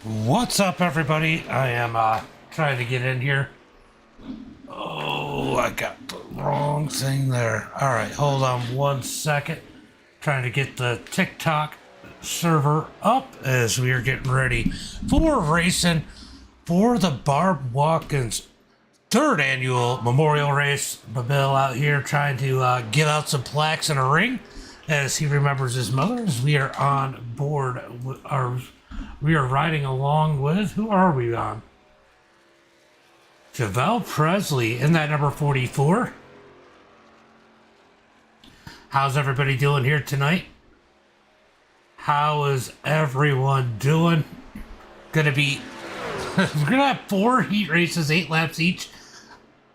What's up, everybody? I am trying to get in here. Oh, I got the wrong thing there. All right, hold on 1 second. Trying to get the TikTok server up as we are getting ready for racing for the Watkins third annual memorial race. Babil out here trying to give out some plaques in a ring as he remembers his mother. As we are on board we are riding along with, who are we on? Javelle Presley in that number 44. How's everybody doing here tonight? How is everyone doing? We're gonna have 4 heat races, 8 laps each.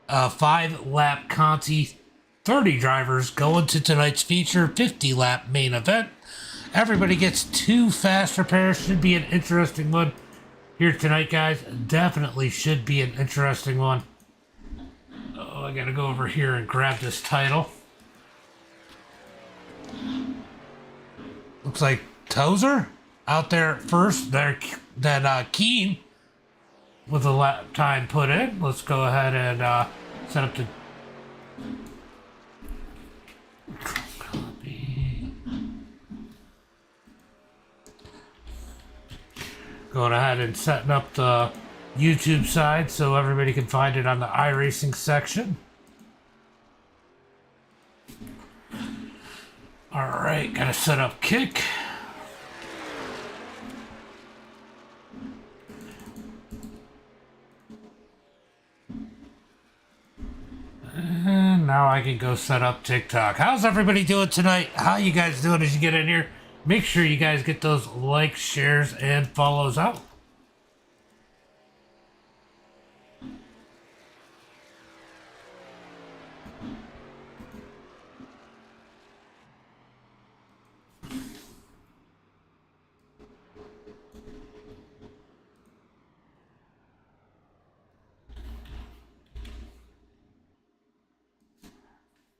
5-lap Conti, 30 drivers going to tonight's feature, 50-lap main event. Everybody gets 2 fast repairs. Should be an interesting one here tonight, guys. Definitely should be an interesting one. Oh, I gotta go over here and grab this title. Looks like Tozer out there first. Then Keen with the lap time put in. Let's go ahead and set up the copy. Going ahead and setting up the YouTube side so everybody can find it on the iRacing section. Alright, gotta set up kick. And now I can go set up TikTok. How's everybody doing tonight? How you guys doing as you get in here? Make sure you guys get those likes, shares, and follows out.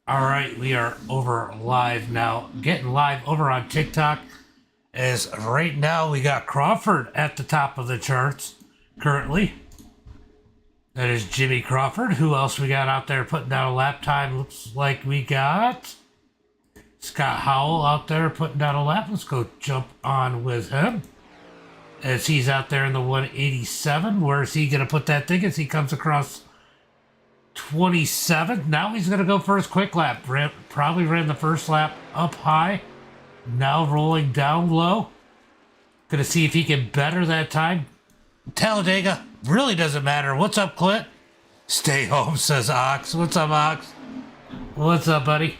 All right, we are over live now. Getting live over on TikTok. As right now we got Crawford at the top of the charts currently. That is Jimmy Crawford. Who else we got out there putting down a lap time? Looks like we got Scott Howell out there putting down a lap. Let's go jump on with him. As he's out there in the 187. Where is he going to put that thing as he comes across 27th? Now he's going to go for his quick lap. Probably ran the first lap up high. Now rolling down low. Going to see if he can better that time. Talladega really doesn't matter. What's up, Clint? Stay home, says Ox. What's up, Ox? What's up, buddy?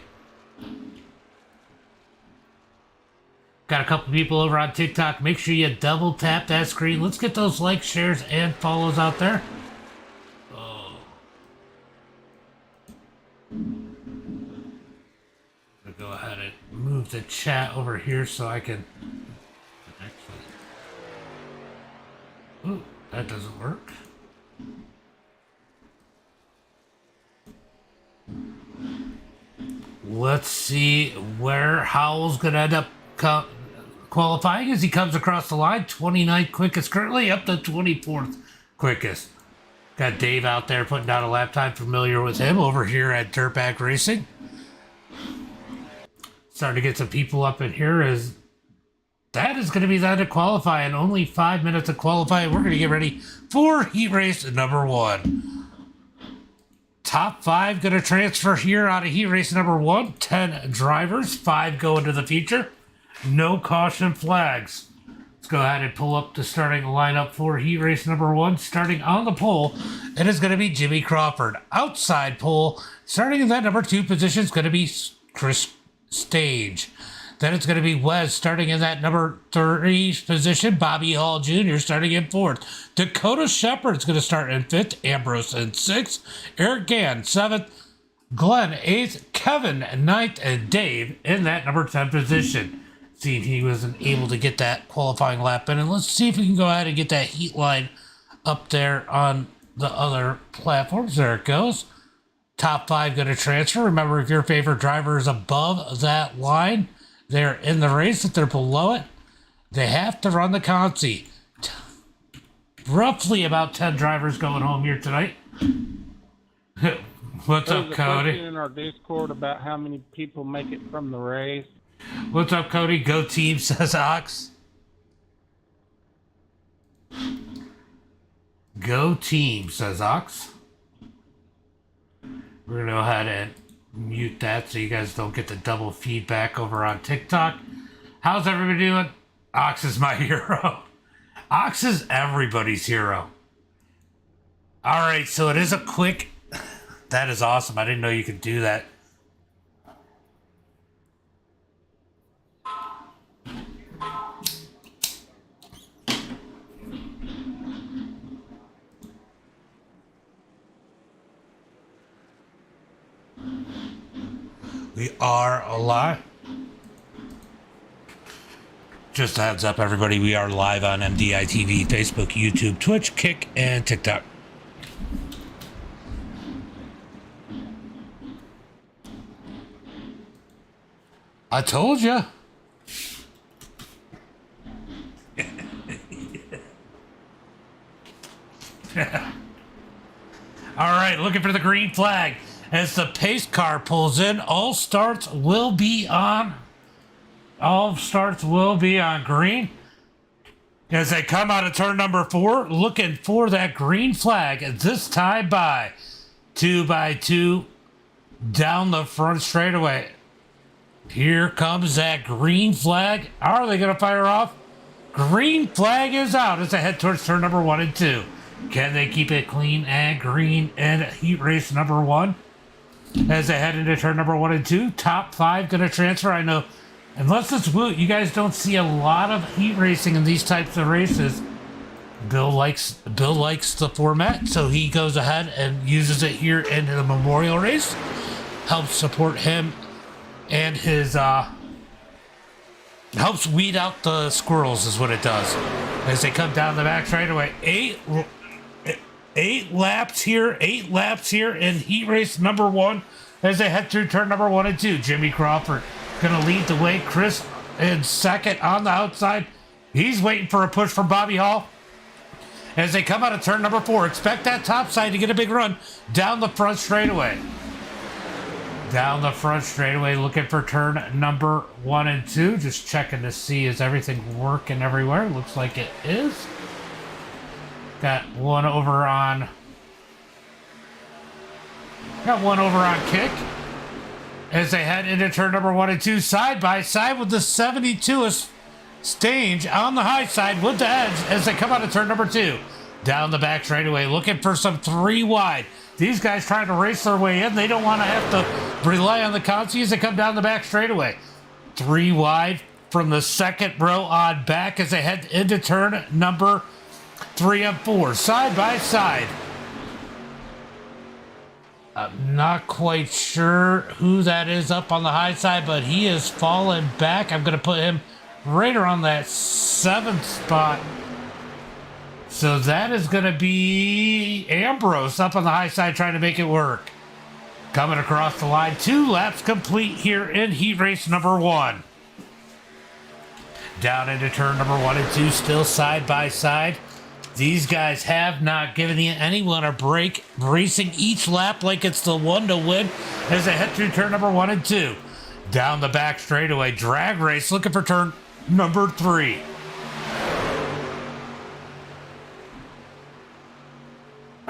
Got a couple people over on TikTok. Make sure you double tap that screen. Let's get those likes, shares, and follows out there. Go ahead and move the chat over here so I can actually. Ooh, that doesn't work. Let's see where Howell's going to end up qualifying as he comes across the line. 29th quickest currently, up to 24th quickest. Got Dave out there putting down a lap time, familiar with him over here at Dirtbag Racing. Starting to get some people up in here as that is going to be the end of qualifying. Only 5 minutes of qualifying. We're going to get ready for heat race number 1. Top 5 going to transfer here out of heat race number 1. 10 drivers, 5 go into the feature. No caution flags. Let's go ahead and pull up the starting lineup for heat race number 1. Starting on the pole, it is going to be Jimmy Crawford. Outside pole, starting in that number 2 position is going to be Chris Stage. Then it's going to be Wes starting in that number 3 position. Bobby Hall Jr. starting in 4th. Dakota Shepard's going to start in 5th. Ambrose in 6th. Eric Gann 7th. Glenn 8th. Kevin 9th. And Dave in that number 10 position. See if he wasn't able to get that qualifying lap in. And let's see if we can go ahead and get that heat line up there on the other platforms. There it goes. Top 5 going to transfer. Remember, if your favorite driver is above that line, they're in the race. If they're below it, they have to run the Conti. roughly about 10 drivers going home here tonight. What's up, There's a Cody? question in our Discord about how many people make it from the race. What's up, Cody? Go team, says Ox. Go team, says Ox. We're going to go ahead and mute that so you guys don't get the double feedback over on TikTok. How's everybody doing? Ox is my hero. Ox is everybody's hero. All right, so it is a quick... That is awesome. I didn't know you could do that. We are alive. Just a heads up, everybody. We are live on MDiTV, Facebook, YouTube, Twitch, Kick, and TikTok. I told you. All right, looking for the green flag. As the pace car pulls in, all starts will be on green. As they come out of turn number 4, looking for that green flag. This time by 2 by 2 down the front straightaway. Here comes that green flag. Are they going to fire off? Green flag is out as they head towards turn number 1 and 2. Can they keep it clean and green in heat race number 1? As they head into turn number 1 and 2, top 5 going to transfer. I know, unless it's Woot, you guys don't see a lot of heat racing in these types of races. Bill likes the format, so he goes ahead and uses it here into the Memorial race. Helps support him and his helps weed out the squirrels is what it does. As they come down the back straightaway, eight laps here in heat race number 1 as they head through turn number 1 and 2. Jimmy Crawford gonna lead the way. Chris in second on the outside. He's waiting for a push from Bobby Hall. As they come out of turn number 4, expect that top side to get a big run down the front straightaway. Down the front straightaway, looking for turn number 1 and 2. Just checking to see is everything working everywhere. Looks like it is. Got one over on kick. As they head into turn number 1 and 2, side by side with the 72th stage on the high side with the edge as they come out of turn number 2. Down the back straightaway, looking for some 3 wide. These guys trying to race their way in. They don't want to have to rely on the consi as they come down the back straightaway. 3 wide from the second row on back as they head into turn number 3 and 4. Side by side. I'm not quite sure who that is up on the high side, but he is falling back. I'm going to put him right around that 7th spot. So that is going to be Ambrose up on the high side trying to make it work. Coming across the line. 2 laps complete here in heat race number 1. Down into turn number 1 and 2, still side by side. These guys have not given anyone a break, racing each lap like it's the one to win as they head through turn number 1 and 2. Down the back straightaway, drag race looking for turn number 3.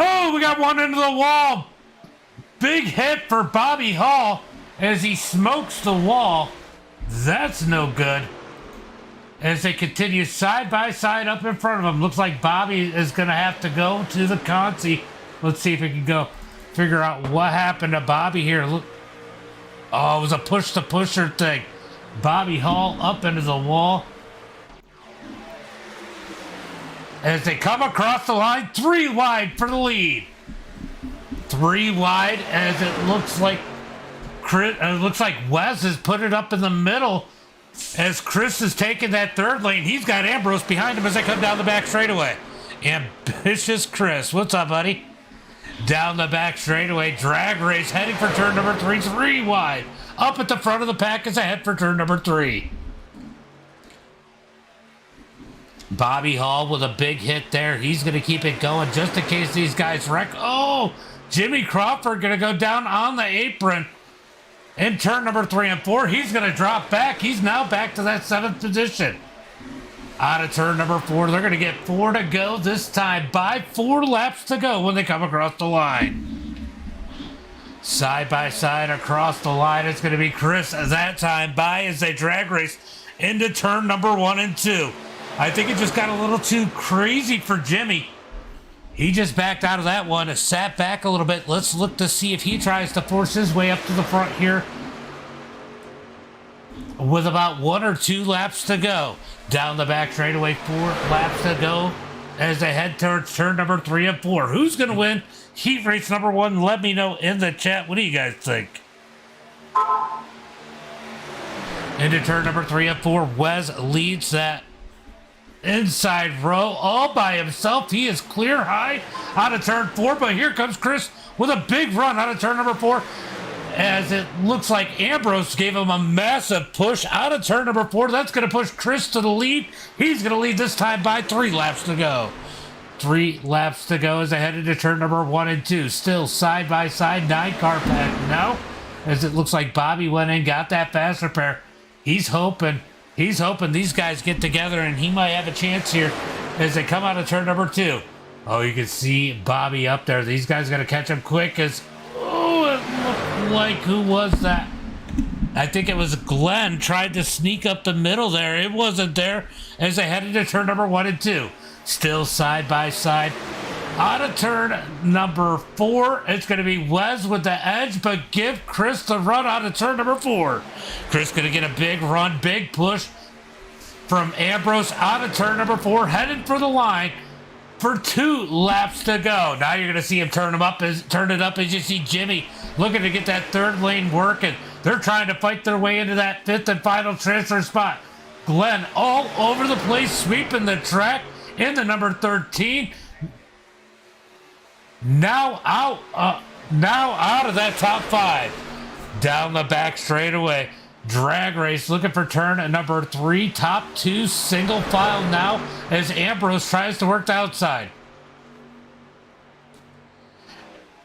Oh, we got one into the wall. Big hit for Bobby Hall as he smokes the wall. That's no good. As they continue side by side up in front of him. Looks like Bobby is going to have to go to the consi. Let's see if we can go figure out what happened to Bobby here. Look. Oh, it was a push-to-pusher thing. Bobby Hall up into the wall. As they come across the line, 3 wide for the lead. 3 wide as it looks like Wes has put it up in the middle as Chris is taking that 3rd lane. He's got Ambrose behind him as they come down the back straightaway. Ambitious Chris. What's up, buddy? Down the back straightaway, drag race heading for turn number 3. 3 wide. Up at the front of the pack as they head for turn number 3. Bobby Hall with a big hit there. He's going to keep it going just in case these guys wreck. Oh, Jimmy Crawford going to go down on the apron in turn number 3 and 4. He's going to drop back. He's now back to that 7th position. Out of turn number 4, they're going to get 4 to go this time by 4 laps to go when they come across the line. Side by side across the line, it's going to be Chris that time by as they drag race into turn number 1 and 2. I think it just got a little too crazy for Jimmy. He just backed out of that one, sat back a little bit. Let's look to see if he tries to force his way up to the front here with about 1 or 2 laps to go. Down the back straightaway, 4 laps to go as they head towards turn number 3 and 4. Who's going to win heat race number 1? Let me know in the chat. What do you guys think? Into turn number 3 and 4, Wes leads that inside row all by himself. He is clear high out of turn 4, but here comes Chris with a big run out of turn number 4 as it looks like Ambrose gave him a massive push out of turn number 4. That's going to push Chris to the lead. He's going to lead this time by 3 laps to go. 3 laps to go as they head into turn number 1 and 2. Still side by side, 9-car pack now as it looks like Bobby went in, got that fast repair. He's hoping these guys get together and he might have a chance here as they come out of turn number 2. Oh, you can see Bobby up there. These guys got to catch him quick as, oh, it looked like, who was that? I think it was Glenn tried to sneak up the middle there. It wasn't there as they headed to turn number 1 and 2. Still side by side. Out of turn number 4, it's going to be Wes with the edge, but give Chris the run out of turn number 4. Chris going to get a big run, big push from Ambrose out of turn number 4, headed for the line for 2 laps to go. Now you're going to see him turn it up as you see Jimmy looking to get that 3rd lane working. They're trying to fight their way into that 5th and final transfer spot. Glenn all over the place, sweeping the track in the number 13. Now out of that top 5. Down the back straightaway. Drag race looking for turn number 3. Top 2 single file now as Ambrose tries to work the outside.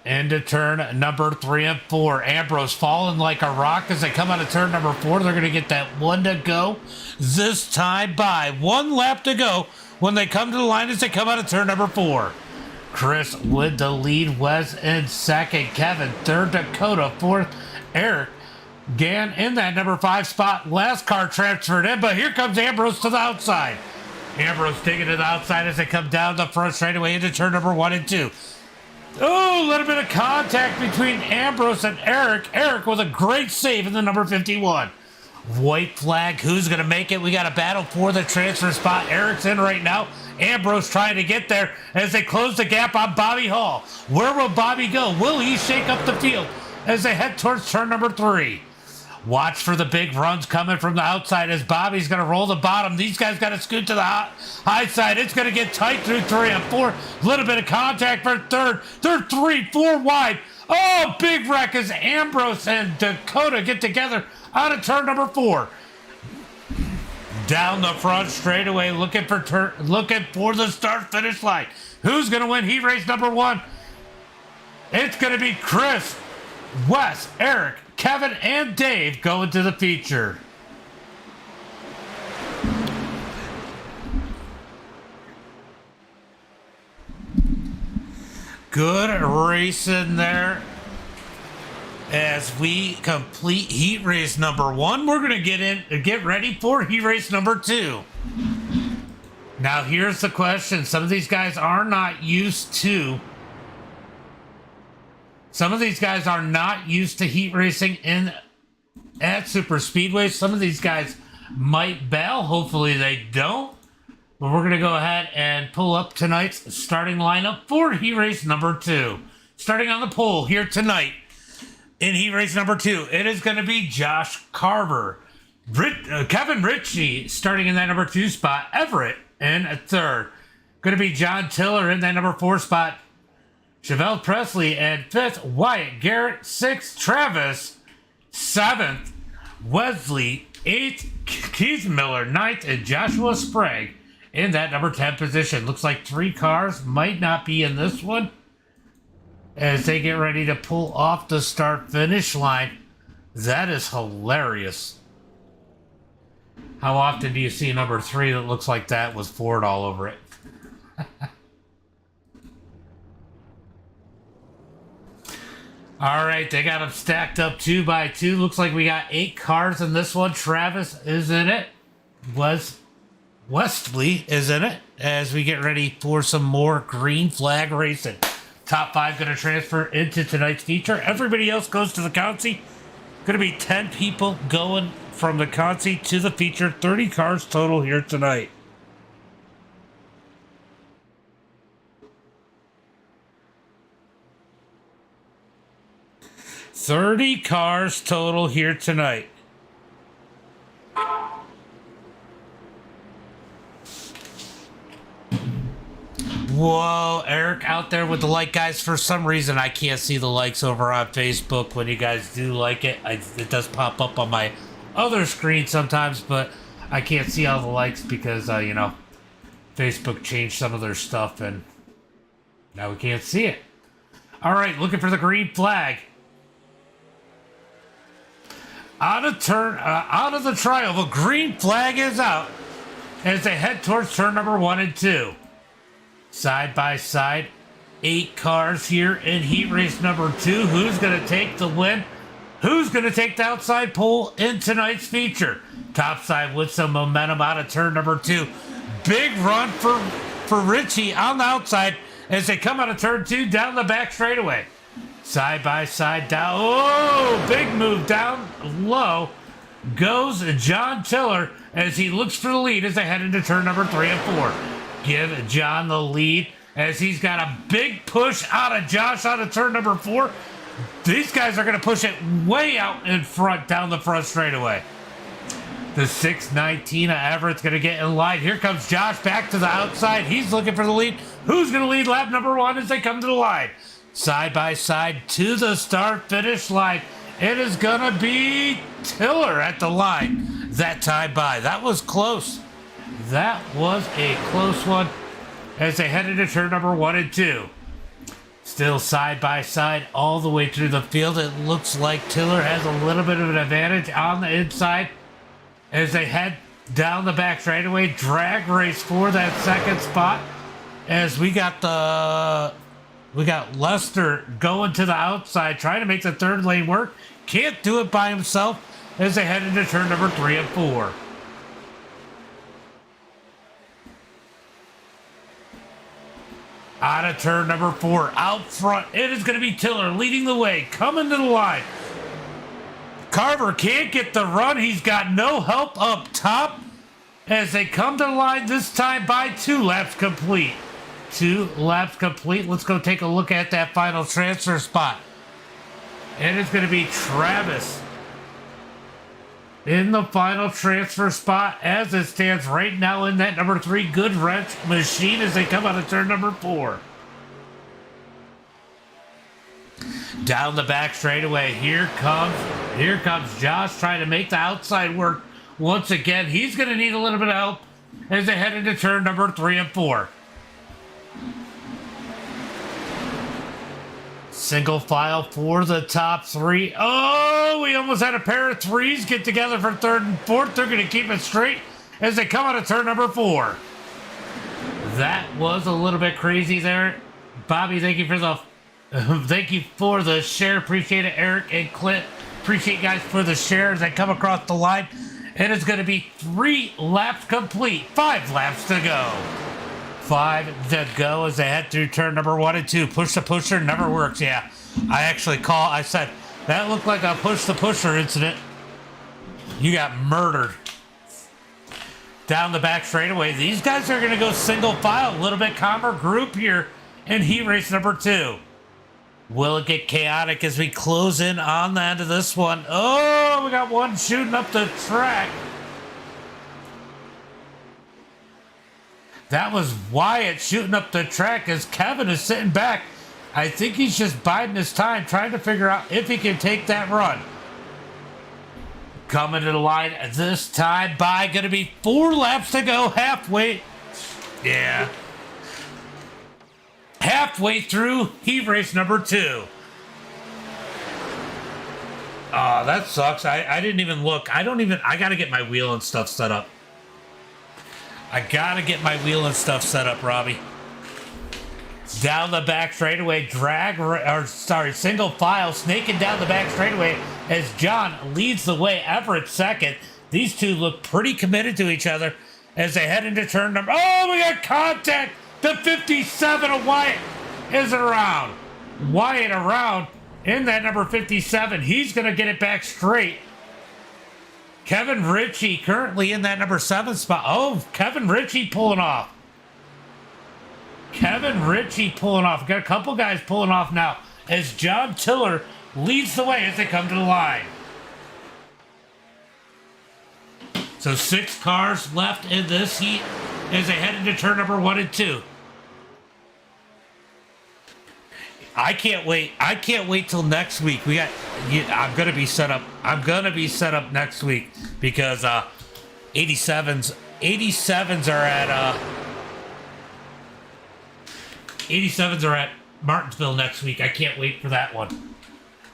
Into turn number 3 and 4. Ambrose falling like a rock as they come out of turn number 4. They're going to get that 1 to go this time by 1 lap to go when they come to the line as they come out of turn number 4. Chris with the lead, Wes in 2nd, Kevin 3rd, Dakota 4th, Eric Gann in that number 5 spot. Last car transferred in, but here comes Ambrose to the outside. Ambrose taking to the outside as they come down the front straightaway into turn number 1 and 2. Oh, a little bit of contact between Ambrose and Eric. Eric with a great save in the number 51. White flag, who's going to make it? We got a battle for the transfer spot. Eric's in right now. Ambrose trying to get there as they close the gap on Bobby Hall. Where will Bobby go? Will he shake up the field as they head towards turn number 3? Watch for the big runs coming from the outside as Bobby's going to roll the bottom. These guys got to scoot to the high side. It's going to get tight through 3 and 4. Little bit of contact for 3rd. They're 3, 4 wide. Oh, big wreck as Ambrose and Dakota get together out of turn number 4. Down the front straightaway, looking for the start finish line. Who's going to win heat race number 1? It's going to be Chris, Wes, Eric, Kevin, and Dave going to the feature. Good racing there. As we complete heat race number 1, we're going to get ready for heat race number 2. Now here's the question. Some of these guys are not used to heat racing at super speedways. Some of these guys might bail. Hopefully they don't. But we're going to go ahead and pull up tonight's starting lineup for heat race number 2. Starting on the pole here tonight. In heat race number 2, it is going to be Josh Carver. Kevin Ritchie starting in that number 2 spot. Everett in 3rd. Going to be John Tiller in that number 4 spot. Chevelle Presley in 5th. Wyatt Garrett 6th. Travis 7th. Wesley 8th. Keith Miller 9th. And Joshua Sprague in that number 10 position. Looks like 3 cars might not be in this one as they get ready to pull off the start-finish line. That is hilarious. How often do you see number 3 that looks like that with Ford all over it? All right, they got them stacked up 2 by 2. Looks like we got 8 cars in this one. Travis is in it. Westley is in it as we get ready for some more green flag racing. Top 5 going to transfer into tonight's feature. Everybody else goes to the Consi. Going to be 10 people going from the Consi to the feature. 30 cars total here tonight. $30 cars total here tonight. Whoa, Eric out there with the like, guys. For some reason, I can't see the likes over on Facebook. When you guys do like it, it does pop up on my other screen sometimes, but I can't see all the likes because, you know, Facebook changed some of their stuff and now we can't see it. All right, looking for the green flag. Out of the trioval, green flag is out as they head towards turn number 1 and 2. Side by side, 8 cars here in heat race number 2. Who's going to take the win? Who's going to take the outside pole in tonight's feature? Top side with some momentum out of turn number 2. Big run for Richie on the outside as they come out of turn 2 down the back straightaway. Side by side down. Oh, big move down low goes John Tiller as he looks for the lead as they head into turn number 3 and 4. Give John the lead as he's got a big push out of Josh out of turn number 4. These guys are going to push it way out in front down the front straightaway. The 619 of Everett's going to get in line. Here comes Josh back to the outside. He's looking for the lead. Who's going to lead lap number 1 as they come to the line? Side by side to the start-finish line. It is going to be Tiller at the line that time by. That was close. That was a close one as they head into turn number 1 and 2. Still side by side all the way through the field. It looks like Tiller has a little bit of an advantage on the inside as they head down the back straightaway. Drag race for that second spot as we got Lester going to the outside trying to make the third lane work. Can't do it by himself as they head into turn number 3 and 4. Out of turn number 4, out front, it is going to be Tiller leading the way, coming to the line. Carver can't get the run. He's got no help up top as they come to the line this time by 2 laps complete. 2 laps complete. Let's go take a look at that final transfer spot. And it's going to be Travis in the final transfer spot as it stands right now in that number 3 good wrench machine as they come out of turn number 4. Down the back straightaway, here comes Josh trying to make the outside work once again. He's going to need a little bit of help as they head into turn number 3 and 4. Single file for the top 3. Oh, we almost had a pair of 3s get together for 3rd and 4th. They're going to keep it straight as they come out of turn number 4. That was a little bit crazy there. Bobby, thank you for the share. Appreciate it, Eric and Clint. Appreciate you guys for the share as they come across the line. And it's going to be 3 laps complete. 5 laps to go. 5 to go as they head through turn number 1 and 2. Push the pusher never works. Yeah, I said that looked like a push the pusher incident. You got murdered. Down the back straightaway. These guys are going to go single file. A little bit calmer group here in heat race number 2. Will it get chaotic as we close in on the end of this one? Oh, we got one shooting up the track. That was Wyatt shooting up the track as Kevin is sitting back. I think he's just biding his time, trying to figure out if he can take that run. Coming to the line this time by, going to be 4 laps to go, halfway Yeah. Halfway through heat race number 2. Oh, that sucks. I didn't even look. I gotta get my wheel and stuff set up. I gotta get my wheel and stuff set up, Robbie. Down the back straightaway, single file, snaking down the back straightaway as John leads the way, Everett second. These two look pretty committed to each other as they head into turn number. Oh, we got contact! The 57 of Wyatt is around. Wyatt around in that number 57. He's going to get it back straight. Kevin Ritchie currently in that number 7 spot. Oh, Kevin Ritchie pulling off. Kevin Ritchie pulling off. Got a couple guys pulling off now as John Tiller leads the way as they come to the line. So 6 cars left in this heat as they head into turn number 1 and 2. I can't wait. I can't wait till next week. I'm gonna be set up. I'm gonna be set up next week because 87s are at Martinsville next week. I can't wait for that one.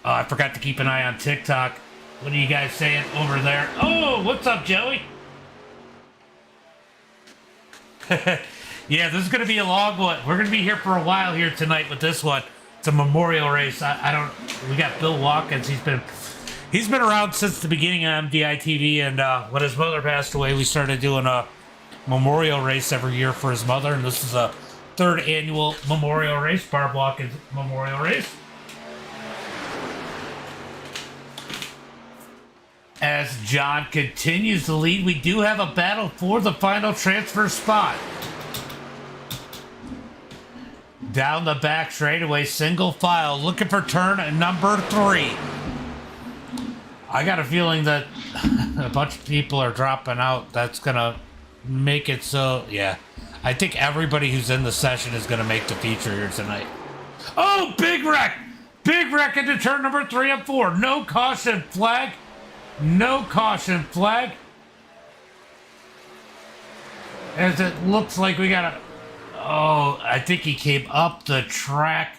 I forgot to keep an eye on TikTok. What are you guys saying over there? Oh, what's up, Joey? Yeah, this is going to be a long one. We're going to be here for a while here tonight with this one. It's a memorial race. We got Bill Watkins. He's been around since the beginning of MDiTV, and when his mother passed away, we started doing a memorial race every year for his mother, and this is a 3rd annual memorial race, Barb Watkins memorial race. As John continues to lead, we do have a battle for the final transfer spot. Down the back straightaway, single file, looking for turn number 3. I got a feeling that a bunch of people are dropping out. That's going to make it so, yeah. I think everybody who's in the session is going to make the feature here tonight. Oh, big wreck! Big wreck into turn number 3 and 4. No caution flag. No caution flag. As it looks like we got a... Oh, I think he came up the track.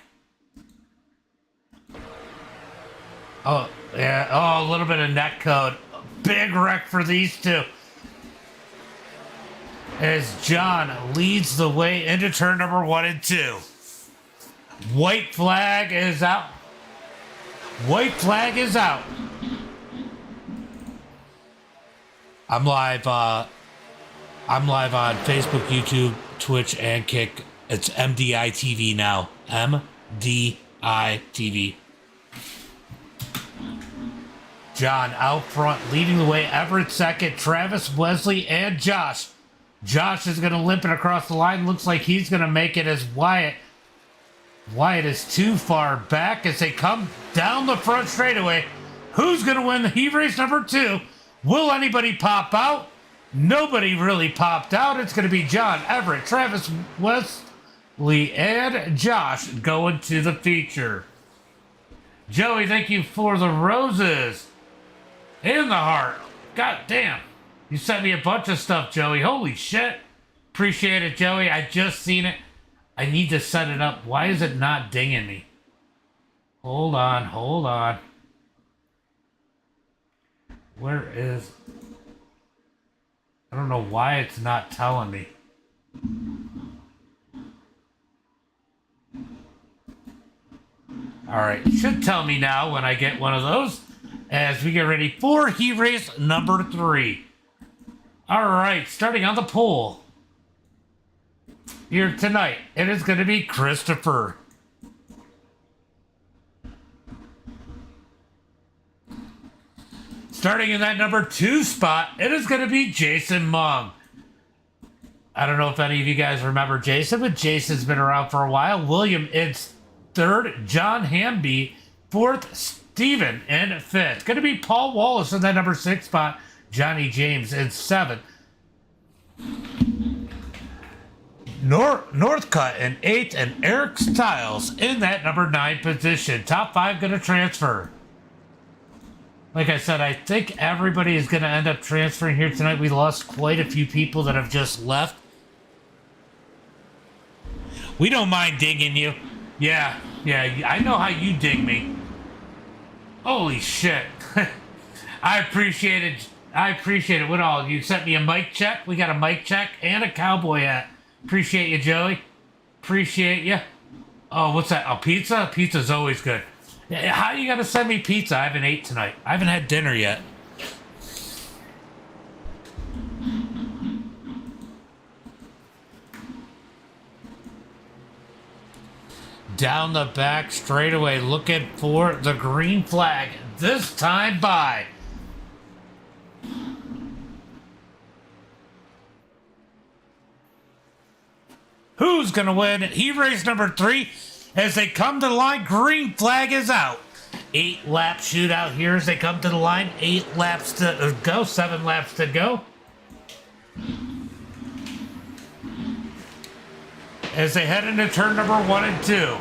Oh, yeah. Oh, a little bit of net code. Big wreck for these two. As John leads the way into turn number 1 and 2. White flag is out. White flag is out. I'm live on Facebook, YouTube, Twitch, and Kick. It's MDiTV now. MDiTV. John out front, leading the way. Everett second. Travis, Wesley, and Josh. Josh is going to limp it across the line. Looks like he's going to make it as Wyatt. Wyatt is too far back as they come down the front straightaway. Who's going to win the heat race number 2? Will anybody pop out? Nobody really popped out. It's going to be John, Everett, Travis, Wesley, and Josh going to the feature. Joey, thank you for the roses and the heart. God damn. You sent me a bunch of stuff, Joey. Holy shit. Appreciate it, Joey. I just seen it. I need to set it up. Why is it not dinging me? Hold on, hold on. Where is... I don't know why it's not telling me. Alright, it should tell me now when I get one of those as we get ready for heat race number 3. Alright, starting on the pole. Here tonight, it is going to be Christopher. Starting in that number 2 spot, it is going to be Jason Mung. I don't know if any of you guys remember Jason, but Jason's been around for a while. William is 3rd, John Hamby 4th, Steven in 5th. Going to be Paul Wallace in that number 6 spot, Johnny James in 7th. Northcutt in 8th, and Eric Stiles in that number 9 position. Top 5 going to transfer. Like I said, I think everybody is going to end up transferring here tonight. We lost quite a few people that have just left. We don't mind dinging you. Yeah, I know how you ding me. Holy shit. I appreciate it. I appreciate it. What all? You sent me a mic check. We got a mic check and a cowboy hat. Appreciate you, Joey. Appreciate you. Oh, what's that? Oh, pizza? Pizza's always good. How you gotta send me pizza? I haven't ate tonight. I haven't had dinner yet. Down the back straightaway, looking for the green flag. This time by. Who's gonna win? Heat race number 3. As they come to the line, green flag is out. 8-lap shootout here as they come to the line. 8 laps to go, 7 laps to go. As they head into turn number 1 and 2.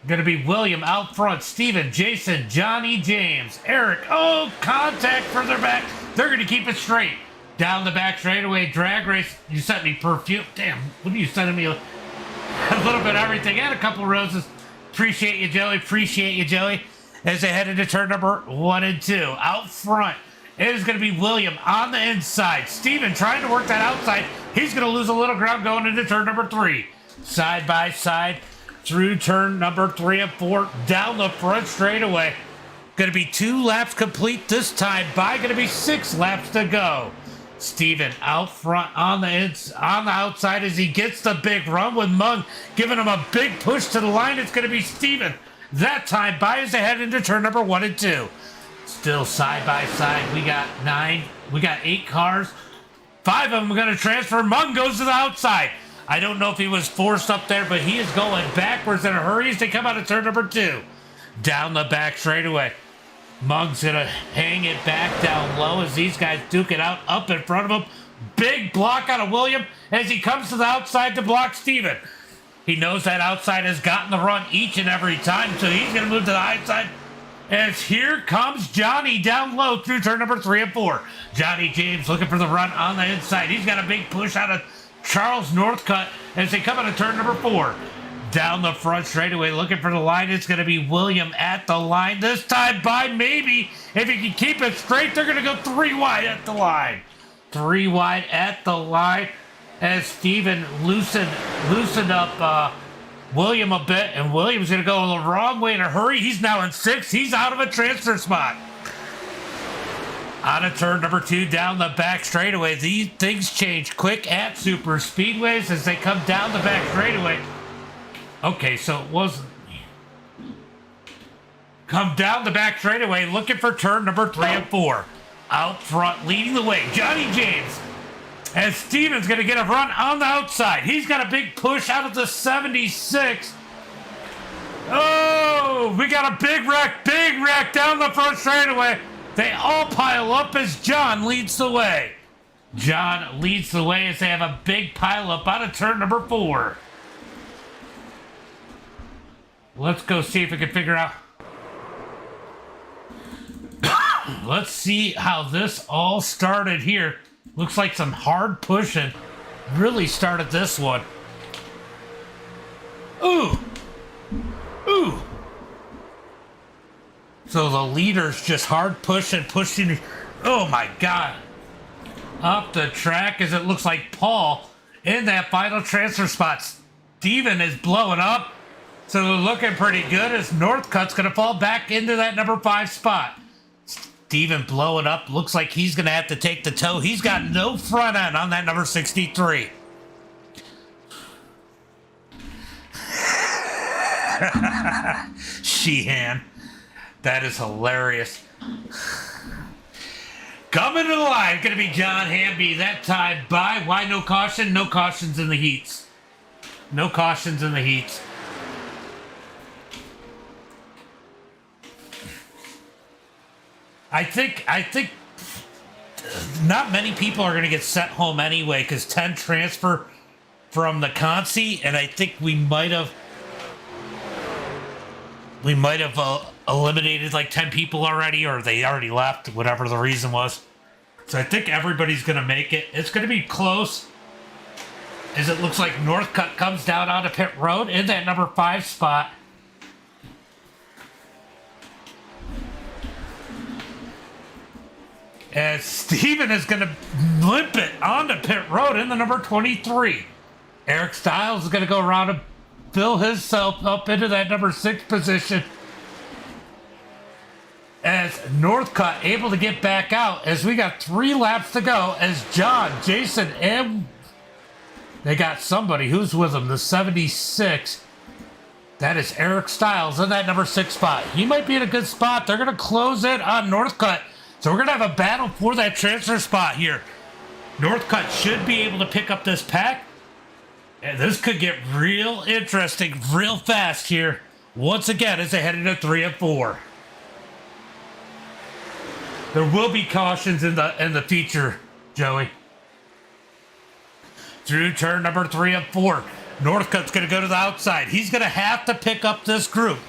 Going to be William out front, Steven, Jason, Johnny, James, Eric. Oh, contact further back. They're going to keep it straight. Down the back straightaway, drag race. You sent me perfume. Damn, what are you sending me? A little bit of everything and a couple roses. Appreciate you, Joey. Appreciate you, Joey. As they head into turn number 1 and 2. Out front, it is going to be William on the inside. Steven trying to work that outside. He's going to lose a little ground going into turn number 3. Side by side through turn number 3 and 4. Down the front straightaway. Going to be 2 laps complete this time by. Going to be 6 laps to go. Steven out front on the outside as he gets the big run with Mung giving him a big push to the line. It's going to be Steven that time by as they head into turn number 1 and 2. Still side by side. We got 8 cars. 5 of them are going to transfer. Mung goes to the outside. I don't know if he was forced up there, but he is going backwards in a hurry as they come out of turn number 2. Down the back straightaway. Mug's going to hang it back down low as these guys duke it out up in front of him. Big block out of William as he comes to the outside to block Steven. He knows that outside has gotten the run each and every time, so he's going to move to the outside. As here comes Johnny down low through turn number 3 and 4. Johnny James looking for the run on the inside. He's got a big push out of Charles Northcutt as they come out of turn number 4. Down the front straightaway looking for the line. It's going to be William at the line. This time by maybe. If he can keep it straight, they're going to go 3 wide at the line. 3 wide at the line as Steven loosened up William a bit. And William's going to go the wrong way in a hurry. He's now in 6th. He's out of a transfer spot. Out of turn number 2 down the back straightaway. These things change quick at super speedways as they come down the back straightaway. Okay, so it wasn't. Come down the back straightaway looking for turn number 3 and 4. Out front leading the way, Johnny James. And Steven's going to get a run on the outside. He's got a big push out of the 76. Oh, we got a big wreck down the front straightaway. They all pile up as John leads the way. John leads the way as they have a big pile up out of turn number 4. Let's go see if we can figure out. Let's see how this all started here. Looks like some hard pushing really started this one. Ooh. So the leader's just hard pushing. Oh my God. Up the track as it looks like Paul in that final transfer spot. Steven is blowing up. So they're looking pretty good as Northcutt's going to fall back into that number 5 spot. Steven blowing up. Looks like he's going to have to take the tow. He's got no front end on that number 63. Sheehan. That is hilarious. Coming to the line, going to be John Hamby. That time by. Why no caution? No cautions in the heats. No cautions in the heats. I think not many people are going to get sent home anyway because 10 transfer from the Consi, and I think we might have eliminated like 10 people already, or they already left, whatever the reason was. So I think everybody's going to make it. It's going to be close. as it looks like Northcutt comes down onto pit road in that number 5 spot. As Steven is going to limp it onto pit road in the number 23. Eric Styles is going to go around and fill himself up into that number 6 position. As Northcutt able to get back out as we got 3 laps to go as John, Jason, and they got somebody who's with them, the 76. That is Eric Styles in that number 6 spot. He might be in a good spot. They're going to close it on Northcutt. So we're going to have a battle for that transfer spot here. Northcutt should be able to pick up this pack. And this could get real interesting real fast here. Once again, as they head into 3 and 4. There will be cautions in the feature, Joey. Through turn number 3 and 4. Northcutt's going to go to the outside. He's going to have to pick up this group.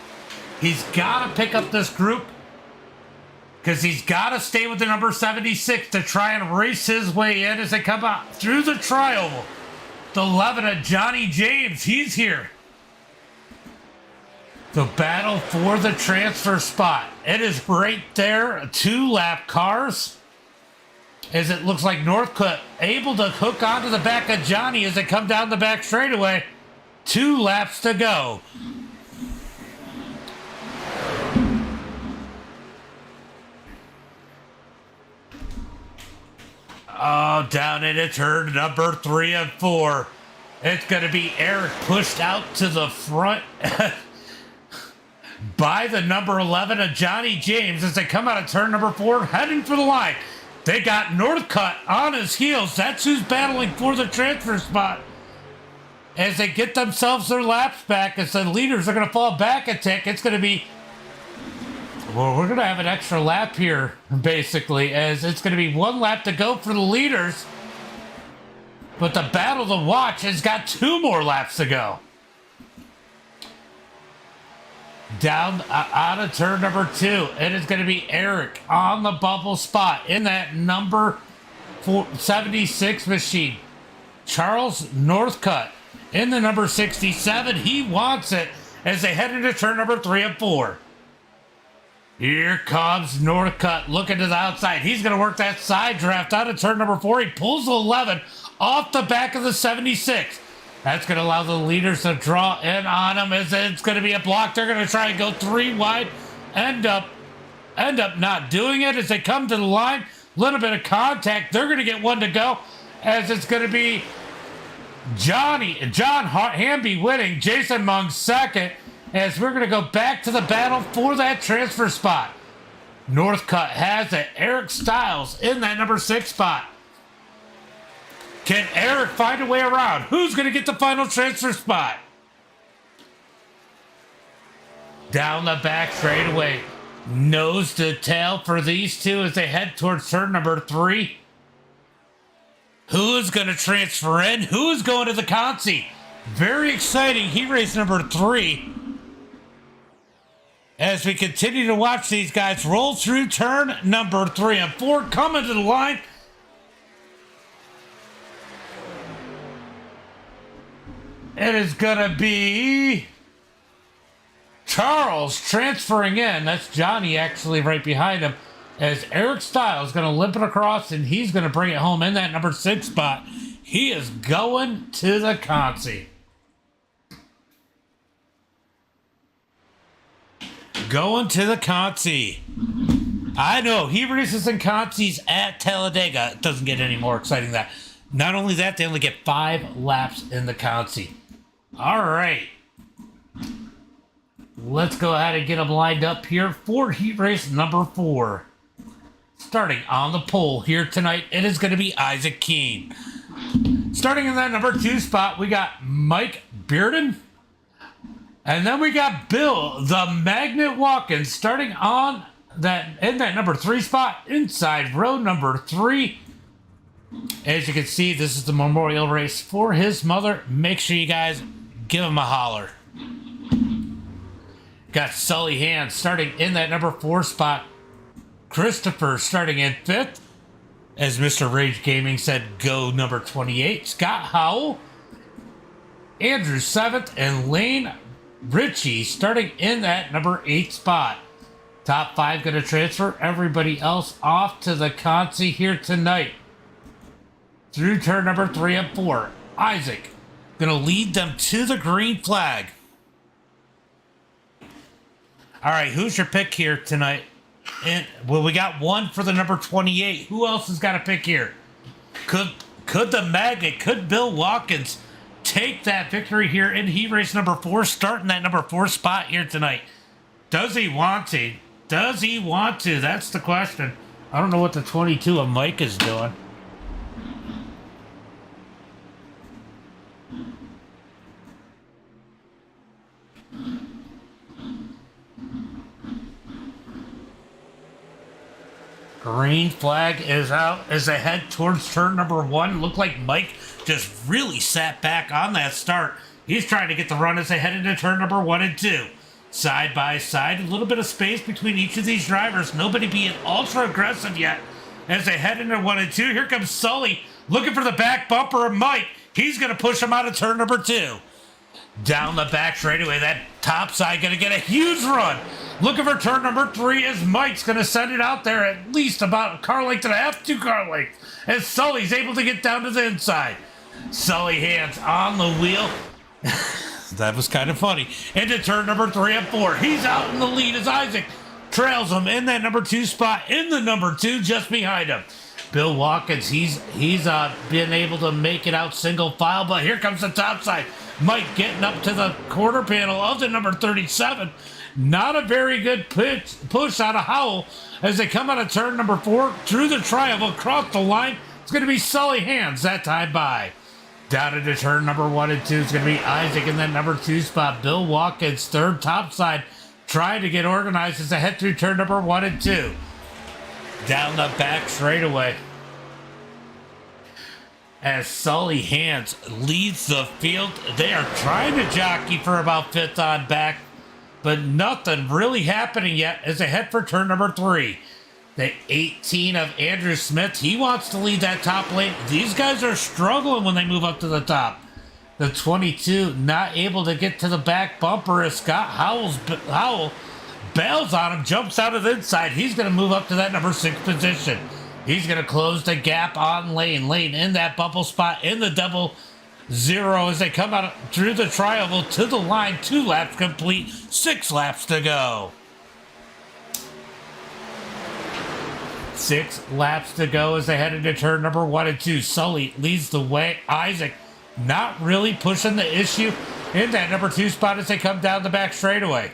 He's got to pick up this group because he's got to stay with the number 76 to try and race his way in as they come out through the trioval. The 11 of Johnny James, he's here. The battle for the transfer spot. It is right there, 2 lap cars. As it looks like Northcutt able to hook onto the back of Johnny as they come down the back straightaway. 2 laps to go. Oh, down into turn number 3 and 4. It's going to be Eric pushed out to the front by the number 11 of Johnny James as they come out of turn number 4, heading for the line. They got Northcutt on his heels. That's who's battling for the transfer spot. As they get themselves their laps back, as the leaders are going to fall back a tick, it's going to be... Well, we're going to have an extra lap here, basically, as it's going to be 1 lap to go for the leaders. But the battle to watch has got 2 more laps to go. Down out of turn number 2, it is going to be Eric on the bubble spot in that number 76 machine. Charles Northcutt in the number 67. He wants it as they head into turn number 3 and 4. Here comes Northcutt looking to the outside. He's going to work that side draft out of turn number 4. He pulls the 11 off the back of the 76. That's going to allow the leaders to draw in on him as it's going to be a block. They're going to try and go 3 wide. End up not doing it as they come to the line. Little bit of contact. They're going to get 1 to go as it's going to be John Hamby winning. Jason Mung second. As we're going to go back to the battle for that transfer spot. Northcutt has it. Eric Styles in that number 6 spot. Can Eric find a way around? Who's going to get the final transfer spot? Down the back straightaway. Nose to tail for these two as they head towards turn number 3. Who is going to transfer in? Who is going to the Consi? Very exciting heat race number 3. As we continue to watch these guys roll through turn number 3 and 4, coming to the line. It is going to be Charles transferring in. That's Johnny actually right behind him. As Eric Styles is going to limp it across and he's going to bring it home in that number 6 spot. He is going to the Consi. Going to the Consi. I know, he races in Consis at Talladega. It doesn't get any more exciting than that. Not only that, they only get 5 laps in the Consi. All right. Let's go ahead and get them lined up here for heat race number 4. Starting on the pole here tonight, it is going to be Isaac Keene. Starting in that number 2 spot, we got Mike Bearden. And then we got Bill, the Magnet Watkins, starting on in that number 3 spot, inside row number 3. As you can see, this is the memorial race for his mother. Make sure you guys give him a holler. Got Sully Hand starting in that number 4 spot. Christopher starting in 5th. As Mr. Rage Gaming said, go number 28. Scott Howell Andrew 7th, and Lane Ritchie starting in that number 8 spot. Top 5 going to transfer everybody else off to the consi here tonight. Through turn number 3 and 4. Isaac going to lead them to the green flag. All right, who's your pick here tonight? And well, we got one for the number 28. Who else has got a pick here? Could the magnet, could Bill Watkins take that victory here in heat race number 4, starting that number 4 spot here tonight? Does he want to? Does he want to? That's the question. I don't know what the 22 of Mike is doing. Green flag is out as they head towards turn number 1. Looked like Mike just really sat back on that start. He's trying to get the run as they head into turn number 1 and 2. Side by side, a little bit of space between each of these drivers. Nobody being ultra aggressive yet as they head into 1 and 2. Here comes Sully looking for the back bumper of Mike. He's going to push him out of turn number 2. Down the back straightaway, that top side going to get a huge run. Looking for turn number 3 as Mike's going to send it out there at least about a car length and a half, 2 car lengths. As Sully's able to get down to the inside. Sully hands on the wheel. That was kind of funny. Into turn number 3 and 4. He's out in the lead as Isaac trails him in that number 2 spot. In the number 2 just behind him. Bill Watkins, he's been able to make it out single file, but here comes the top side. Mike getting up to the quarter panel of the number 37. Not a very good push out of Howell as they come out of turn number 4 through the triangle across the line. It's going to be Sully hands that time by. Down into turn number 1 and 2 is going to be Isaac in that number 2 spot. Bill Watkins, third top side, trying to get organized as they head through turn number 1 and 2. Down the back straightaway. As Sully Hands leads the field, they are trying to jockey for about 5th on back, but nothing really happening yet as they head for turn number 3. The 18 of Andrew Smith, he wants to lead that top lane. These guys are struggling when they move up to the top. The 22 not able to get to the back bumper as Scott Howell bails on him, jumps out of the inside. He's going to move up to that number 6 position. He's going to close the gap on Lane. Lane in that bubble spot in the double zero as they come out through the triangle to the line. 2 laps complete, 6 laps to go. 6 laps to go as they head into turn number 1 and 2. Sully leads the way. Isaac not really pushing the issue in that number 2 spot as they come down the back straightaway.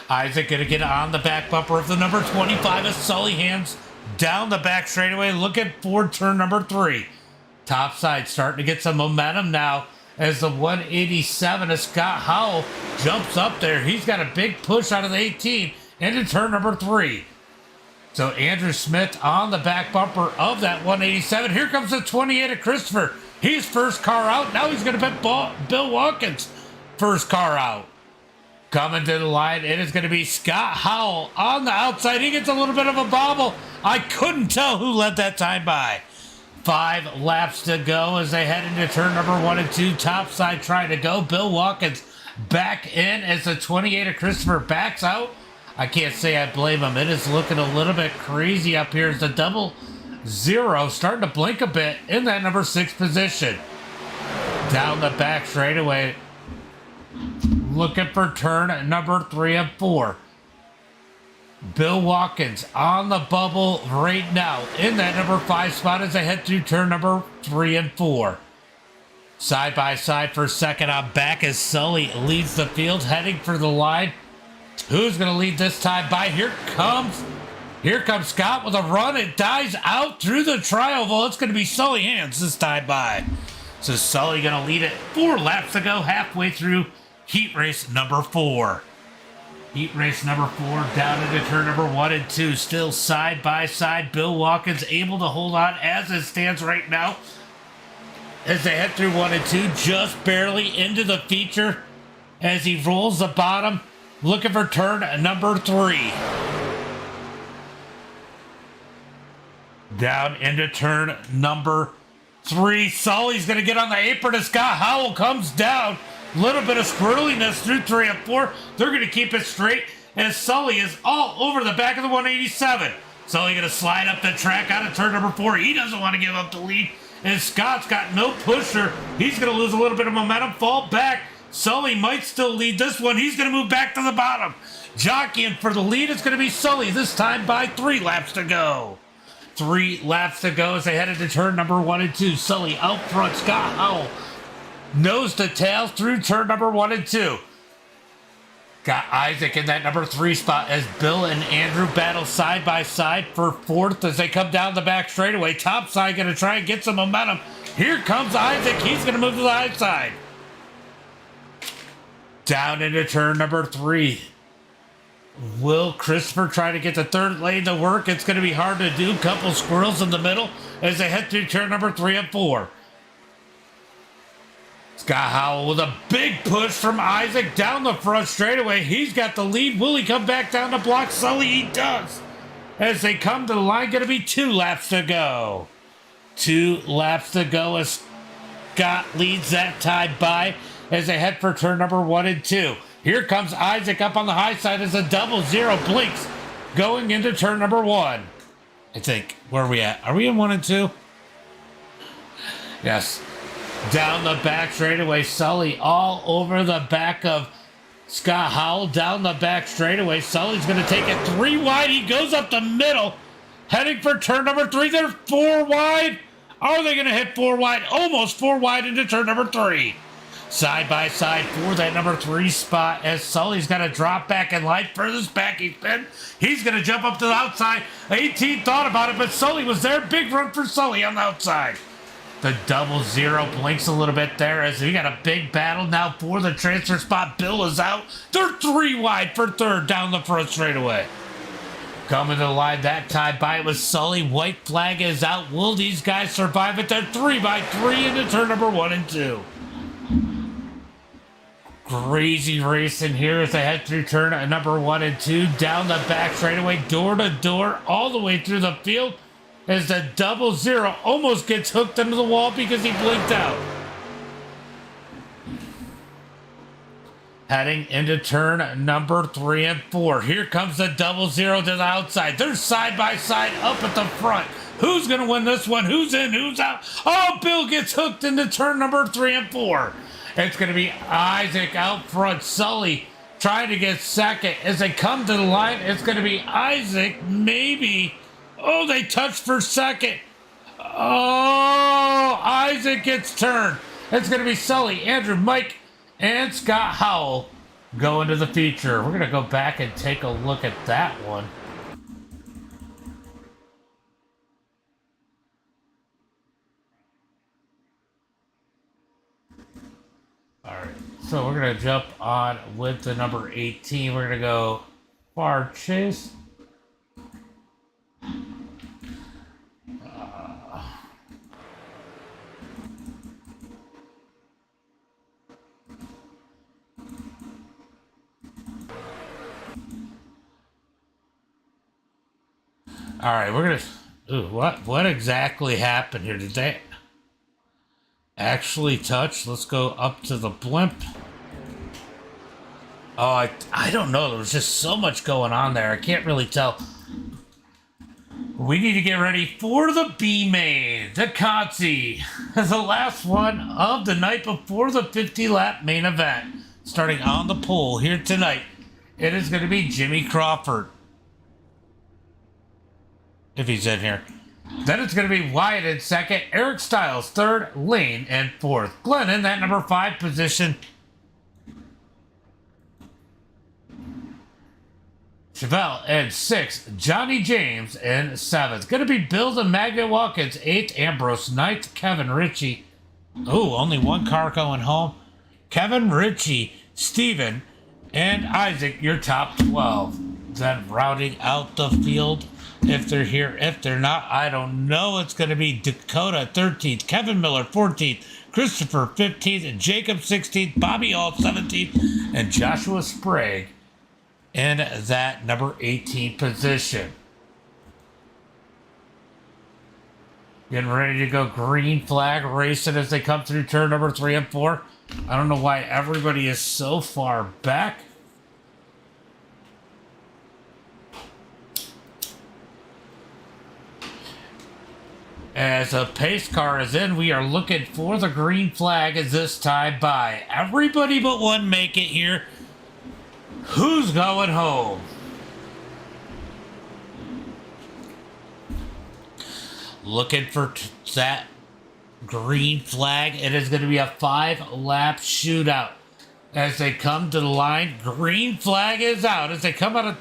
Isaac going to get on the back bumper of the number 25 as Sully hands down the back straightaway looking for turn number 3. Top side starting to get some momentum now as the 187 of Scott Howell jumps up there. He's got a big push out of the 18 into turn number 3. So Andrew Smith on the back bumper of that 187. Here comes the 28 of Christopher. He's first car out. Now he's going to put Bill Watkins first car out. Coming to the line, it is going to be Scott Howell on the outside. He gets a little bit of a bobble. I couldn't tell who led that time by. 5 laps to go as they head into turn number 1 and 2. Top side trying to go. Bill Watkins back in as the 28 of Christopher backs out. I can't say I blame him. It is looking a little bit crazy up here as the double zero starting to blink a bit in that number 6 position. Down the back straightaway. Looking for turn number 3 and 4. Bill Watkins on the bubble right now in that number 5 spot as they head through turn number 3 and 4. Side by side for second on back as Sully leads the field heading for the line. Who's going to lead this time by? Here comes Scott with a run. It dies out through the triangle. It's going to be Sully Hands this time by. So Sully going to lead it 4 laps to go halfway through heat race number 4. Heat race number 4 down into turn number 1 and 2. Still side by side. Bill Watkins able to hold on as it stands right now. As they head through 1 and 2, just barely into the feature. As he rolls the bottom, looking for turn number 3. Down into turn number 3. Sully's going to get on the apron as Scott Howell comes down. Little bit of squirreliness through 3 and 4. They're going to keep it straight as Sully is all over the back of the 187. Sully going to slide up the track out of turn number 4. He doesn't want to give up the lead. And Scott's got no pusher. He's going to lose a little bit of momentum, fall back. Sully might still lead this one. He's going to move back to the bottom. Jockeying for the lead, it's going to be Sully, this time by 3 laps to go. 3 laps to go as they head into turn number 1 and 2. Sully out front, Scott Howell nose to tail through turn number 1 and 2. Got Isaac in that number 3 spot as Bill and Andrew battle side by side for 4th as they come down the back straightaway. Top side going to try and get some momentum. Here comes Isaac. He's going to move to the high side. Down into turn number 3. Will Christopher try to get the 3rd lane to work? It's going to be hard to do. Couple squirrels in the middle as they head through turn number 3 and 4. Scott Howell with a big push from Isaac down the front straightaway. He's got the lead. Will he come back down to block Sully? He does. As they come to the line, going to be 2 laps to go. 2 laps to go as Scott leads that time by as they head for turn number 1 and 2. Here comes Isaac up on the high side as a 00 blinks going into turn number 1. I think, where are we at? Are we in 1 and 2? Yes. Down the back straightaway, Sully all over the back of Scott Howell. Down the back straightaway, Sully's going to take it 3 wide. He goes up the middle, heading for turn number 3. They're 4 wide. Are they going to hit 4 wide? Almost 4 wide into turn number 3. Side by side for that number 3 spot as Sully's got to drop back in line. Furthest back he's been. He's going to jump up to the outside. 18 thought about it, but Sully was there. Big run for Sully on the outside. The 00 blinks a little bit there as we got a big battle now for the transfer spot. Bill is out. They're 3 wide for 3rd down the front straightaway. Coming to the line that time by it was Sully. White flag is out. Will these guys survive it? They're 3 by 3 into turn number 1 and 2. Crazy racing here as they head through turn number 1 and 2. Down the back straightaway, door to door, all the way through the field. As the 00 almost gets hooked into the wall because he blinked out. Heading into turn number 3 and 4. Here comes the 00 to the outside. They're side by side up at the front. Who's going to win this one? Who's in? Who's out? Oh, Bill gets hooked into turn number 3 and 4. It's going to be Isaac out front. Sully trying to get second. As they come to the line, it's going to be Isaac maybe. Oh, they touched for second. Oh, Isaac gets turned. It's going to be Sully, Andrew, Mike, and Scott Howell go into the feature. We're going to go back and take a look at that one. All right, so we're going to jump on with the number 18. We're going to go far chase. All right, we're gonna. Ooh, what exactly happened here? Did they actually touch? Let's go up to the blimp. Oh, I don't know. There was just so much going on there. I can't really tell. We need to get ready for the B main, the Conti, as the last one of the night before the 50-lap main event. Starting on the pole here tonight, it is going to be Jimmy Crawford. If he's in here. Then it's going to be Wyatt in second, Eric Styles third, Lane in fourth. Glenn in that number 5 position. Chevelle in 6th, Johnny James in 7th. Going to be Bill and Magnet Watkins 8th, Ambrose 9th, Kevin Ritchie. Oh, only one car going home. Kevin Ritchie, Steven, and Isaac, your top 12. Then rounding out the field. If they're here, if they're not, I don't know. It's going to be Dakota 13th, Kevin Miller 14th, Christopher 15th, and Jacob 16th, Bobby Alt 17th, and Joshua Sprague in that number 18 position. Getting ready to go green flag racing as they come through turn number 3 and 4. I don't know why everybody is so far back. As a pace car is in, we are looking for the green flag as this time by. Everybody but one make it here. Who's going home? Looking for that green flag. It is going to be a 5-lap shootout. As they come to the line, green flag is out. As they come out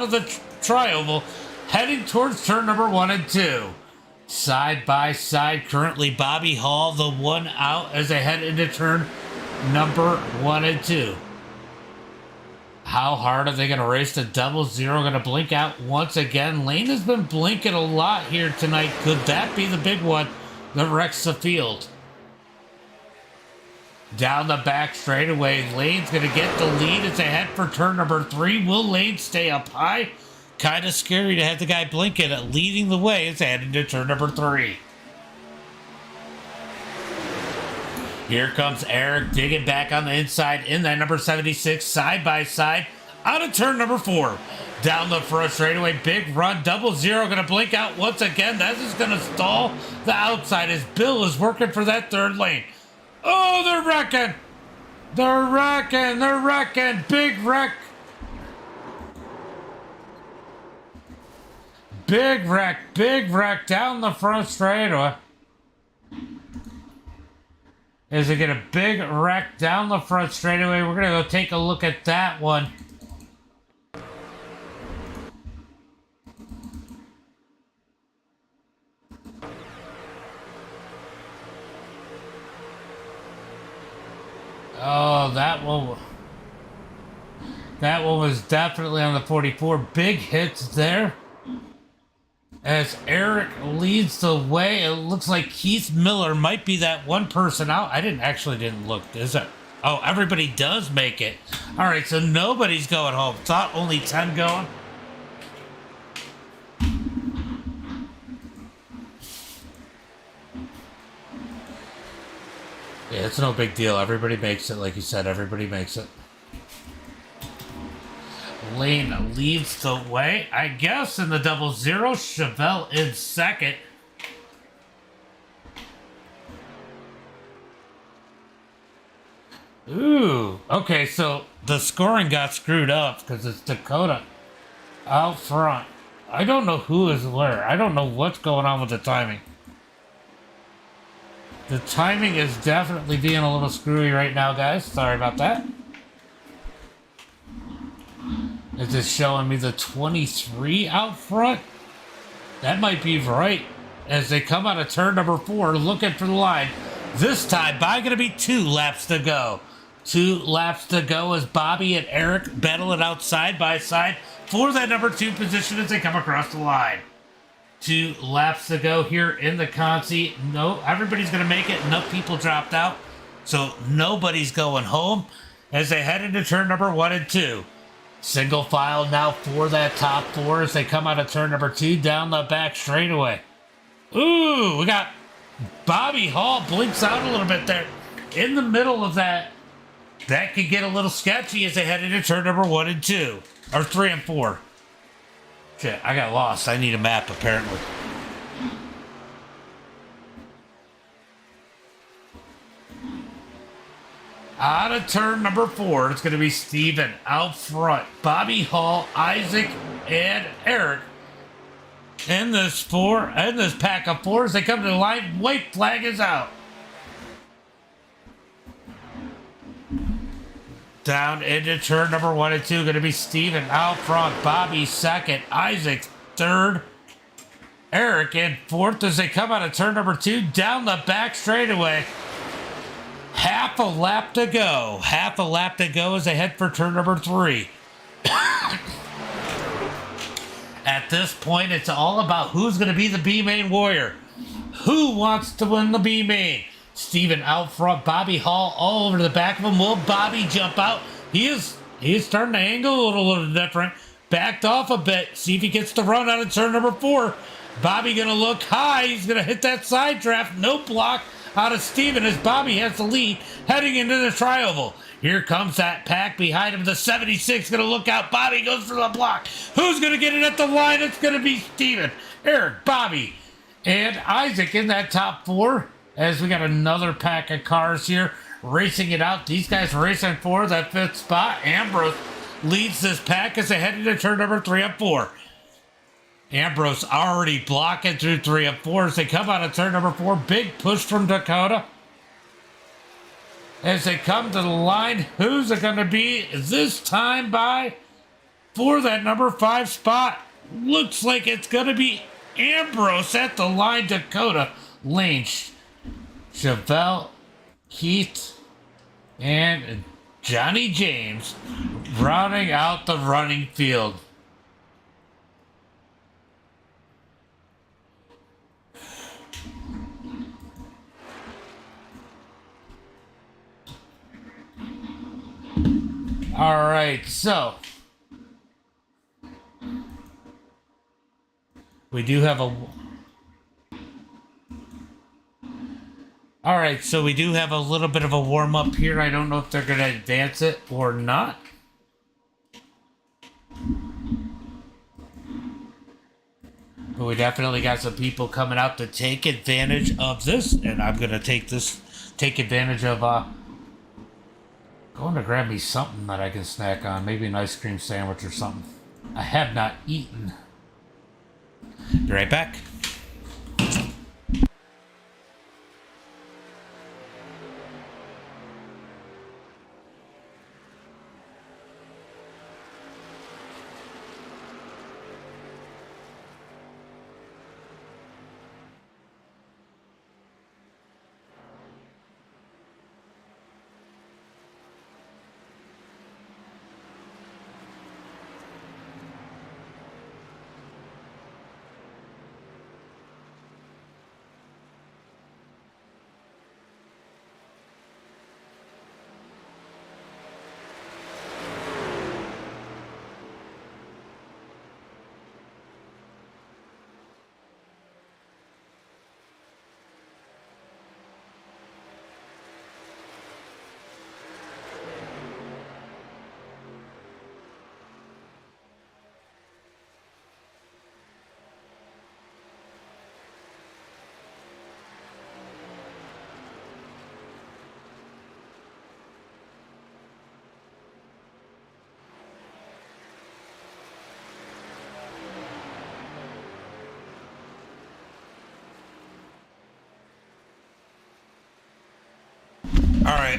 of the tri-oval, heading towards turn number 1 and 2. Side by side, currently Bobby Hall, the one out as they head into turn number 1 and 2. How hard are they going to race the double zero? Going to blink out once again. Lane has been blinking a lot here tonight. Could that be the big one that wrecks the field? Down the back straightaway, Lane's going to get the lead as they head for turn number 3. Will Lane stay up high? Kind of scary to have the guy blinking, leading the way as they head into turn number 3. Here comes Eric digging back on the inside in that number 76, side by side, out of turn number 4. Down the front straightaway, big run, double zero, going to blink out once again. That is going to stall the outside as Bill is working for that third lane. Oh, they're wrecking. They're wrecking. Big wreck. Big wreck down the front straightaway. Is it get a big wreck down the front straightaway? We're going to go take a look at that one. Oh, that one was definitely on the 44. Big hits there. As Eric leads the way, it looks like Keith Miller might be that one person out. I didn't look. Is it? Oh, everybody does make it. All right, so nobody's going home. Thought only 10 going. Yeah, it's no big deal. Everybody makes it, like you said. Everybody makes it. Lane leads the way, I guess, in the double zero. Chevelle in second. Ooh, okay, so the scoring got screwed up because it's Dakota out front. I don't know who is where. I don't know what's going on with the timing. The timing is definitely being a little screwy right now, guys. Sorry about that. Is this showing me the 23 out front? That might be right. As they come out of turn number 4, looking for the line. This time, by going to be 2 laps to go. 2 laps to go as Bobby and Eric battle it out side by side for that number 2 position as they come across the line. 2 laps to go here in the Consi. No, everybody's going to make it. Enough people dropped out, so nobody's going home as they head into turn number 1 and 2. Single file now for that top 4 as they come out of turn number 2 down the back straightaway. Ooh, we got Bobby Hall blinks out a little bit there in the middle of that. That could get a little sketchy as they head into turn number 1 and 2. Or 3 and 4. Shit, I got lost. I need a map apparently. Out of turn number 4, it's going to be Steven out front. Bobby Hall, Isaac, and Eric. In this pack of 4 as they come to the line, white flag is out. Down into turn number 1 and 2, going to be Steven out front. Bobby second, Isaac third, Eric in 4th as they come out of turn number 2 down the back straightaway. Half a lap to go. Half a lap to go as they head for turn number 3. At this point, it's all about who's going to be the B-main warrior. Who wants to win the B-main? Steven out front, Bobby Hall all over the back of him. Will Bobby jump out? He is starting to angle a little different. Backed off a bit. See if he gets the run out of turn number 4. Bobby gonna look high. He's gonna hit that side draft. No block out of Steven as Bobby has the lead heading into the tri-oval. Here comes that pack behind him. The 76 gonna look out. Bobby goes for the block. Who's gonna get it at the line? It's gonna be Steven, Eric, Bobby, and Isaac in that top four. As we got another pack of cars here racing it out. These guys racing for that fifth spot. Ambrose leads this pack as they head into turn number 3 of 4. Ambrose already blocking through 3 of 4 as they come out of turn number 4. Big push from Dakota. As they come to the line, who's it going to be this time by for that number 5 spot? Looks like it's going to be Ambrose at the line. Dakota, Lane, Chevelle, Keith, and Johnny James rounding out the running field. All right, so we do have a little bit of a warm up here. I don't know if they're going to advance it or not. But we definitely got some people coming out to take advantage of this, and I'm going to take advantage of going to grab me something that I can snack on, maybe an ice cream sandwich or something. I have not eaten. Be right back.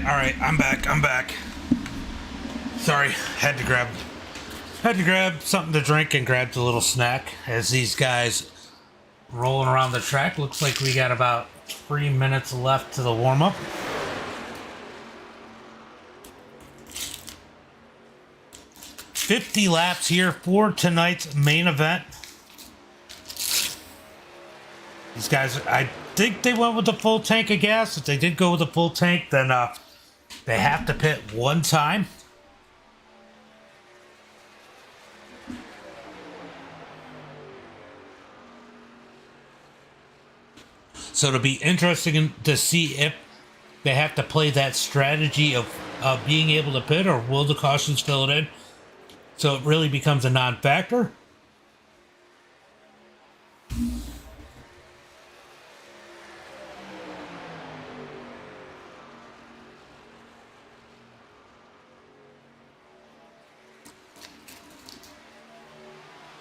All right, I'm back. Sorry, had to grab something to drink and grabbed a little snack as these guys rolling around the track. Looks like we got about 3 minutes left to the warm-up. $50 laps here for tonight's main event. These guys, I think they went with the full tank of gas. If they did go with the full tank, then they have to pit one time. So it'll be interesting to see if they have to play that strategy of being able to pit, or will the cautions fill it in? So it really becomes a non-factor.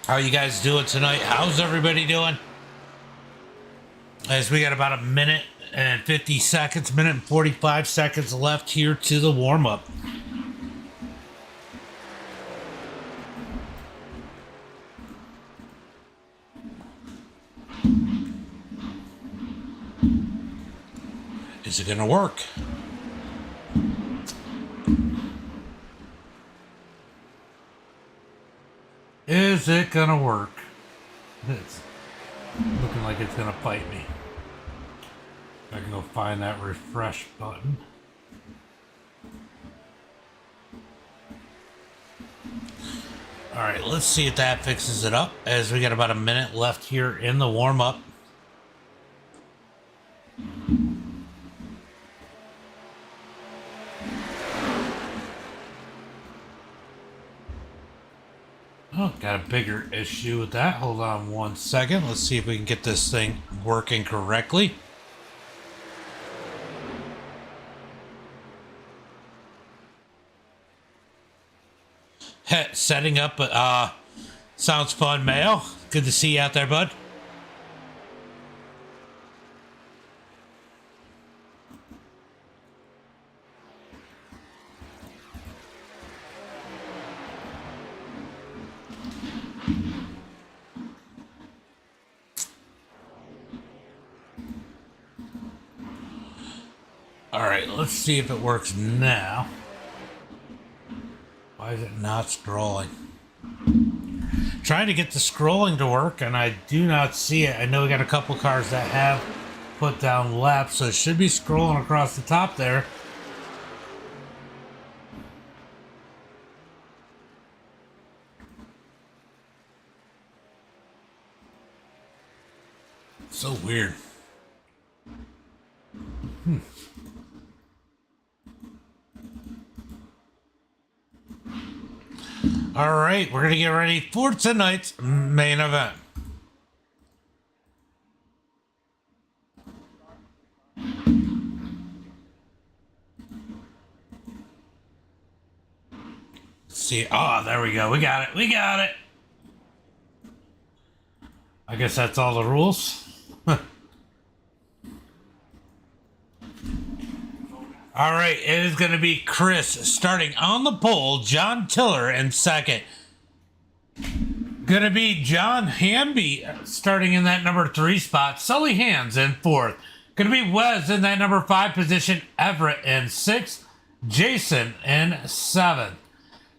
How you guys doing tonight? How's everybody doing? As we got about a minute and 50 seconds, minute and 45 seconds left here to the warm-up. Is it gonna work? Is it gonna work? It's looking like it's gonna fight me. I can go find that refresh button. All right, let's see if that fixes it up, as we got about a minute left here in the warm-up. Oh, got a bigger issue with that. Hold on one second. Let's see if we can get this thing working correctly. Setting up, sounds fun, Mayo. Good to see you out there, bud. All right, let's see if it works now. Why is it not scrolling? Trying to get the scrolling to work, and I do not see it. I know we got a couple cars that have put down laps, so it should be scrolling across the top there. So weird. All right, we're going to get ready for tonight's main event. Let's see. Oh, there we go. We got it. We got it. I guess that's all the rules. All right, it is going to be Chris starting on the pole, John Tiller in second. Going to be John Hamby starting in that number 3 spot, Sully Hands in 4th. Going to be Wes in that number 5 position, Everett in 6th, Jason in 7th.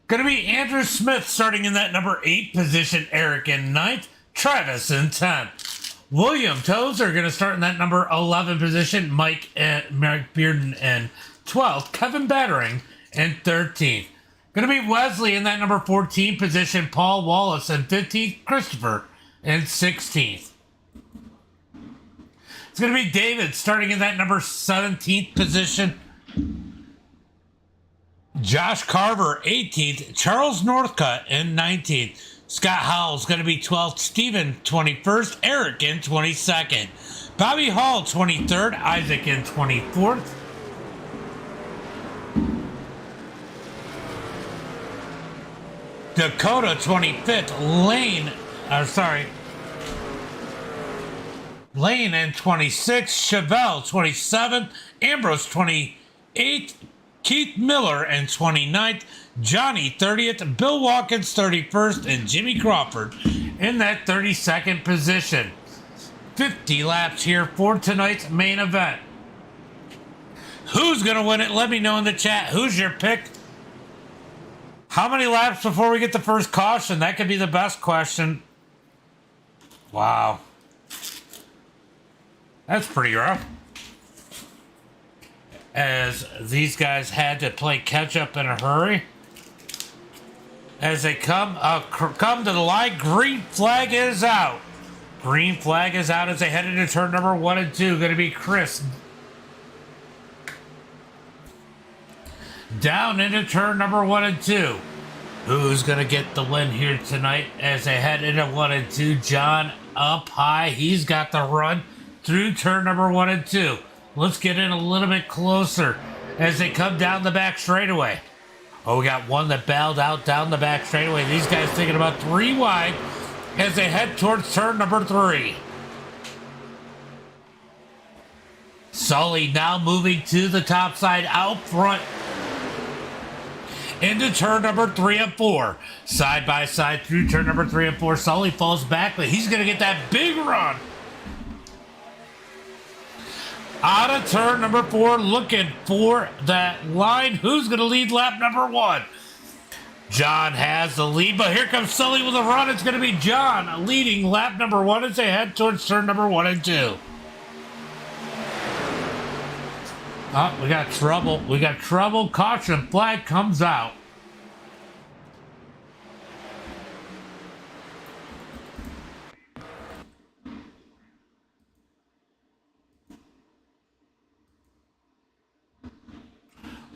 Going to be Andrew Smith starting in that number 8 position, Eric in 9th, Travis in 10th. William Tozer going to start in that number 11 position, Mike Bearden in 12th, Kevin Battering in 13th. Going to be Wesley in that number 14 position, Paul Wallace in 15th, Christopher in 16th. It's going to be David starting in that number 17th position, Josh Carver 18th, Charles Northcutt in 19th. Scott Howell's going to be 12th, Steven 21st, Eric in 22nd, Bobby Hall 23rd, Isaac in 24th. Dakota 25th, Lane in 26th, Chevelle 27th, Ambrose 28th, Keith Miller in 29th, Johnny 30th, Bill Watkins 31st, and Jimmy Crawford in that 32nd position. 50 laps here for tonight's main event. Who's going to win it? Let me know in the chat. Who's your pick? How many laps before we get the first caution? That could be the best question. Wow. That's pretty rough. As these guys had to play catch up in a hurry. As they come to the line, green flag is out. Green flag is out as they head into turn number 1 and 2. Going to be Chris. Down into turn number 1 and 2. Who's going to get the win here tonight as they head into 1 and 2? John up high. He's got the run through turn number 1 and 2. Let's get in a little bit closer as they come down the back straightaway. Oh, we got one that bailed out down the back straightaway. These guys thinking about 3 wide as they head towards turn number 3. Sully now moving to the top side out front into turn number 3 and 4. Side by side through turn number 3 and 4. Sully falls back, but he's going to get that big run. Out of turn number 4, looking for that line. Who's going to lead lap number 1? John has the lead, but here comes Sully with a run. It's going to be John leading lap number 1 as they head towards turn number 1 and 2. Oh, we got trouble. We got trouble. Caution flag comes out.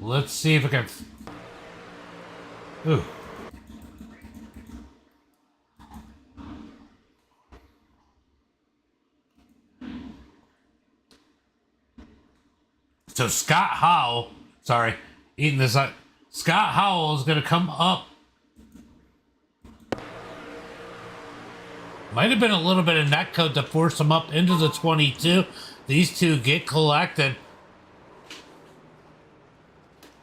Let's see if we can... Ooh. So Scott Howell, sorry, eating this up. Scott Howell is going to come up. Might have been a little bit of net code to force him up into the 22. These two get collected.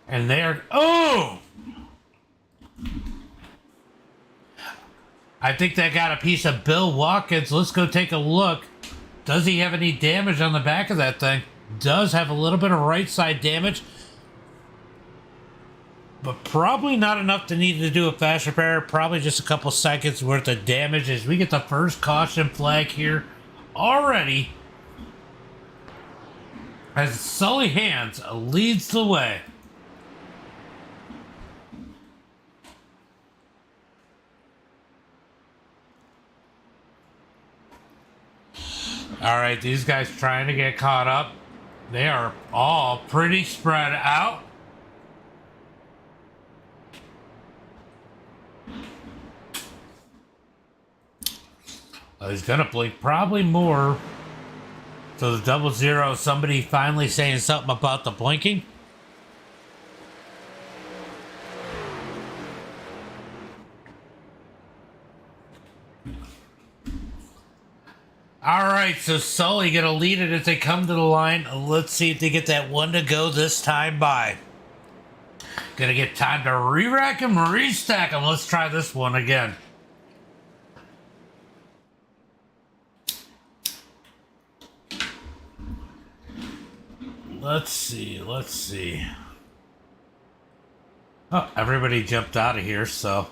And they're... Oh! I think they got a piece of Bill Watkins. Let's go take a look. Does he have any damage on the back of that thing? Does have a little bit of right side damage. But probably not enough to need to do a fast repair. Probably just a couple seconds worth of damage as we get the first caution flag here already. As Sully Hands leads the way. All right, these guys trying to get caught up. They are all pretty spread out. He's gonna blink probably more. So the 00, somebody finally saying something about the blinking. All right, so Sully gonna lead it as they come to the line. Let's see if they get that one to go this time by. Gonna get time to re-rack them, restack them. Let's try this one again. Let's see. Oh, everybody jumped out of here, so...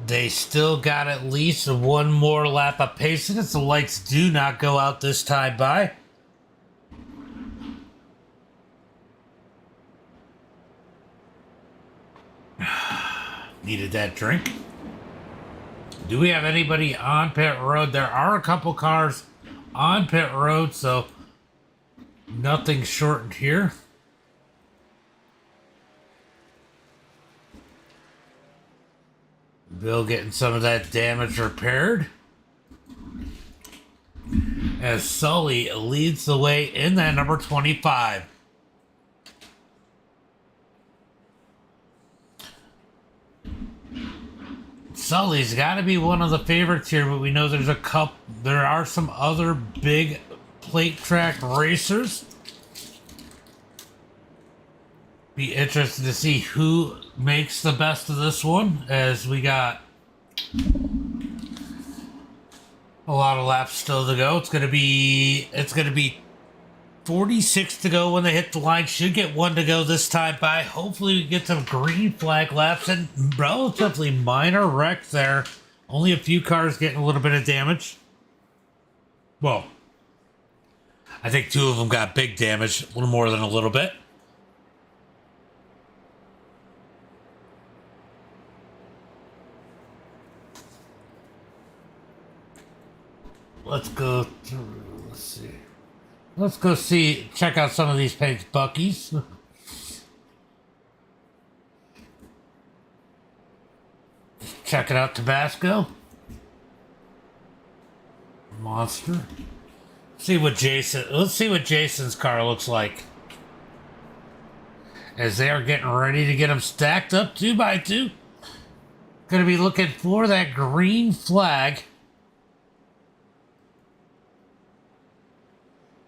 They still got at least one more lap of pace, since the lights do not go out this time by. Needed that drink. Do we have anybody on pit road? There are a couple cars on pit road, so nothing shortened here. Bill getting some of that damage repaired. As Sully leads the way in that number 25. Sully's got to be one of the favorites here, but we know there's a couple. There are some other big plate track racers. Be interested to see who makes the best of this one, as we got a lot of laps still to go. It's gonna be 46 to go when they hit the line. Should get one to go this time by. Hopefully we get some green flag laps and relatively minor wreck there. Only a few cars getting a little bit of damage. Well, I think two of them got big damage, a little more than a little bit. Let's go through, let's go check out some of these paints Buckies. Checking out Tabasco. Monster. Let's see what Jason's car looks like. As they are getting ready to get them stacked up 2 by 2. Gonna be looking for that green flag.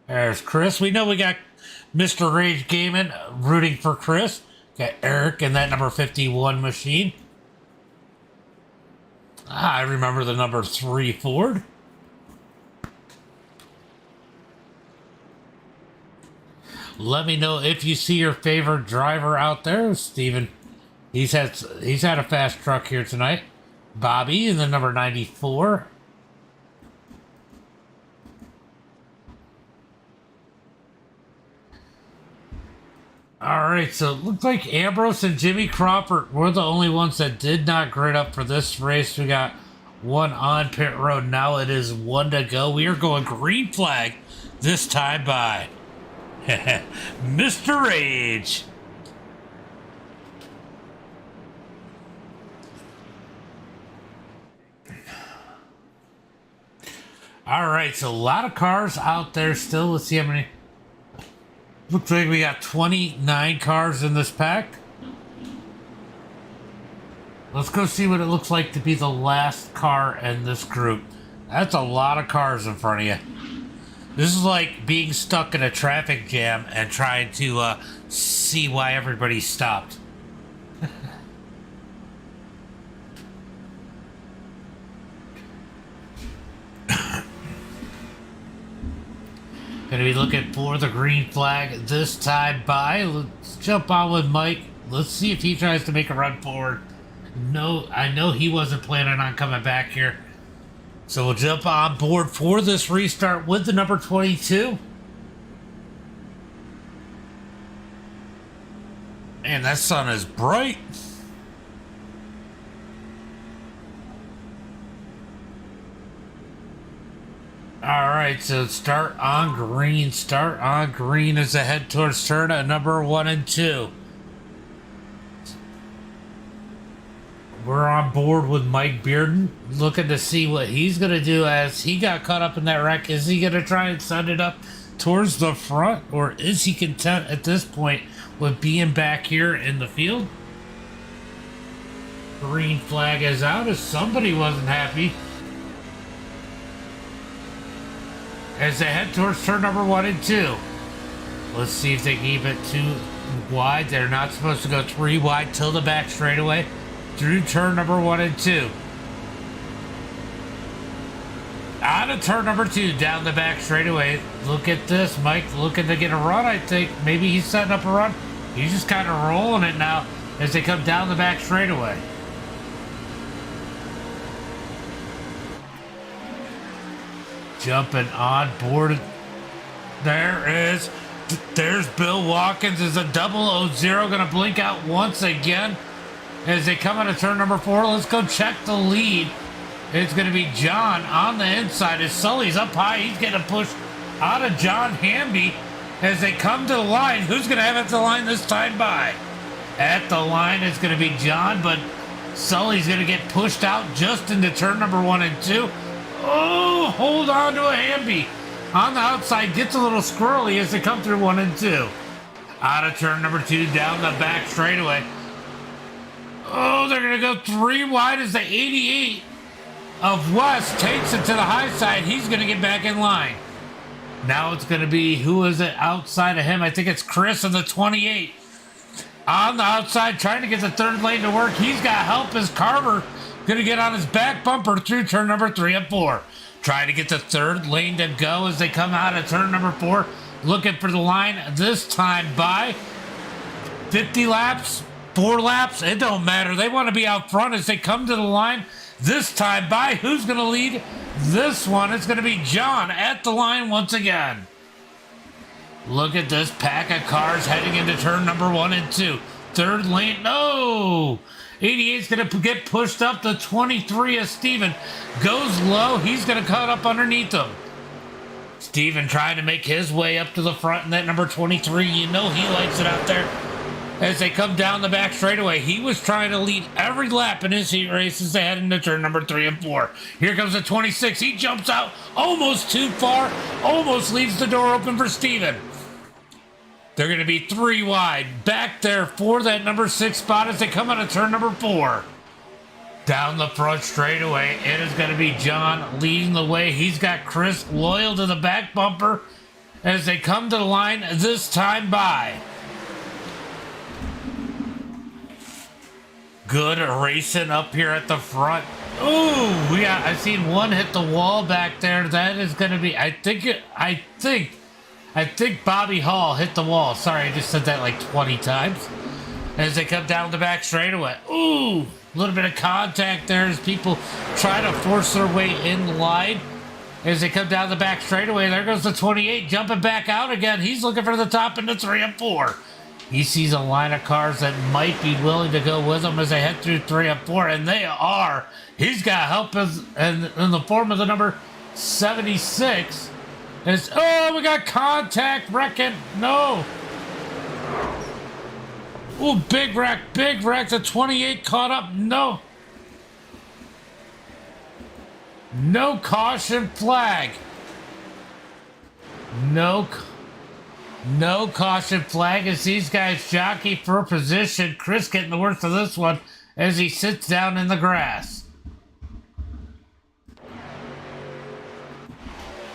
There's Chris. We know we got Mr. Rage Gaming rooting for Chris. Got Eric in that number 51 machine. I remember the number 3 Ford. Let me know if you see your favorite driver out there, Steven. He's had a fast truck here tonight. Bobby in the number 94. All right, so it looks like Ambrose and Jimmy Crawford were the only ones that did not grid up for this race. We got one on pit road. Now it is one to go. We are going green flag this time by. Mr. Rage. All right, so a lot of cars out there still. Let's see how many. Looks like we got 29 cars in this pack. Let's go see what it looks like to be the last car in this group. That's a lot of cars in front of you. This is like being stuck in a traffic jam and trying to see why everybody stopped. Gonna be looking for the green flag this time by. Let's jump on with Mike. Let's see if he tries to make a run forward. No, I know he wasn't planning on coming back here. So we'll jump on board for this restart with the number 22. Man, that sun is bright. Alright, so start on green. Start on green as they head towards turn at number 1 and 2. We're on board with Mike Bearden, looking to see what he's going to do as he got caught up in that wreck. Is he going to try and send it up towards the front, or is he content at this point with being back here in the field? Green flag is out as somebody wasn't happy. As they head towards turn number 1 and 2. Let's see if they keep it 2 wide. They're not supposed to go 3 wide till the back straightaway. Through turn number 1 and 2. Out of turn number 2, down the back straightaway. Look at this, Mike looking to get a run, I think. Maybe he's setting up a run. He's just kind of rolling it now as they come down the back straightaway. Jumping on board. There's Bill Watkins. Is a 000 going to blink out once again as they come out of turn number 4. Let's go check the lead. It's going to be John on the inside as Sully's up high. He's getting pushed out of John Hamby as they come to the line. Who's going to have it at the line this time by? At the line, it's going to be John, but Sully's going to get pushed out just into turn number 1 and 2. Oh, hold on to a Hamby. On the outside, gets a little squirrely as they come through 1 and 2. Out of turn number 2, down the back straightaway. Oh, they're going to go 3 wide as the 88 of West takes it to the high side. He's going to get back in line. Now it's going to be, who is it outside of him? I think it's Chris in the 28. On the outside, trying to get the third lane to work. He's got help as Carver going to get on his back bumper through turn number 3 and 4. Trying to get the third lane to go as they come out of turn number 4. Looking for the line this time by 50 laps, 4 laps. It don't matter. They want to be out front as they come to the line this time by. Who's going to lead this one? It's going to be John at the line once again. Look at this pack of cars heading into turn number 1 and 2. Third lane. No! 88's going to get pushed up. The 23 of Steven goes low. He's going to cut up underneath him. Steven trying to make his way up to the front in that number 23. You know he likes it out there. As they come down the back straightaway, he was trying to lead every lap in his heat race as they head into turn number 3 and 4. Here comes the 26. He jumps out almost too far. Almost leaves the door open for Steven. They're going to be 3 wide. Back there for that number 6 spot as they come out of turn number 4. Down the front straightaway, it is going to be John leading the way. He's got Chris loyal to the back bumper as they come to the line this time by. Good racing up here at the front. Ooh, yeah, I've seen one hit the wall back there. That is going to be, I think Bobby Hall hit the wall. Sorry, I just said that like 20 times. As they come down the back straightaway. Ooh, a little bit of contact there as people try to force their way in line. As they come down the back straightaway, there goes the 28, jumping back out again. He's looking for the top into 3 and 4. He sees a line of cars that might be willing to go with him as they head through 3 and 4, and they are. He's got help in the form of the number 76 Oh, we got contact wrecking. No. Oh, big wreck. Big wreck. The 28 caught up. No. No caution flag. No caution flag as these guys jockey for position. Chris getting the worst of this one as he sits down in the grass.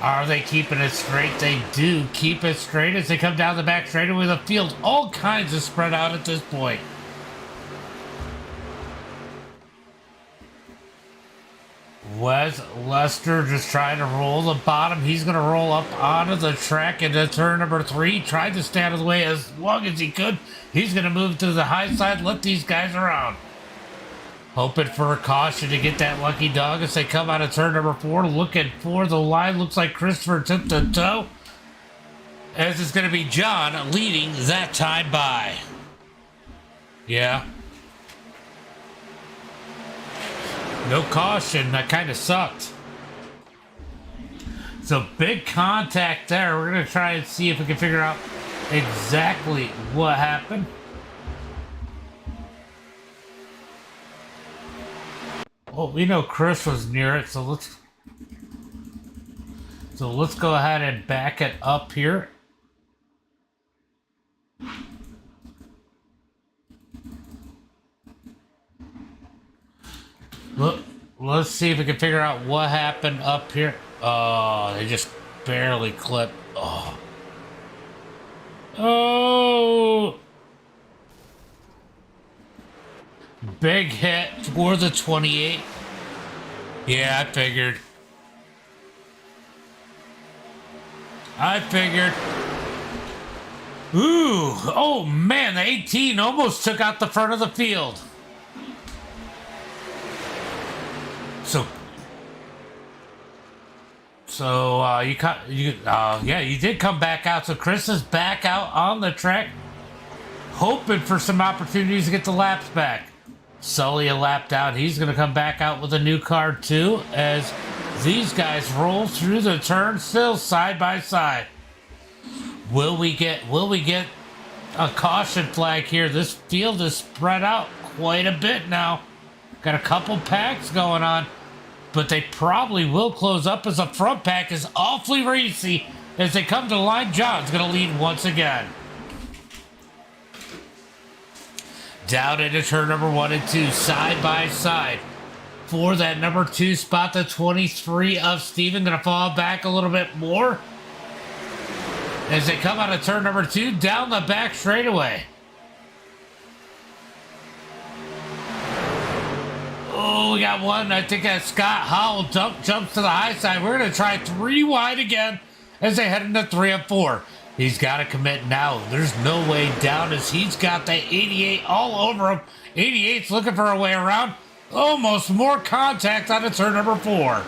Are they keeping it straight? They do keep it straight as they come down the back straightaway with the field. All kinds of spread out at this point. Wes Lester just trying to roll the bottom. He's going to roll up onto the track into turn number 3. Tried to stay out of the way as long as he could. He's going to move to the high side, let these guys around. Hoping for a caution to get that lucky dog as they come out of turn number 4. Looking for the line. Looks like Christopher took the toe. As it's going to be John leading that time by. Yeah. No caution. That kind of sucked. So big contact there. We're going to try and see if we can figure out exactly what happened. Well, we know Chris was near it, so let's go ahead and back it up here. Look, let's see if we can figure out what happened up here. Oh, they just barely clipped. Oh. Oh. Big hit for the 28. Yeah, I figured. Ooh. Oh, man, the 18 almost took out the front of the field. You did come back out. So Chris is back out on the track, hoping for some opportunities to get the laps back. Sully a lap down. He's going to come back out with a new car too, as these guys roll through the turn, still side by side. Will we get a caution flag here? This field is spread out quite a bit now. Got a couple packs going on, but they probably will close up as the front pack is awfully racy as they come to the line. John's going to lead once again. Down into turn number 1 and 2, side by side. For that number 2 spot, the 23 of Steven going to fall back a little bit more as they come out of turn number 2 down the back straightaway. Oh, we got one. I think that Scott Howell jumps to the high side. We're going to try 3 wide again as they head into 3 and 4. He's got to commit now. There's no way down as he's got the 88 all over him. 88's looking for a way around. Almost more contact on turn number 4.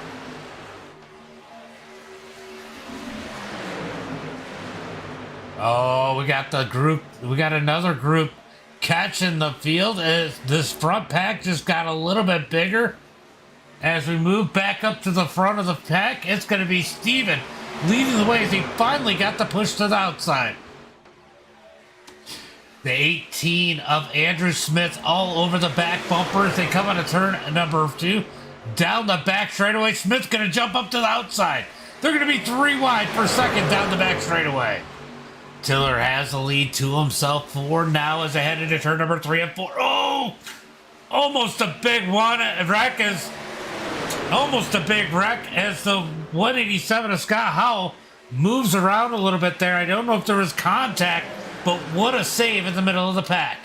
Oh, we got the group. We got another group catching the field as this front pack just got a little bit bigger. As we move back up to the front of the pack, it's going to be Steven leading the way as he finally got the push to the outside. The 18 of Andrew Smith all over the back bumper as they come on a turn number 2. Down the back straightaway, Smith's going to jump up to the outside. They're going to be 3 wide for second down the back straightaway. Tiller has the lead to himself for now as they head into turn number 3 and 4. Oh! Almost a big one. Wreck is almost a big wreck as the 187 of Scott Howell moves around a little bit there. I don't know if there was contact, but what a save in the middle of the pack.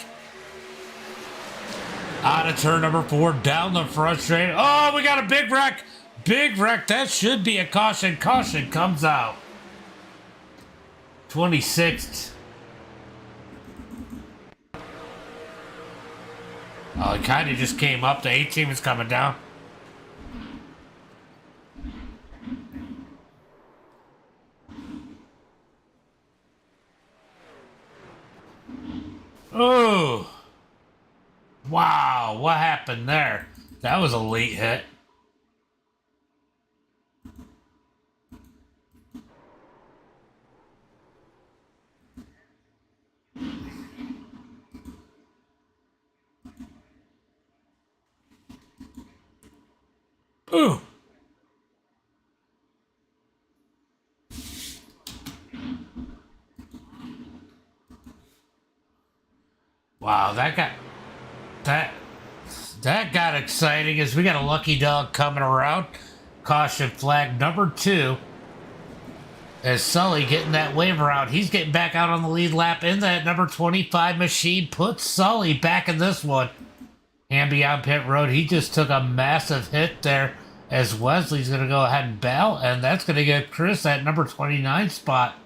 Out of turn number 4, down the front straight. Oh, we got a big wreck. Big wreck. That should be a caution. Caution comes out. 26th. Oh, it kind of just came up. The 18 was coming down. Oh. Wow, what happened there? That was a late hit. Ooh. Wow, that that got exciting as we got a lucky dog coming around. Caution flag number 2. As Sully getting that waiver out. He's getting back out on the lead lap in that number 25 machine. Puts Sully back in this one. Hamby on pit road. He just took a massive hit there as Wesley's going to go ahead and bail. And that's going to get Chris that number 29 spot.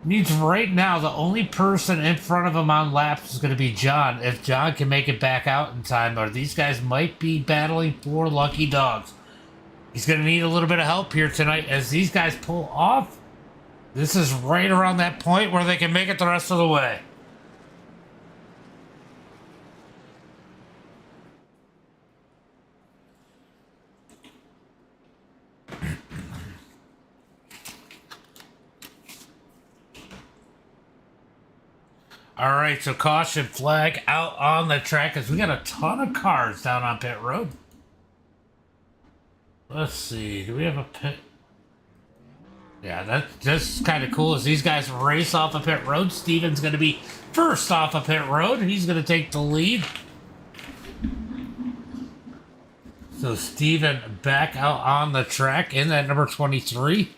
Means right now the only person in front of him on laps is going to be John. If John can make it back out in time, or these guys might be battling for lucky dogs. He's going to need a little bit of help here tonight as these guys pull off. This is right around that point where they can make it the rest of the way. All right, so caution flag out on the track as we got a ton of cars down on pit road. Let's see, do we have a pit? Yeah, that's kind of cool as these guys race off of pit road. Steven's going to be first off of pit road. He's going to take the lead. So Steven back out on the track in that number 23.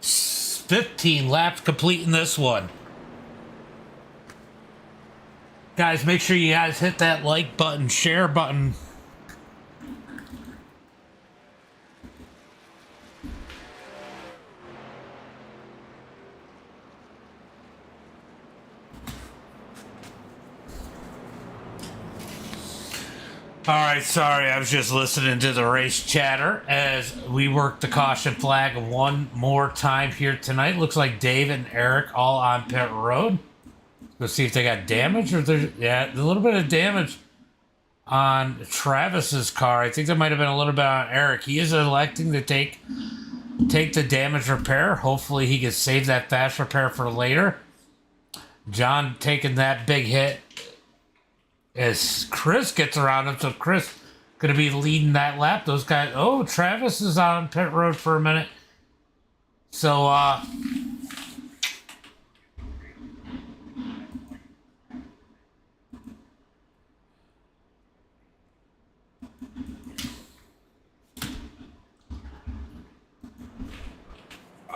It's 15 laps complete in this one. Guys, make sure you guys hit that like button, share button. All right, sorry, I was just listening to the race chatter as we work the caution flag one more time here tonight. Looks like Dave and Eric all on pit road. Let's see if they got damage or there's, yeah, a little bit of damage on Travis's car. I think there might have been a little bit on Eric. He is electing to take the damage repair. Hopefully he can save that fast repair for later. John taking that big hit as Chris gets around him. So Chris going to be leading that lap. Those guys, oh, Travis is on pit road for a minute. So, all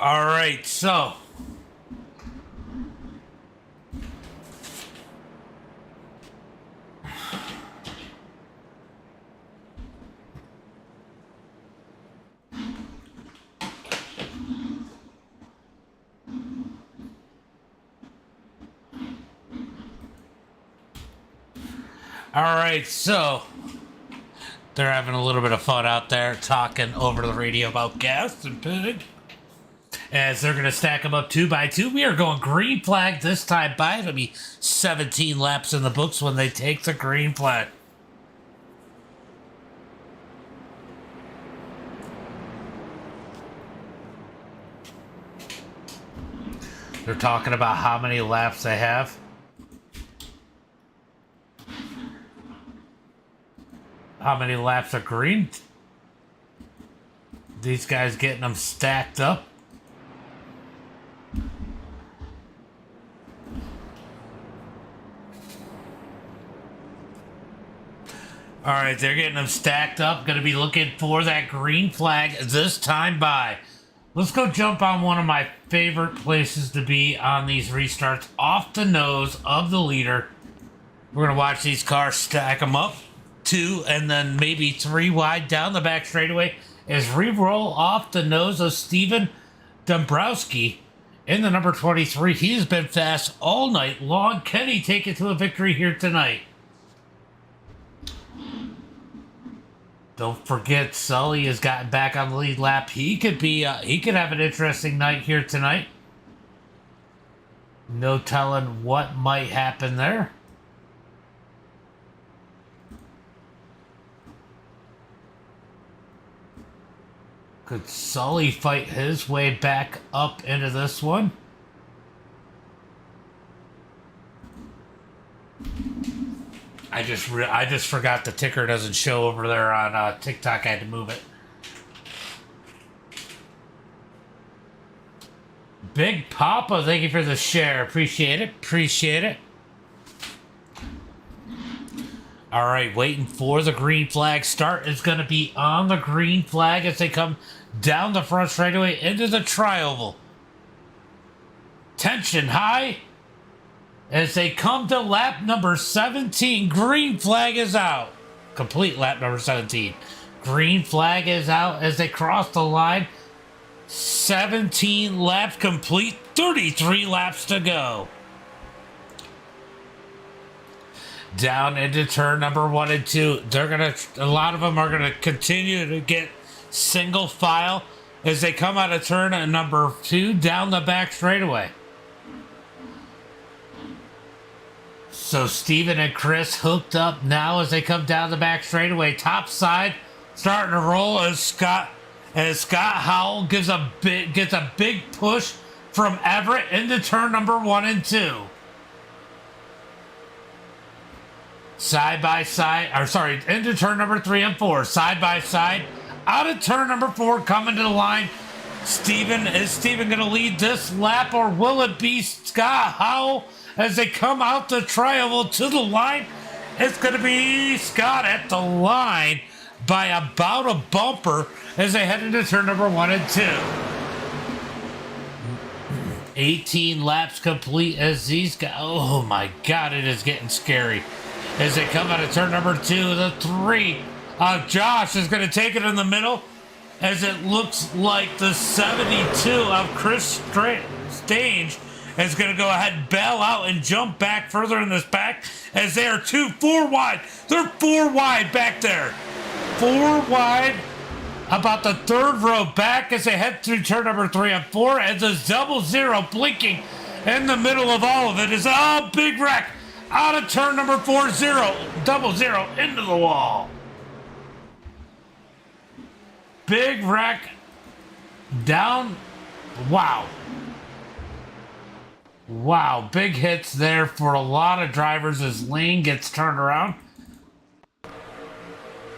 right, so they're having a little bit of fun out there talking over the radio about gas and pitting. As they're going to stack them up 2 by 2. We are going green flag this time by. It'll be 17 laps in the books when they take the green flag. They're talking about how many laps they have. How many laps are green? These guys getting them stacked up. All right, they're getting them stacked up. Going to be looking for that green flag this time by. Let's go jump on one of my favorite places to be on these restarts, off the nose of the leader. We're going to watch these cars stack them up 2 and then maybe 3 wide down the back straightaway as we roll off the nose of Steven Dombrowski in the number 23. He's been fast all night long. Can he take it to a victory here tonight? Don't forget, Sully has gotten back on the lead lap. He could have an interesting night here tonight. No telling what might happen there. Could Sully fight his way back up into this one? I just forgot the ticker doesn't show over there on TikTok. I had to move it. Big Papa, thank you for the share. Appreciate it. Appreciate it. All right, waiting for the green flag. Start is going to be on the green flag as they come down the front straightaway into the tri-oval. Tension high as they come to lap number 17. Green flag is out. Complete lap number 17. Green flag is out as they cross the line. 17 laps complete. 33 laps to go. Down into turn number 1 and 2. A lot of them are gonna continue to get single file as they come out of turn number 2 down the back straightaway. So Steven and Chris hooked up now as they come down the back straightaway. Top side starting to roll as Scott Howell gets a big push from Everett into turn number 1 and 2. Side by side, into turn number 3 and 4. Side by side, out of turn number 4, coming to the line. Is Steven going to lead this lap, or will it be Scott Howell as they come out the tri-oval to the line? It's going to be Scott at the line by about a bumper as they head into turn number 1 and 2. 18 laps complete as these guys. Oh my God, it is getting scary. As they come out of turn number 2, the 3. Josh is going to take it in the middle as it looks like the 72 of Chris Stange is going to go ahead and bail out and jump back further in this back as they are 4 wide. They're 4 wide back there. 4 wide. About the 3rd row back as they head through turn number 3 and 4, and the 00 blinking in the middle of all of it is a big wreck. Out of turn number 4, 0 into the wall. Big wreck down. Wow. Wow, big hits there for a lot of drivers as Lane gets turned around.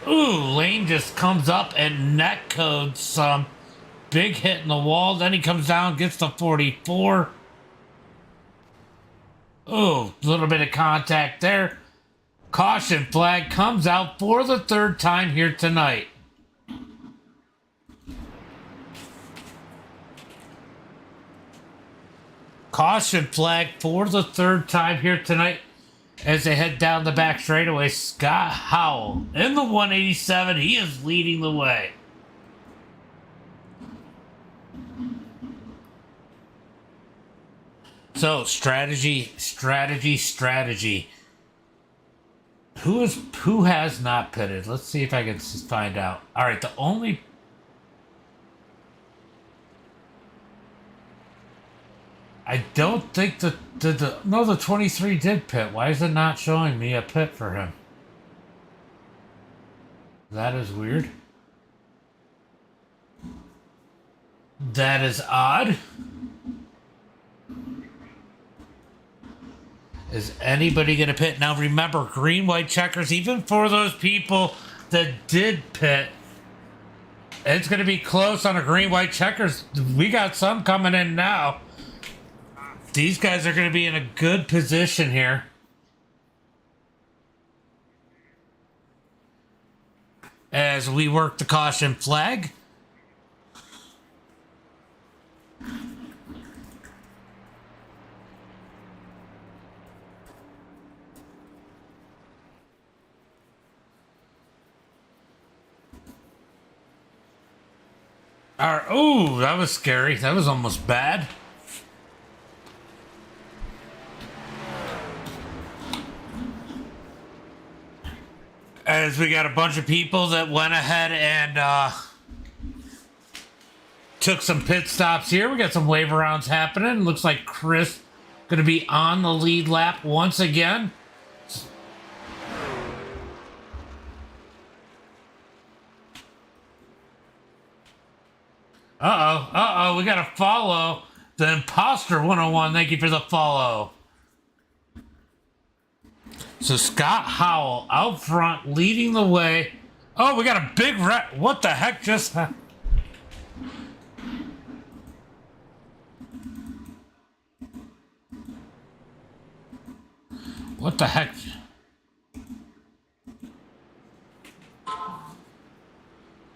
Ooh, Lane just comes up and net codes some. Big hit in the wall. Then he comes down, gets the 44. Oh, a little bit of contact there. Caution flag comes out for the 3rd time here tonight. Caution flag for the 3rd time here tonight as they head down the back straightaway. Scott Howell in the 187. He is leading the way. So, strategy. Who has not pitted? Let's see if I can find out. All right, the only... I don't think the 23 did pit. Why is it not showing me a pit for him? That is weird. That is odd. Is anybody going to pit? Now remember, green, white checkers, even for those people that did pit, it's going to be close on a green, white checkers. We got some coming in now. These guys are going to be in a good position here. As we work the caution flag. Oh, that was scary. That was almost bad. As we got a bunch of people that went ahead and took some pit stops here. We got some wave rounds happening. Looks like Chris going to be on the lead lap once again. We got to follow the Imposter 101. Thank you for the follow. So Scott Howell out front, leading the way. Oh, we got a big rat. What the heck just happened? What the heck?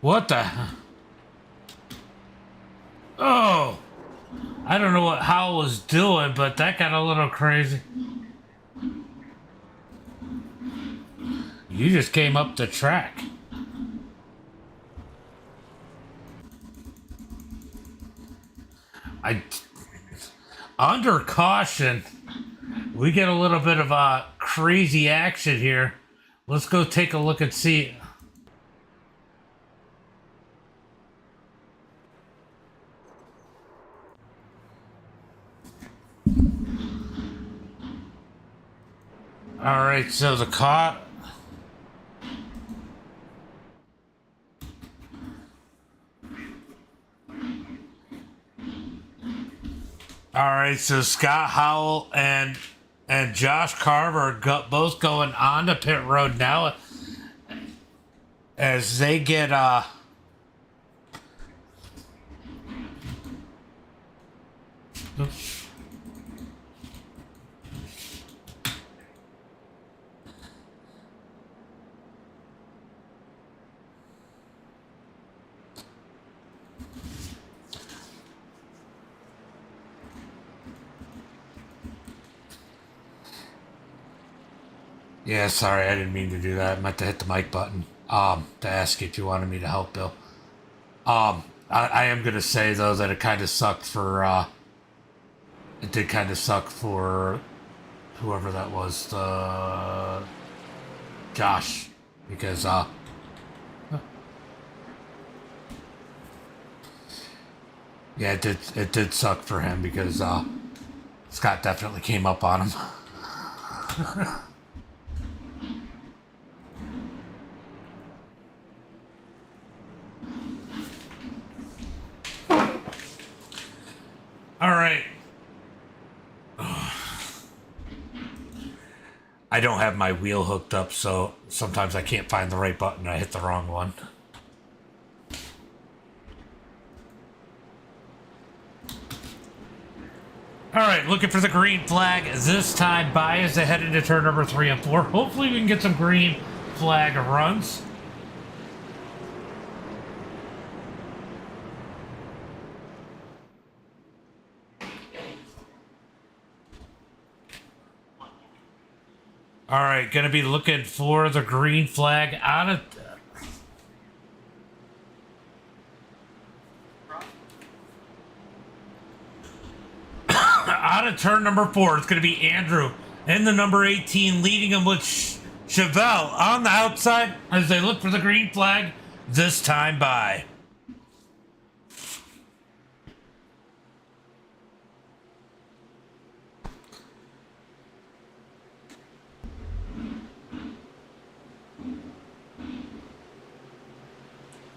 What the? Oh, I don't know what Howell was doing, but that got a little crazy. You just came up the track. Under caution, we get a little bit of crazy action here. Let's go take a look and see. All right, so the car. All right, so Scott Howell and Josh Carver both going on to pit road now as they get oops. Yeah, sorry, I didn't mean to do that. I meant to hit the mic button. To ask you if you wanted me to help, Bill. I am gonna say though that it kind of sucked for it did kind of suck for whoever that was, Josh, because yeah, it did suck for him because Scott definitely came up on him. All right. I don't have my wheel hooked up, so sometimes I can't find the right button. I hit the wrong one. All right, looking for the green flag this time by as they head into turn number 3 and 4. Hopefully we can get some green flag runs. All right, going to be looking for the green flag out of out of turn number 4. It's going to be Andrew in the number 18, leading him with Chevelle on the outside as they look for the green flag this time by.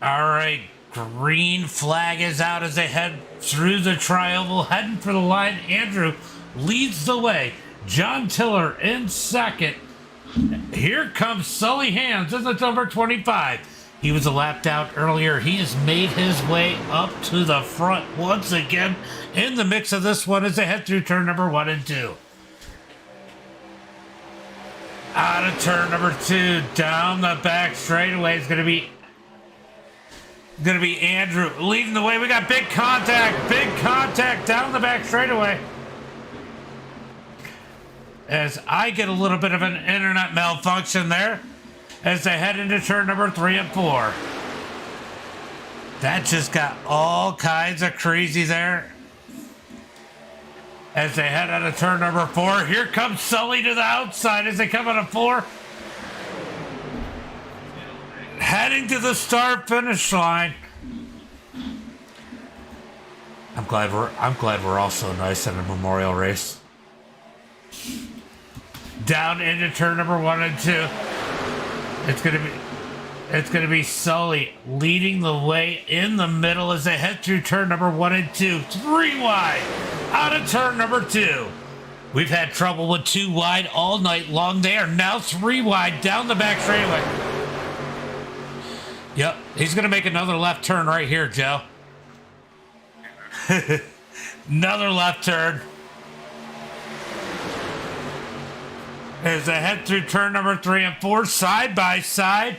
All right, green flag is out as they head through the tri-oval, heading for the line. Andrew leads the way. John Tiller in second. Here comes Sully Hands in the number 25. He was a lap out earlier. He has made his way up to the front once again in the mix of this one as they head through turn number 1 and 2. Out of turn number 2, down the back straightaway is going to be Andrew leading the way. We got big contact down the back straightaway. As I get a little bit of an internet malfunction there as they head into turn number 3 and 4. That just got all kinds of crazy there. As they head out of turn number 4, here comes Sully to the outside as they come out of 4. Heading to the start finish line. I'm glad we're all so nice in a memorial race. Down into turn number 1 and 2. It's gonna be It's going to be Sully leading the way in the middle as they head through turn number 1 and 2. 3 wide out of turn number 2. We've had trouble with 2 wide all night long. They are now 3 wide down the back straightaway. Yep, he's going to make another left turn right here, Joe. Another left turn. As they head through turn number 3 and 4, side by side.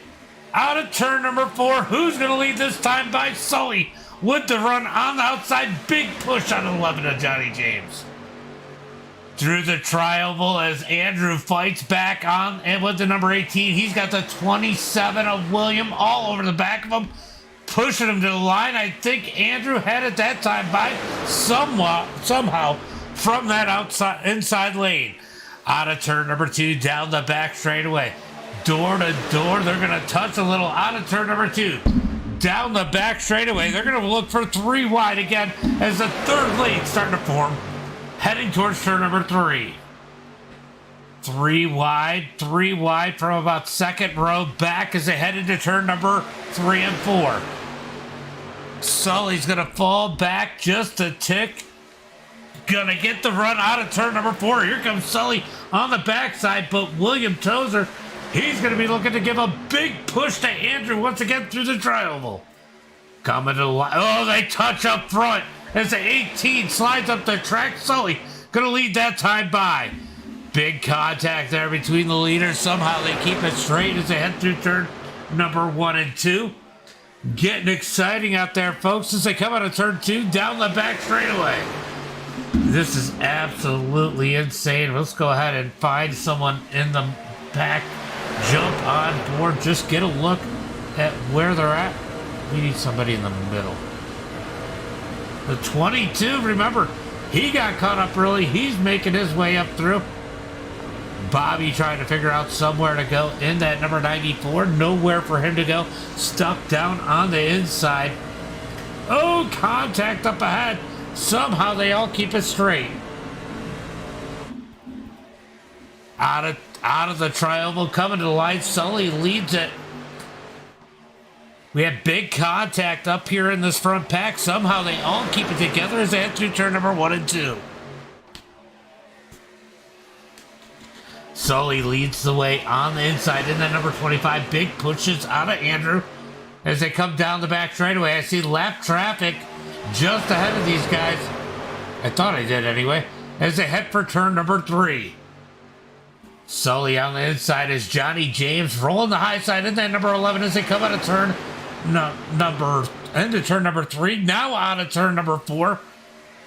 Out of turn number 4, who's going to lead this time? By Sully with the run on the outside. Big push on 11 of Johnny James. Through the tri-oval as Andrew fights back on, and with the number 18, he's got the 27 of William all over the back of him, pushing him to the line. I think Andrew had it that time by somehow from that inside lane. Out of turn number 2, down the back straightaway. Door to door, they're going to touch a little out of turn number 2. Down the back straightaway, they're going to look for 3 wide again as the third lane starting to form. Heading towards turn number 3. 3 wide from about second row back as they head into turn number 3 and 4. Sully's going to fall back just a tick. Gonna get the run out of turn number 4. Here comes Sully on the backside, but William Tozer, he's going to be looking to give a big push to Andrew once again through the tri-oval. Coming to the line. Oh, they touch up front as the 18 slides up the track. Sully going to lead that time by. Big contact there between the leaders. Somehow they keep it straight as they head through turn number 1 and 2. Getting exciting out there, folks, as they come out of turn 2 down the back straightaway. This is absolutely insane. Let's go ahead and find someone in the back. Jump on board. Just get a look at where they're at. We need somebody in the middle. The 22, remember, he got caught up early. He's making his way up through. Bobby trying to figure out somewhere to go in that number 94. Nowhere for him to go. Stuck down on the inside. Oh, contact up ahead. Somehow they all keep it straight. Out of the tri-oval, coming to the line. Sully leads it. We have big contact up here in this front pack. Somehow they all keep it together as they head through turn number 1 and 2. Sully leads the way on the inside in that number 25. Big pushes out of Andrew as they come down the back straightaway. I see lap traffic just ahead of these guys. I thought I did anyway. As they head for turn number 3. Sully on the inside as Johnny James rolling the high side in that number 11 as they come out of turn into turn number 3. Now out of turn number 4.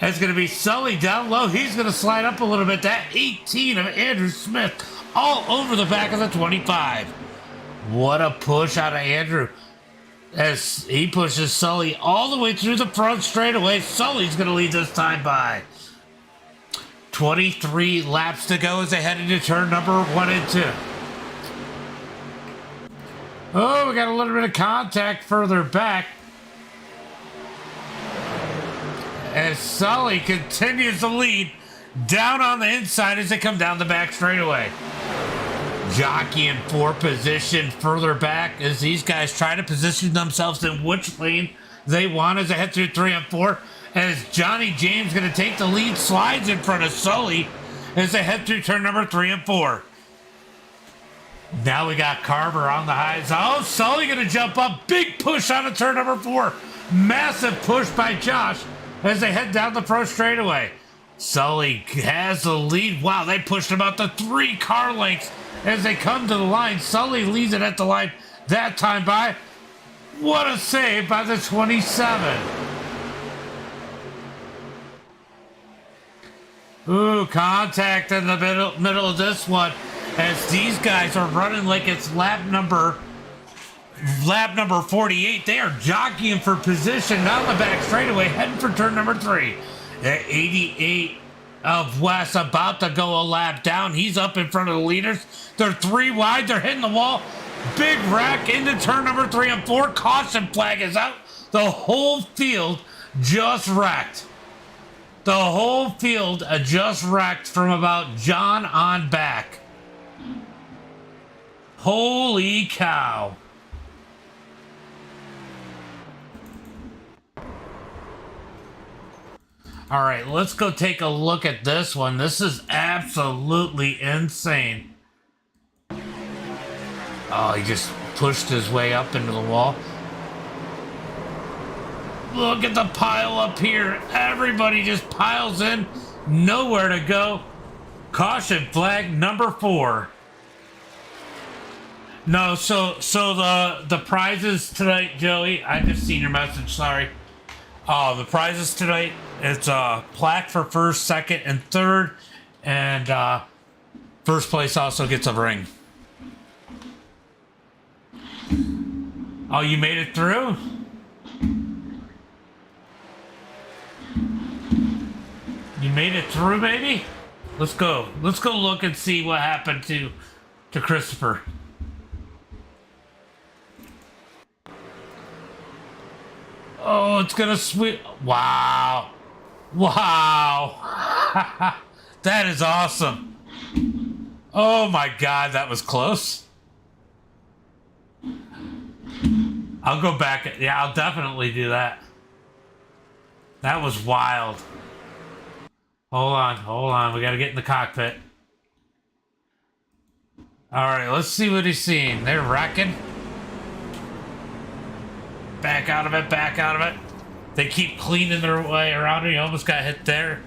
It's going to be Sully down low. He's going to slide up a little bit. That 18 of Andrew Smith all over the back of the 25. What a push out of Andrew as he pushes Sully all the way through the front straightaway. Sully's going to lead this time by. 23 laps to go as they head into turn number 1 and 2. Oh, we got a little bit of contact further back as Sully continues to lead down on the inside as they come down the back straightaway. Jockey in 4 position further back as these guys try to position themselves in which lane they want as they head through 3 and 4. As Johnny James going to take the lead, slides in front of Sully as they head through turn number 3 and 4. Now we got Carver on the highs. Oh, Sully going to jump up. Big push out of turn number 4. Massive push by Josh as they head down the pro straightaway. Sully has the lead. Wow, they pushed about the 3 car lengths as they come to the line. Sully leads it at the line that time by. What a save by the 27. Ooh, contact in the middle of this one as these guys are running like it's lap number 48. They are jockeying for position down the back straightaway, heading for turn number 3. At 88 of Wes about to go a lap down. He's up in front of the leaders. They're 3 wide. They're hitting the wall. Big wreck into turn number 3 and 4. Caution flag is out. The whole field just wrecked. The whole field just wrecked from about John on back. Holy cow. All right, let's go take a look at this one. This is absolutely insane. Oh, he just pushed his way up into the wall. Look at the pile up here. Everybody just piles in. Nowhere to go. Caution flag number 4. No, so the prizes tonight, Joey. I just seen your message. Sorry. The prizes tonight. It's a plaque for first, second, and third, and first place also gets a ring. Oh, you made it through? You made it through, baby? Let's go. Let's go look and see what happened to Christopher. Oh, it's gonna sweep. Wow. Wow. That is awesome. Oh my God, that was close. I'll go back. Yeah, I'll definitely do that. That was wild. Hold on. We gotta get in the cockpit. Alright, let's see what he's seeing. They're wrecking. Back out of it. They keep cleaning their way around it. He almost got hit there.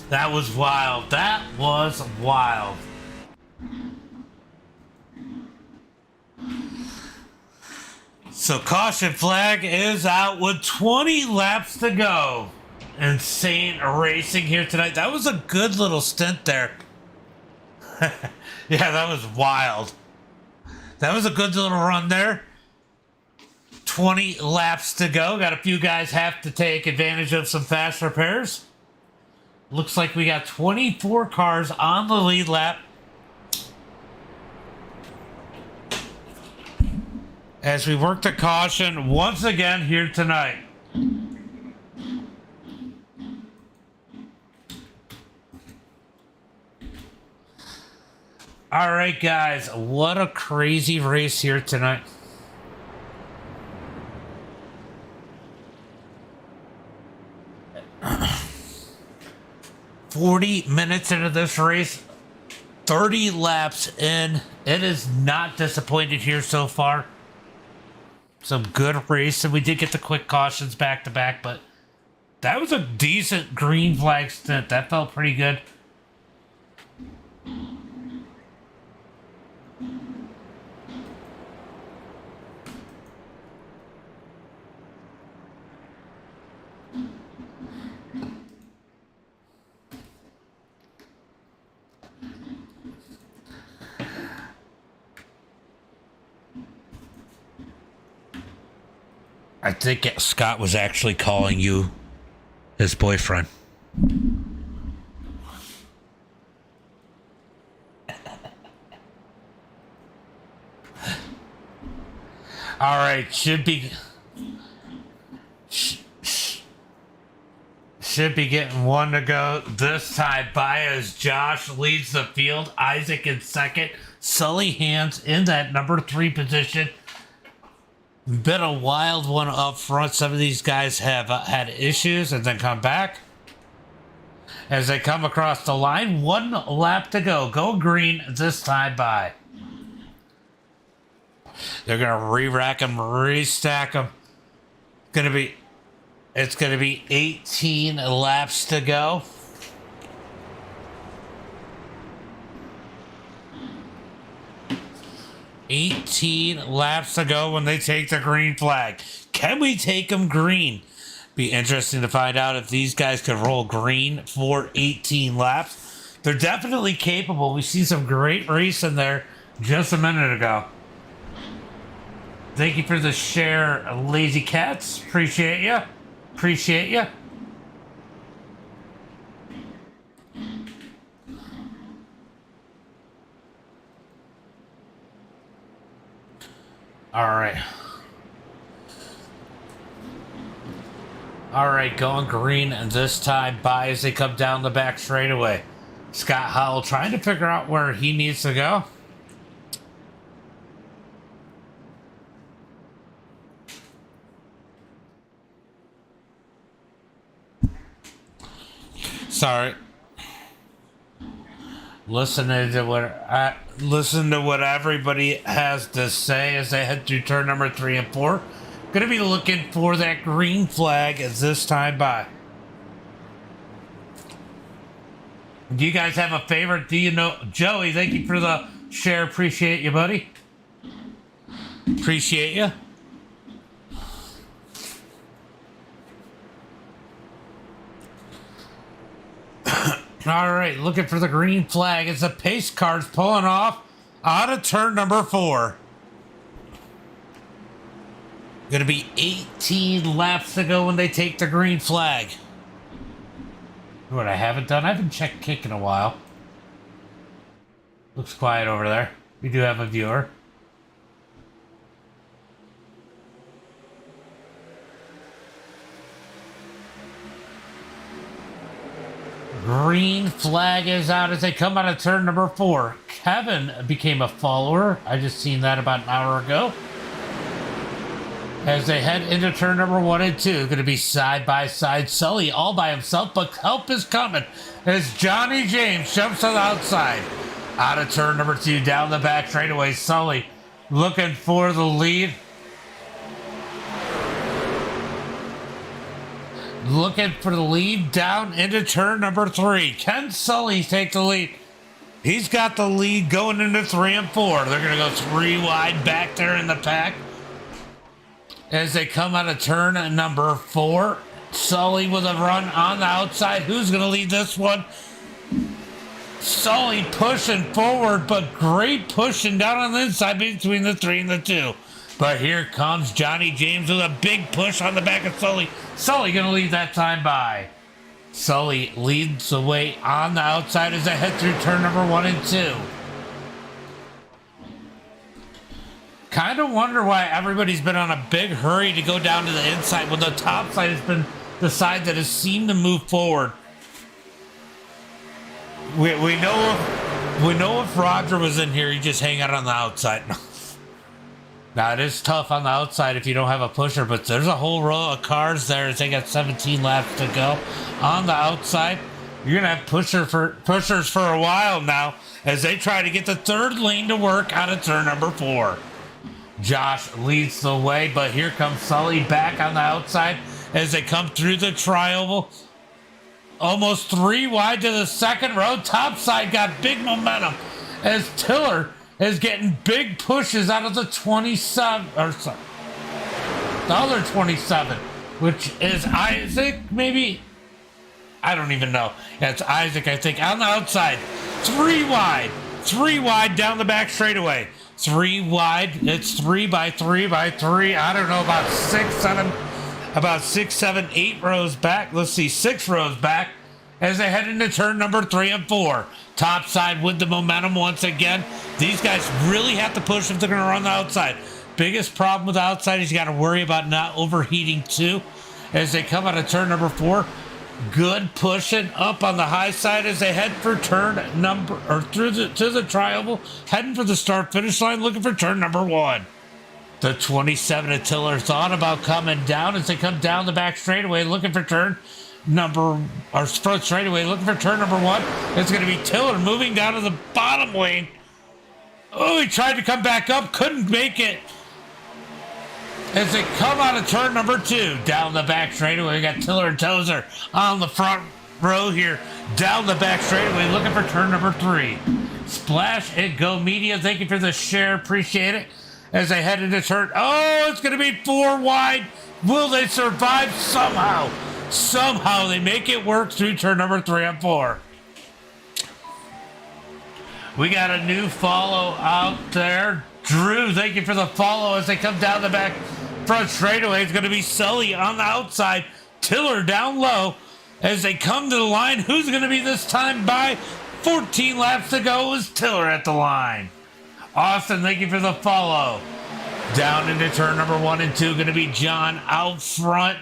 That was wild. So caution flag is out with 20 laps to go. Insane racing here tonight. That was a good little stint there. Yeah, that was wild. That was a good little run there. 20 laps to go. Got a few guys have to take advantage of some fast repairs. Looks like we got 24 cars on the lead lap. As we work to caution once again here tonight. All right, guys, what a crazy race here tonight. $40 into this race, 30 laps in. It is not disappointed here so far. Some good racing. We did get the quick cautions back to back, but that was a decent green flag stint. That felt pretty good. I think Scott was actually calling you his boyfriend. All right, should be getting one to go this time. Baez Josh leads the field. Isaac in second. Sully Hands in that number 3 position. Been a wild one up front. Some of these guys have had issues and then come back. As they come across the line, 1 lap to go. Go green this time by. They're going to re-rack them, restack them. It's going to be 18 laps to go. $18 laps to go when they take the green flag. Can we take them green? Be interesting to find out if these guys could roll green for 18 laps. They're definitely capable. We see some great racing there just a minute ago. Thank you for the share, Lazy Cats. Appreciate you. Appreciate you. All right, going green, and this time by as they come down the back straightaway. Scott Howell trying to figure out where he needs to go. Sorry. Listen to what everybody has to say as they head through turn number 3 and 4. Going to be looking for that green flag as this time by. Do you guys have a favorite? Do you know Joey? Thank you for the share. Appreciate you, buddy. Appreciate you. All right, looking for the green flag as the pace car's pulling off out of turn number 4. Going to be 18 laps to go when they take the green flag. What I haven't done, I haven't checked kick in a while. Looks quiet over there. We do have a viewer. Green flag is out as they come out of turn number 4. Kevin became a follower. I just seen that about an hour ago. As they head into turn number 1 and 2, going to be side by side. Sully all by himself, but help is coming as Johnny James jumps on the outside. Out of turn number 2, down the back straightaway. Sully looking for the lead. Looking for the lead down into turn number 3. Can Sully take the lead? He's got the lead going into 3 and 4. They're going to go 3 wide back there in the pack. As they come out of turn number 4. Sully with a run on the outside. Who's going to lead this one? Sully pushing forward, but great pushing down on the inside between the 3 and the 2. But here comes Johnny James with a big push on the back of Sully. Sully going to lead that time by. Sully leads the way on the outside as they head through turn number 1 and 2. Kind of wonder why everybody's been on a big hurry to go down to the inside when the top side has been the side that has seemed to move forward. We know if Roger was in here, he'd just hang out on the outside. Now, it is tough on the outside if you don't have a pusher, but there's a whole row of cars there as they got 17 laps to go. On the outside, you're going to have pushers for a while now as they try to get the third lane to work out of turn number 4. Josh leads the way, but here comes Sully back on the outside as they come through the tri-oval. Almost 3 wide to the second row. Top side got big momentum as Tiller is getting big pushes out of the 27, or sorry, the other 27, which is Isaac, maybe? I don't even know. Yeah, it's Isaac, I think, on the outside. 3 wide down the back straightaway. 3 wide, it's 3 by 3 by 3. I don't know, about 6, 7, 8 rows back. Let's see, 6 rows back as they head into turn number 3 and 4. Top side with the momentum once again. These guys really have to push if they're going to run the outside. Biggest problem with the outside is you got to worry about not overheating too. As they come out of turn number 4, good pushing up on the high side as they head for turn number, or to the tri-oval, heading for the start finish line, looking for turn number 1. The 27 of Tiller thought about coming down as they come down the back straightaway, looking for turn number, or front straightaway, looking for turn number 1. It's going to be Tiller moving down to the bottom lane. Oh, he tried to come back up, couldn't make it. As they come out of turn number 2, down the back straightaway, we got Tiller and Tozer on the front row here, down the back straightaway, looking for turn number 3. Splash and Go Media, thank you for the share, appreciate it. As they head into turn, oh, it's going to be 4 wide. Will they survive somehow? Somehow they make it work through turn number 3 and 4. We got a new follow out there. Drew, thank you for the follow as they come down the back front straightaway. It's going to be Sully on the outside. Tiller down low as they come to the line. Who's going to be this time by? 14 laps to go is Tiller at the line. Austin, thank you for the follow. Down into turn number 1 and 2, going to be John out front.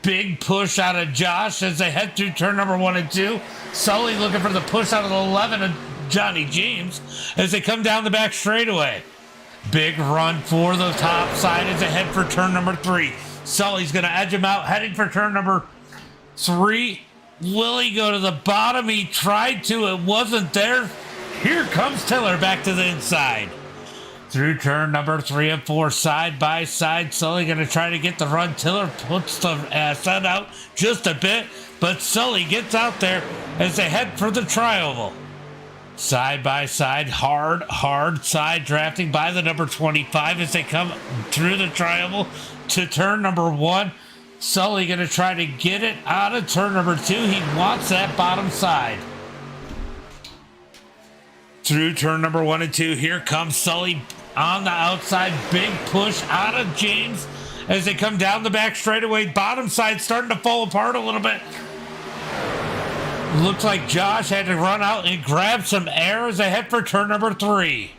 Big push out of Josh as they head through turn number 1 and 2. Sully looking for the push out of the 11 of Johnny James as they come down the back straightaway. Big run for the top side as they head for turn number 3. Sully's going to edge him out, heading for turn number 3. Will he go to the bottom? He tried to. It wasn't there. Here comes Tiller back to the inside. Through turn number 3 and 4, side by side. Sully going to try to get the run. Tiller puts the sun out just a bit, but Sully gets out there as they head for the tri-oval. Side by side, hard side drafting by the number 25 as they come through the tri-oval to turn number 1. Sully going to try to get it out of turn number 2. He wants that bottom side. Through turn number 1 and 2, here comes Sully on the outside. Big push out of James as they come down the back straightaway. Bottom side starting to fall apart a little bit. Looks like Josh had to run out and grab some air as they head for turn number 3.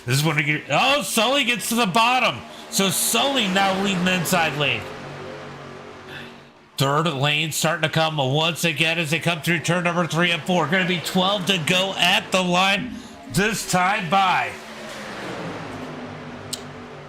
This is when Sully gets to the bottom. So Sully now leading the inside lane. Third lane starting to come once again as they come through turn number 3 and 4. Going to be 12 to go at the line this time by.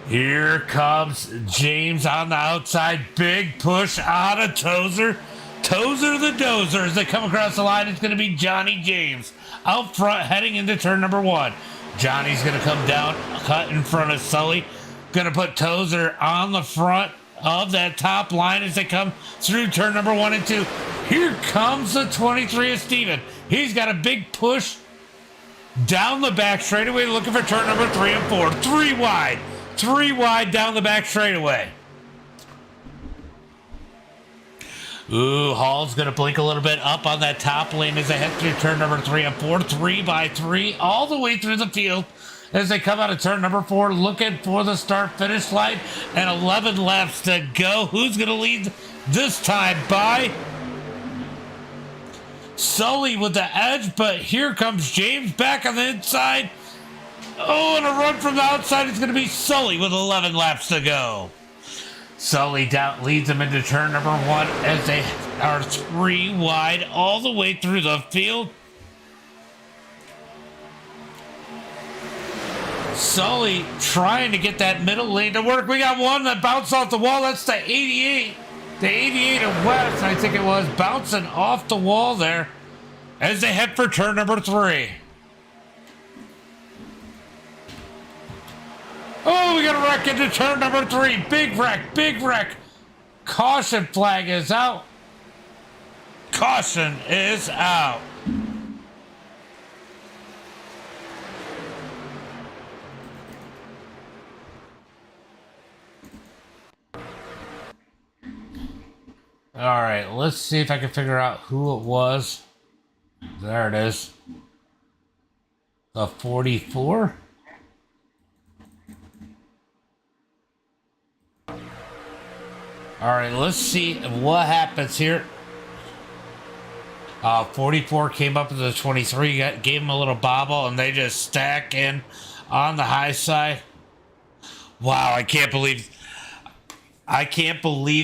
Here comes James on the outside. Big push out of Tozer. Tozer the dozer as they come across the line. It's going to be Johnny James out front heading into turn number 1. Johnny's going to come down, cut in front of Sully. Going to put Tozer on the front of that top line as they come through turn number 1 and 2. Here comes the 23 of Steven. He's got a big push down the back straightaway looking for turn number 3 and 4. 3 wide. 3 wide down the back straightaway. Ooh, Hall's going to blink a little bit up on that top lane as they head through turn number 3 and 4. 3 by 3 all the way through the field as they come out of turn number 4 looking for the start-finish line. And 11 laps to go. Who's going to lead this time by? Sully with the edge, but here comes James back on the inside. Oh, and a run from the outside. It's going to be Sully with 11 laps to go. Sully down leads them into turn number 1 as they are 3 wide all the way through the field. Sully trying to get that middle lane to work. We got one that bounced off the wall. That's the 88. The 88 of West, I think it was, bouncing off the wall there as they head for turn number 3. Oh, we got a wreck into turn number 3. Big wreck, big wreck. Caution flag is out. Caution is out. All right, let's see if I can figure out who it was. There it is. The 44. All right, let's see what happens here. 44 came up to the 23, gave him a little bobble, and they just stack in on the high side. Wow, I can't believe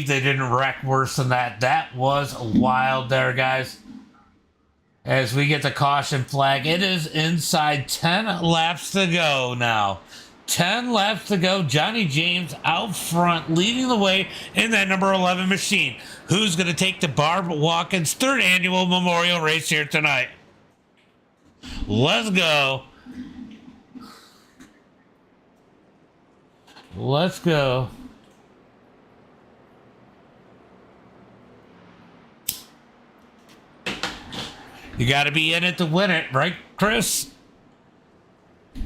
they didn't wreck worse than that. That was wild there, guys. As we get the caution flag, it is inside 10 laps to go now. 10 laps to go. Johnny James out front, leading the way in that number 11 machine. Who's going to take the Barb Watkins 3rd annual memorial race here tonight? Let's go. Let's go. You got to be in it to win it, right, Chris?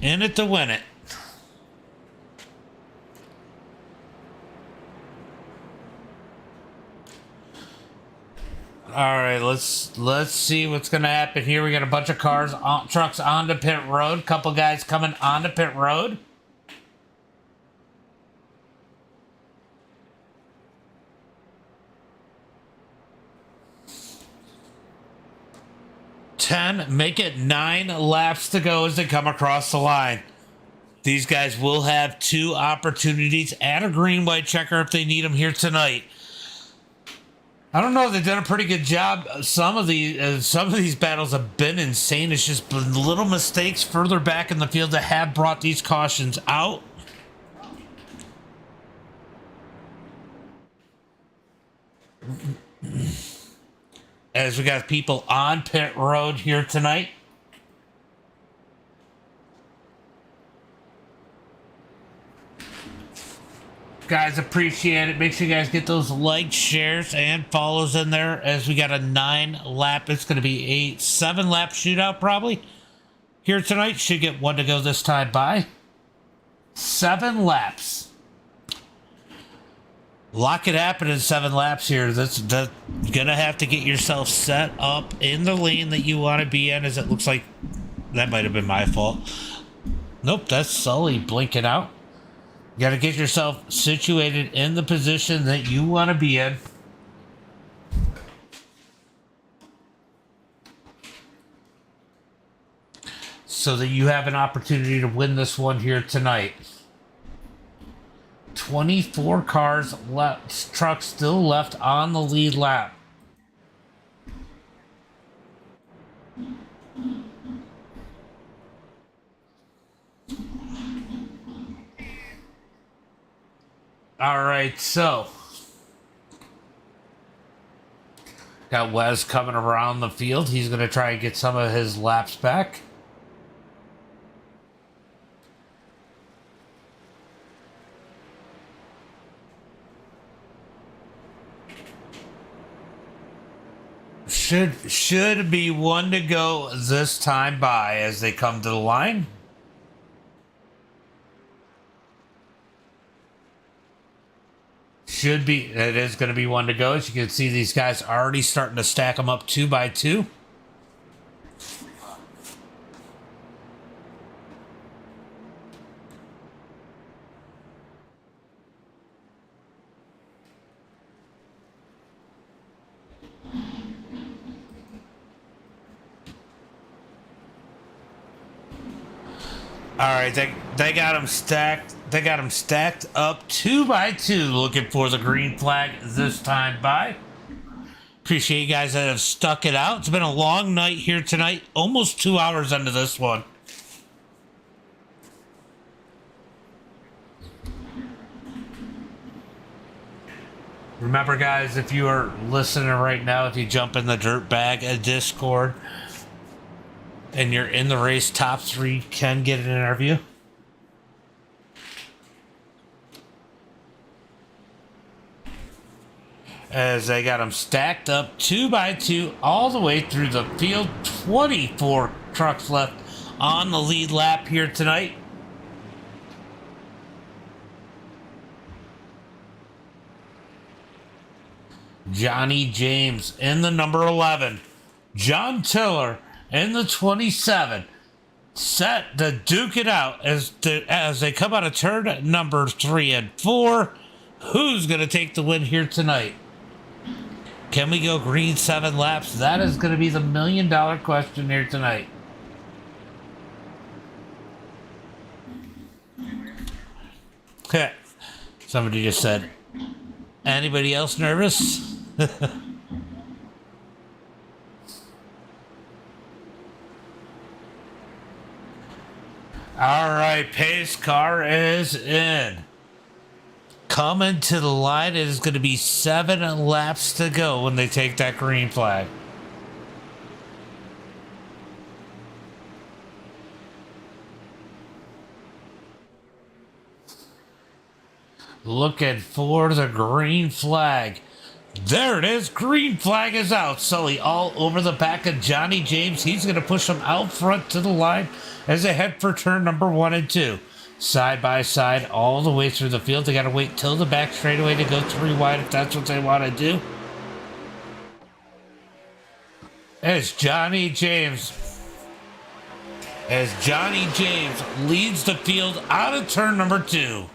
In it to win it. All right, let's see what's gonna happen here. We got a bunch of cars, trucks onto pit road. Couple guys coming onto pit road. Make it 9 laps to go as they come across the line. These guys will have 2 opportunities at a green-white checker if they need them here tonight. I don't know. They've done a pretty good job. Some of these battles have been insane. It's just been little mistakes further back in the field that have brought these cautions out. as we got people on pit road here tonight. Guys, appreciate it. Make sure you guys get those likes, shares, and follows in there as we got a 9-lap. It's going to be a 7-lap shootout probably here tonight. Should get one to go this time by. 7 laps. A lot could happen in 7 laps here. That's gonna have to get yourself set up in the lane that you want to be in, as it looks like that might have been my fault. Nope, that's Sully blinking out. You got to get yourself situated in the position that you want to be in. So that you have an opportunity to win this one here tonight. 24 cars left, trucks still left on the lead lap. All right, so got Wes coming around the field. He's going to try and get some of his laps back. Should be one to go this time by as they come to the line. It is going to be one to go. As you can see, these guys already starting to stack them up 2 by 2. All right, they got them stacked. They got them stacked up 2 by 2, looking for the green flag this time by. Appreciate you guys that have stuck it out. It's been a long night here tonight, almost 2 hours into this one. Remember, guys, if you are listening right now, if you jump in the Dirt Bag Discord and you're in the race, top 3 can get an interview. As they got them stacked up 2 by 2 all the way through the field. 24 trucks left on the lead lap here tonight. Johnny James in the number 11. John Tiller in the 27. Set to duke it out as they come out of turn number 3 and 4. Who's going to take the win here tonight? Can we go green 7 laps? That is going to be the $1 million question here tonight. Somebody just said, anybody else nervous? All right, pace car is in. Coming to the line, it is going to be 7 laps to go when they take that green flag. Looking for the green flag. There it is. Green flag is out. Sully all over the back of Johnny James. He's going to push him out front to the line as they head for turn number 1 and 2. Side by side all the way through the field. They got to wait till the back straightaway to go 3 wide if that's what they want to do. As Johnny James leads the field out of turn number 2.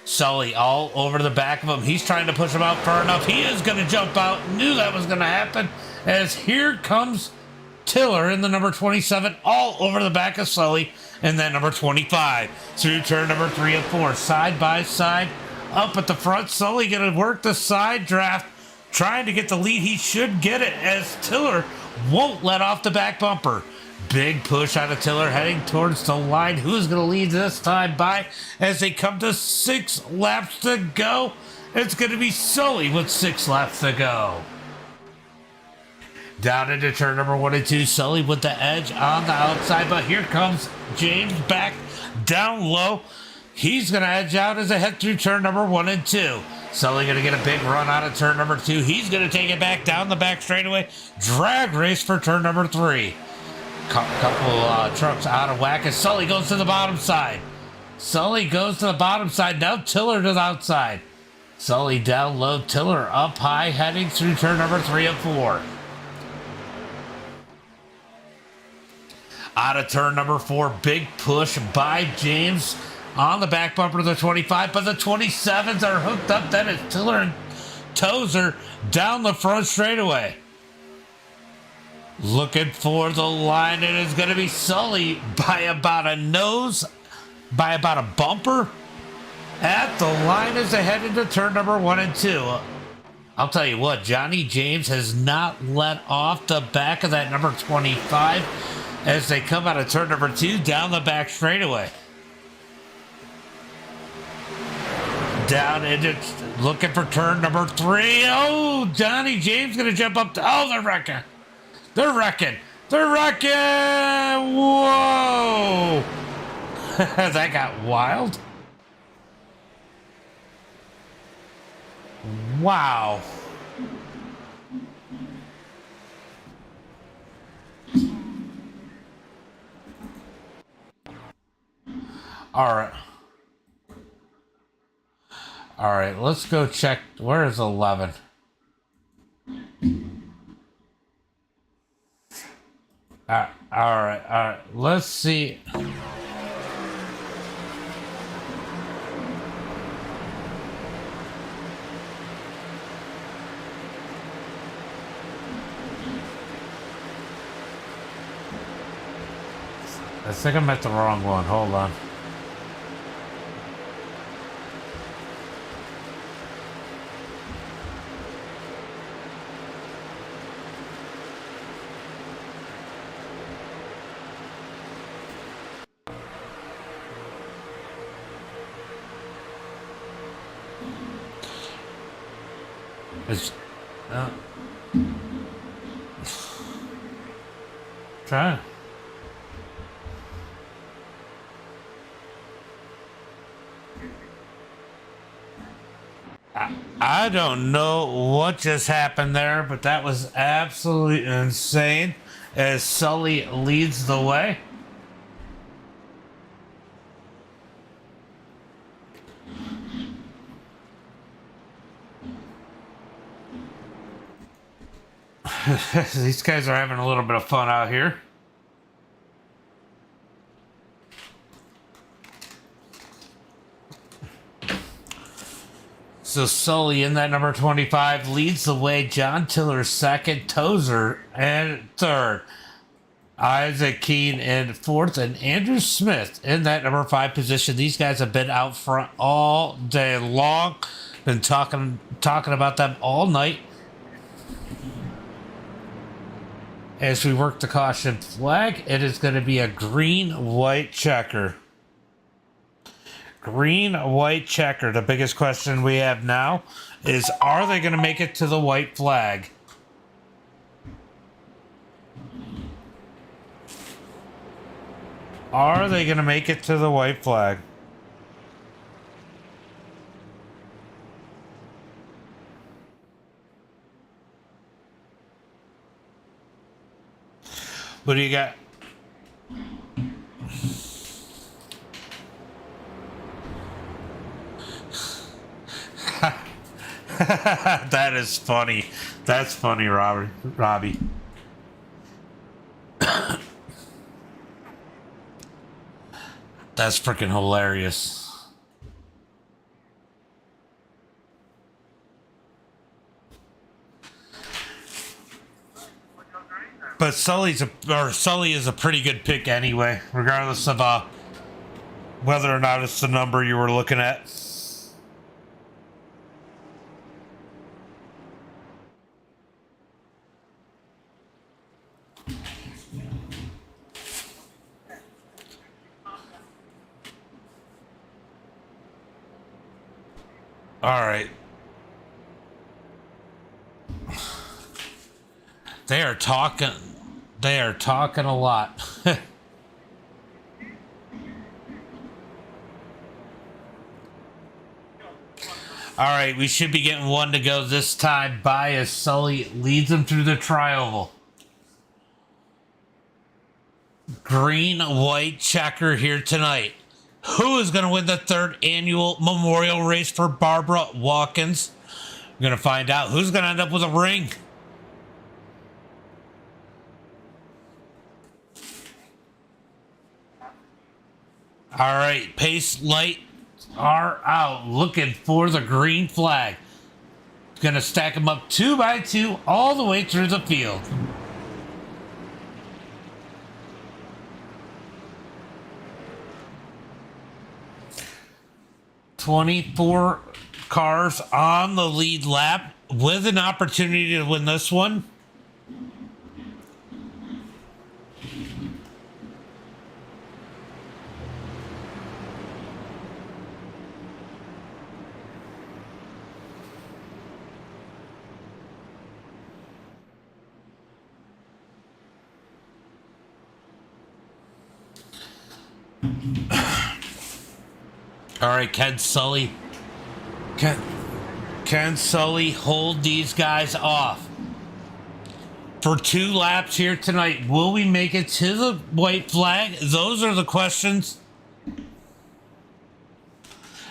Sully all over the back of him. He's trying to push him out far enough. He is going to jump out. Knew that was going to happen. As here comes Tiller in the number 27 all over the back of Sully. And then number 25 through turn number 3 and 4. Side by side up at the front. Sully going to work the side draft. Trying to get the lead. He should get it as Tiller won't let off the back bumper. Big push out of Tiller heading towards the line. Who's going to lead this time by as they come to 6 laps to go? It's going to be Sully with 6 laps to go. Down into turn number 1 and 2. Sully with the edge on the outside, but here comes James back down low. He's going to edge out as they head through turn number 1 and 2. Sully going to get a big run out of turn number 2. He's going to take it back down the back straightaway. Drag race for turn number 3. Couple trucks out of whack as Sully goes to the bottom side. Sully goes to the bottom side. Now Tiller to the outside. Sully down low. Tiller up high, heading through turn number 3 and 4. Out of turn number 4, big push by James on the back bumper of the 25, but the 27s are hooked up. Then it's Tiller and Tozer down the front straightaway. Looking for the line. It is going to be Sully by about a nose, by about a bumper at the line as they head into turn number 1 and 2. I'll tell you what, Johnny James has not let off the back of that number 25 as they come out of turn number 2 down the back straightaway. Down into looking for turn number 3. Oh, Johnny James going to jump up. Oh, they're wrecking. They're wrecking. They're wrecking. Whoa. That got wild. Wow. All right. All right, let's go check. Where is 11? All right. Let's see. I think I'm at the wrong one. Hold on. It's try. I don't know what just happened there, but that was absolutely insane as Sully leads the way. These guys are having a little bit of fun out here. So Sully in that number 25 leads the way. John Tiller second, Tozer and third, Isaac Keene in fourth, and Andrew Smith in that number 5 position. These guys have been out front all day long. Been talking about them all night. As we work the caution flag, it is going to be a green-white checker. Green-white checker. The biggest question we have now is, are they going to make it to the white flag? Are they going to make it to the white flag? What do you got? That is funny. That's funny, Robbie. That's freaking hilarious. But Sully is a pretty good pick anyway, regardless of whether or not it's the number you were looking at. All right. They are talking. They are talking a lot. All right, we should be getting one to go this time by as Sully leads them through the tri-oval. Green, white checker here tonight. Who is going to win the third annual memorial race for Barbara Watkins? We're going to find out who's going to end up with a ring. All right, pace light are out looking for the green flag. Going to stack them up 2 by 2 all the way through the field. "24 cars on the lead lap with an opportunity to win this one." All right, can Sully hold these guys off for 2 laps here tonight? Will we make it to the white flag? Those are the questions.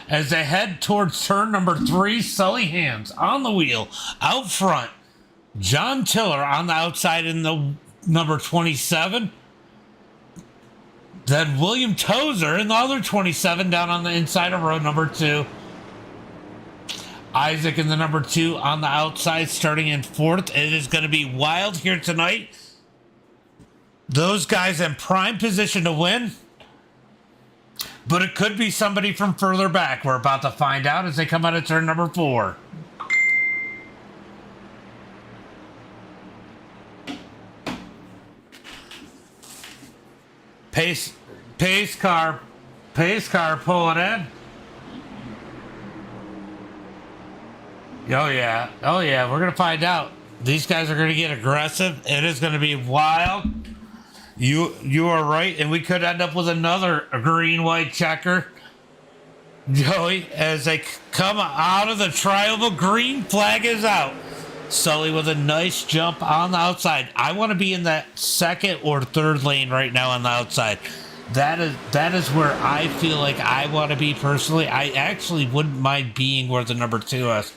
As they head towards turn number 3, Sully Hands on the wheel out front. John Tiller on the outside in the number 27. Then William Tozer in the other 27 down on the inside of row number 2. Isaac in the number 2 on the outside starting in 4th. It is going to be wild here tonight. Those guys in prime position to win. But it could be somebody from further back. We're about to find out as they come out of turn number 4. Pace car pulling in. Oh yeah, we're gonna find out. These guys are gonna get aggressive. It is gonna be wild. You are right, and we could end up with another green-white checker. Joey, as they come out of the tri-oval, green flag is out. Sully with a nice jump on the outside. I want to be in that 2nd or 3rd lane right now on the outside. That is where I feel like I want to be personally. I actually wouldn't mind being where the number 2 is.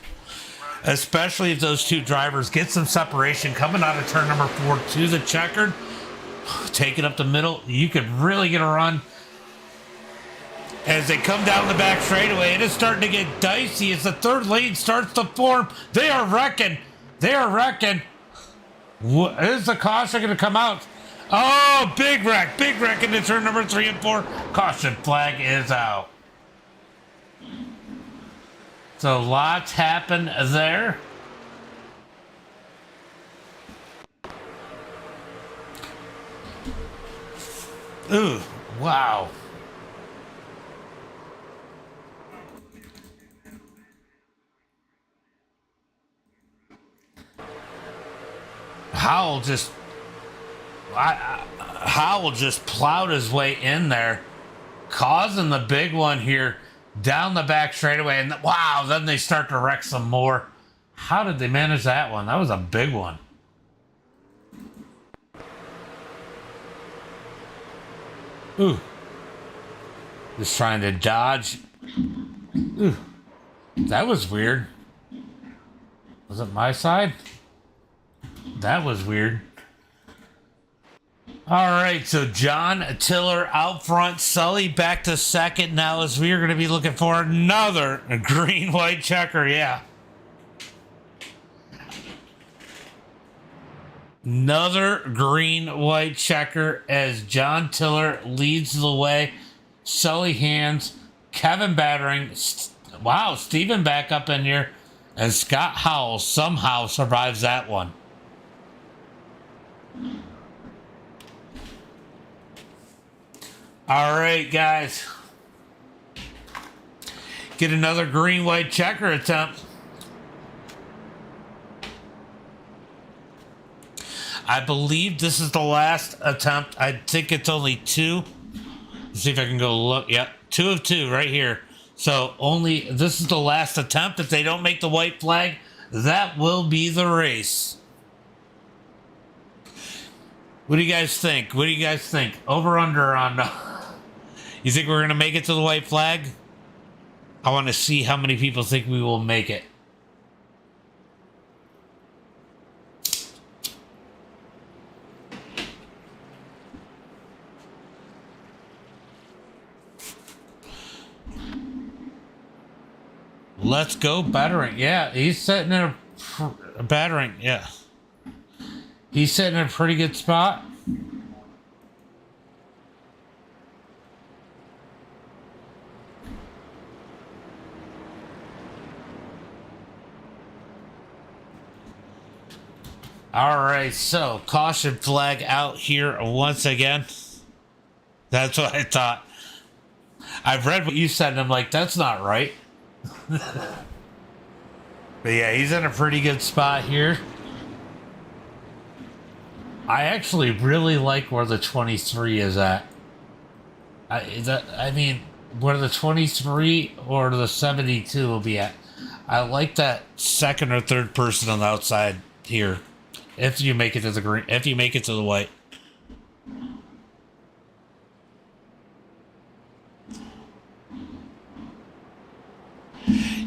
Especially if those 2 drivers get some separation coming out of turn number 4 to the checkered. Take it up the middle. You could really get a run. As they come down the back straightaway, it is starting to get dicey as the 3rd lane starts to form. They are wrecking. Is the caution going to come out? Oh, big wreck into turn number 3 and 4. Caution flag is out. So lots happen there. Ooh, wow. Howell just plowed his way in there, causing the big one here down the back straightaway. And wow, then they start to wreck some more. How did they manage that one? That was a big one. Ooh. Just trying to dodge. Ooh. That was weird. Was it my side? That was weird. All right, so John Tiller out front. Sully back to 2nd now as we are going to be looking for another green-white checker. Yeah. Another green-white checker as John Tiller leads the way. Sully Hands, Kevin Battering. Wow, Steven back up in here. And Scott Howell somehow survives that one. All right, guys. Get another green-white checker attempt. I believe this is the last attempt. I think it's only two. Let's see if I can go look. Yep, 2 of 2 right here. So only this is the last attempt. If they don't make the white flag, that will be the race. What do you guys think? What do you guys think? Over under on... You think we're going to make it to the white flag? I want to see how many people think we will make it. Let's go battering. Yeah, he's sitting in a battering. Yeah. He's sitting in a pretty good spot. All right, so caution flag out here once again. That's what I thought. I've read what you said, and I'm like, that's not right. But yeah, he's in a pretty good spot here. I actually really like where the 23 is at. I mean, where the 23 or the 72 will be at. I like that second or third person on the outside here. If you make it to the green, if you make it to the white.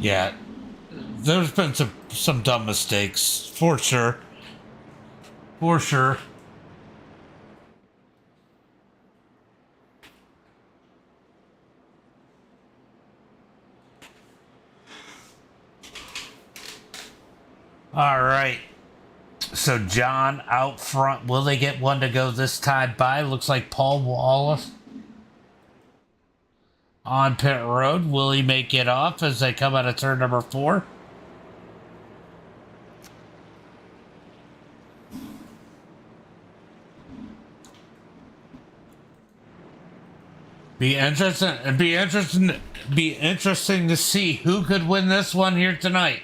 Yeah, there's been some dumb mistakes, for sure. For sure. All right. So John out front. Will they get one to go this time by? Looks like Paul Wallace on pit road. Will he make it off as they come out of turn number 4? Be interesting to see who could win this one here tonight.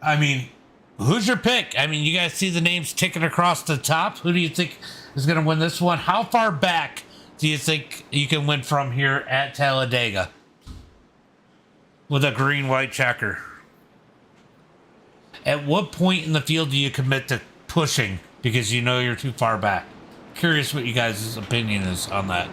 I mean, who's your pick? I mean, you guys see the names ticking across the top. Who do you think is going to win this one? How far back do you think you can win from here at Talladega with a green-white checker? At what point in the field do you commit to pushing because you know you're too far back? Curious what you guys' opinion is on that.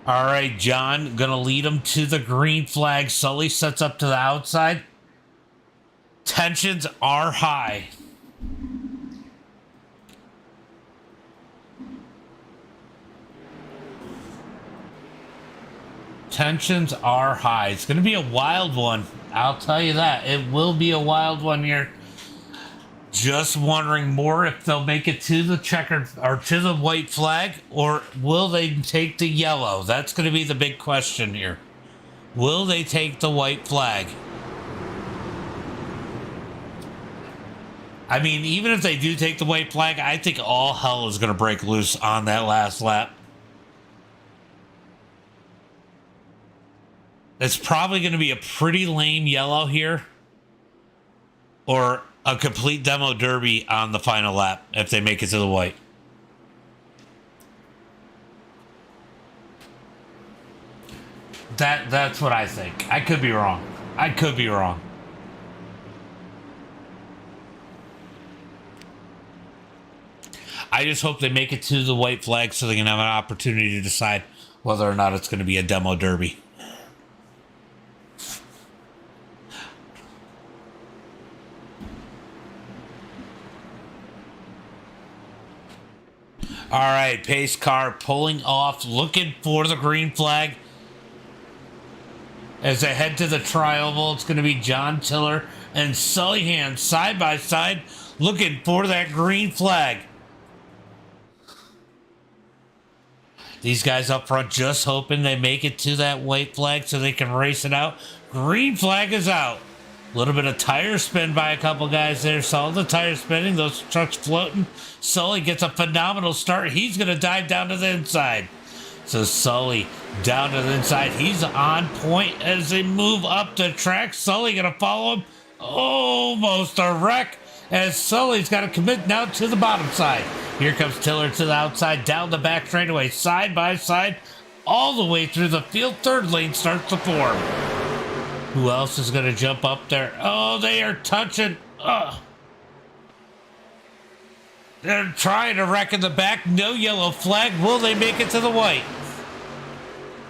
All right, John, going to lead him to the green flag. Sully sets up to the outside. Tensions are high. Tensions are high. It's going to be a wild one. I'll tell you that. It will be a wild one here. Just wondering more if they'll make it to the checkered or to the white flag, or will they take the yellow? That's going to be the big question here. Will they take the white flag? I mean, even if they do take the white flag, I think all hell is going to break loose on that last lap. It's probably going to be a pretty lame yellow here, or a complete demo derby on the final lap if they make it to the white. That's what I think. I could be wrong. I could be wrong. I just hope they make it to the white flag so they can have an opportunity to decide whether or not it's going to be a demo derby. All right, pace car pulling off, looking for the green flag. As they head to the tri-oval, it's going to be John Tiller and Sully Hand side by side, looking for that green flag. These guys up front just hoping they make it to that white flag so they can race it out. Green flag is out. A little bit of tire spin by a couple guys there. Saw the tire spinning. Those trucks floating. Sully gets a phenomenal start. He's going to dive down to the inside. So Sully down to the inside. He's on point as they move up the track. Sully going to follow him. Almost a wreck as Sully's got to commit now to the bottom side. Here comes Tiller to the outside, down the back straightaway, side by side, all the way through the field. Third lane starts to form. Who else is going to jump up there? Oh, they are touching. They're trying to wreck in the back. No yellow flag. Will they make it to the white?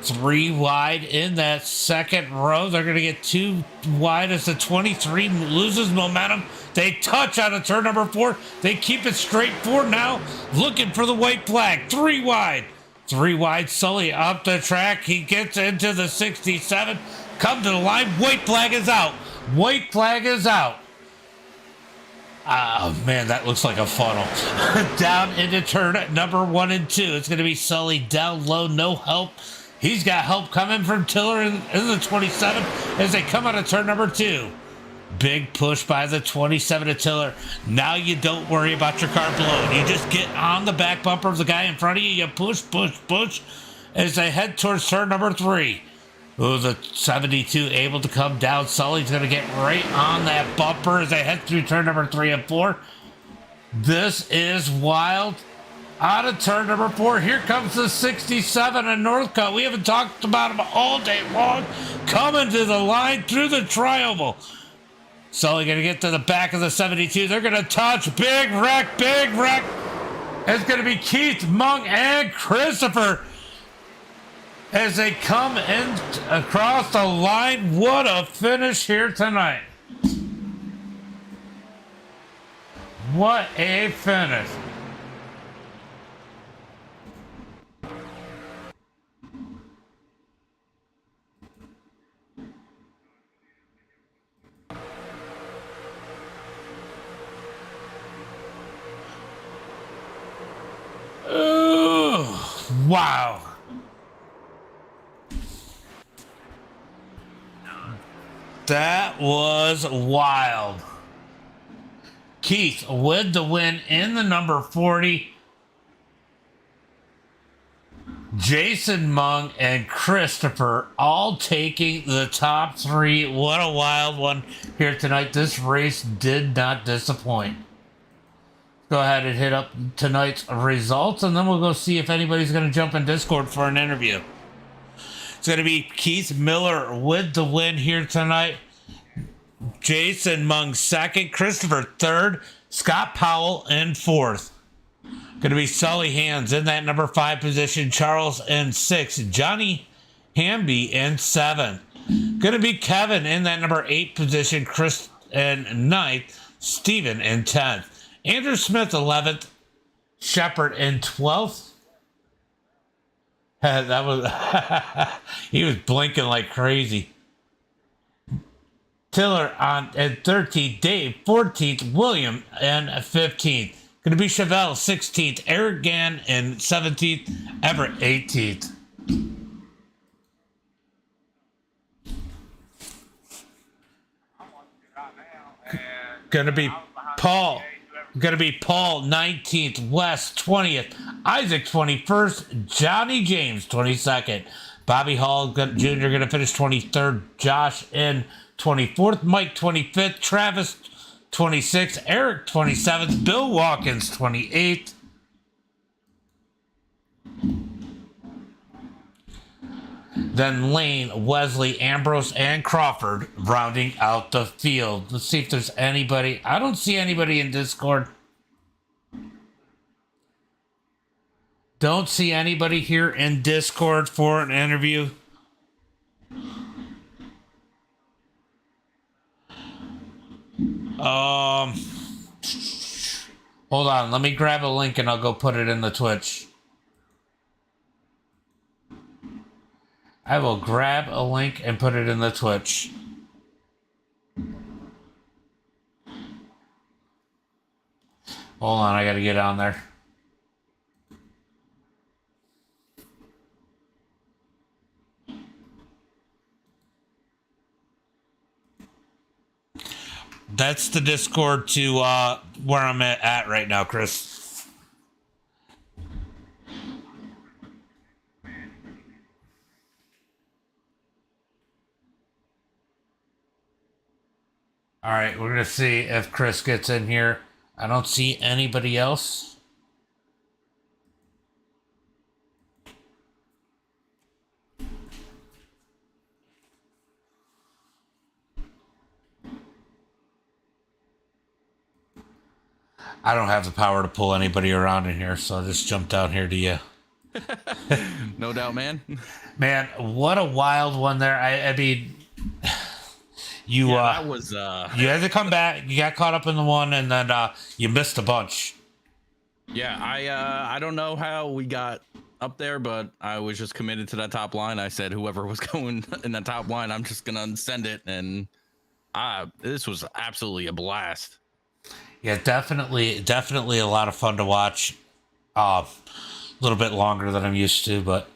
3 wide in that second row. They're going to get 2 wide as the 23 loses momentum. They touch out of turn number 4. They keep it straight forward now, looking for the white flag. 3 wide. 3 wide. Sully up the track. He gets into the 67. Come to the line. White flag is out. White flag is out. Oh, man, that looks like a funnel. Down into turn number 1 and 2. It's going to be Sully down low, no help. He's got help coming from Tiller in the 27 as they come out of turn number 2. Big push by the 27 to Tiller. Now you don't worry about your car blowing. You just get on the back bumper of the guy in front of you. You push, push, push as they head towards turn number 3. Oh, the 72 able to come down. Sully's going to get right on that bumper as they head through turn number 3 and 4. This is wild. Out of turn number 4, here comes the 67 in Northcote. We haven't talked about him all day long. Coming to the line through the tri-oval. Sully going to get to the back of the 72. They're going to touch. Big wreck, big wreck. It's going to be Keith, Monk, and Christopher as they come in across the line. What a finish here tonight. What a finish. Ooh, wow. That was wild. Keith with the win in the number 40. Jason Mung and Christopher all taking the top 3. What a wild one here tonight. This race did not disappoint. Go ahead and hit up tonight's results, and then we'll go see if anybody's going to jump in Discord for an interview. It's going to be Keith Miller with the win here tonight. Jason Mung second. Christopher third. Scott Powell in 4th. Going to be Sully Hands in that number 5 position. Charles in 6. Johnny Hamby in 7. Going to be Kevin in that number 8 position. Chris in 9th. Steven in 10th. Andrew Smith 11th. Shepard in 12th. That was he was blinking like crazy. Tiller on at 13th, Dave 14th, William and 15th. Going to be Chevelle 16th, Eric Gann in 17th, Everett 18th. Going to be Paul 19th, Wes 20th, Isaac 21st, Johnny James 22nd, Bobby Hall Jr. going to finish 23rd, Josh in 24th, Mike 25th, Travis 26th, Eric 27th, Bill Watkins 28th. Then Lane, Wesley, Ambrose, and Crawford rounding out the field. Let's see if there's anybody. I don't see anybody in Discord. Don't see anybody here in Discord for an interview. Hold on. Let me grab a link and I'll go put it in the Twitch. I will grab a link and put it in the Twitch. Hold on, I gotta get on there. That's the Discord to where I'm at right now, Chris. All right, we're gonna see if Chris gets in here. I don't see anybody else. I don't have the power to pull anybody around in here, so I just jumped down here to you. No doubt, man. Man, what a wild one there. I mean, you Yeah, that was you had to come back. You got caught up in the one, and then you missed a bunch. yeah, I don't know how we got up there, but I was just committed to that top line. I said whoever was going in that top line, I'm just gonna send it, and this was absolutely a blast. Yeah, definitely a lot of fun to watch. A little bit longer than I'm used to, but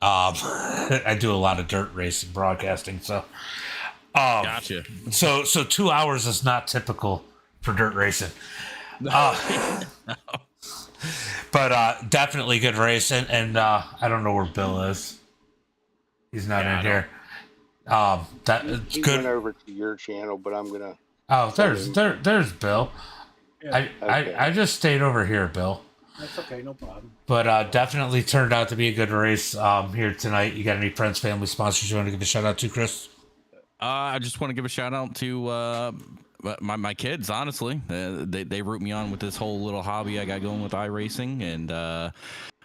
I do a lot of dirt racing broadcasting, so Gotcha. so 2 hours is not typical for dirt racing. But definitely good race, and I don't know where Bill is. He's not in here. That's He good. went over to your channel, but I'm gonna. Oh, there's Bill. Yeah, Okay. I just stayed over here, Bill. that's okay, no problem. But definitely turned out to be a good race here tonight. You got any friends, family, sponsors you want to give a shout out to, Chris? I just want to give a shout out to my kids. Honestly, they root me on with this whole little hobby I got going with iRacing, and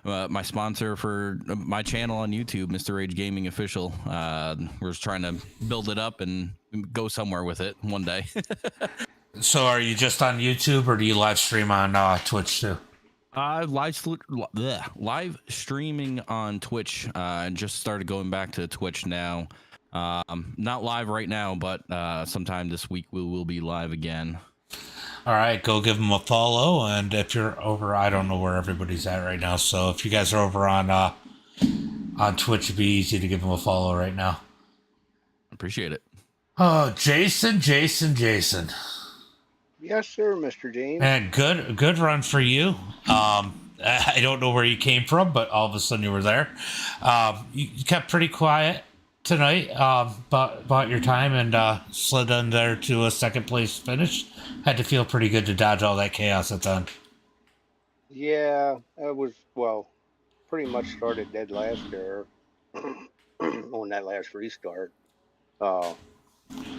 my sponsor for my channel on YouTube, Mr. Age Gaming Official. We're just trying to build it up and go somewhere with it one day. So are you just on YouTube or do you live stream on Twitch too? Live streaming on Twitch. I just started going back to Twitch now. Not live right now, but sometime this week we will be live again. All right, go give them a follow. And if you're over, I don't know where everybody's at right now. So if you guys are over on Twitch, it'd be easy to give them a follow right now. Appreciate it. Oh, Jason. Yes, sir, Mr. James. And good run for you. I don't know where you came from, but all of a sudden you were there. You kept pretty quiet tonight, bought your time and slid in there to a second place finish. Had to feel pretty good to dodge all that chaos at the end. Yeah, I was pretty much started dead last there on that last restart.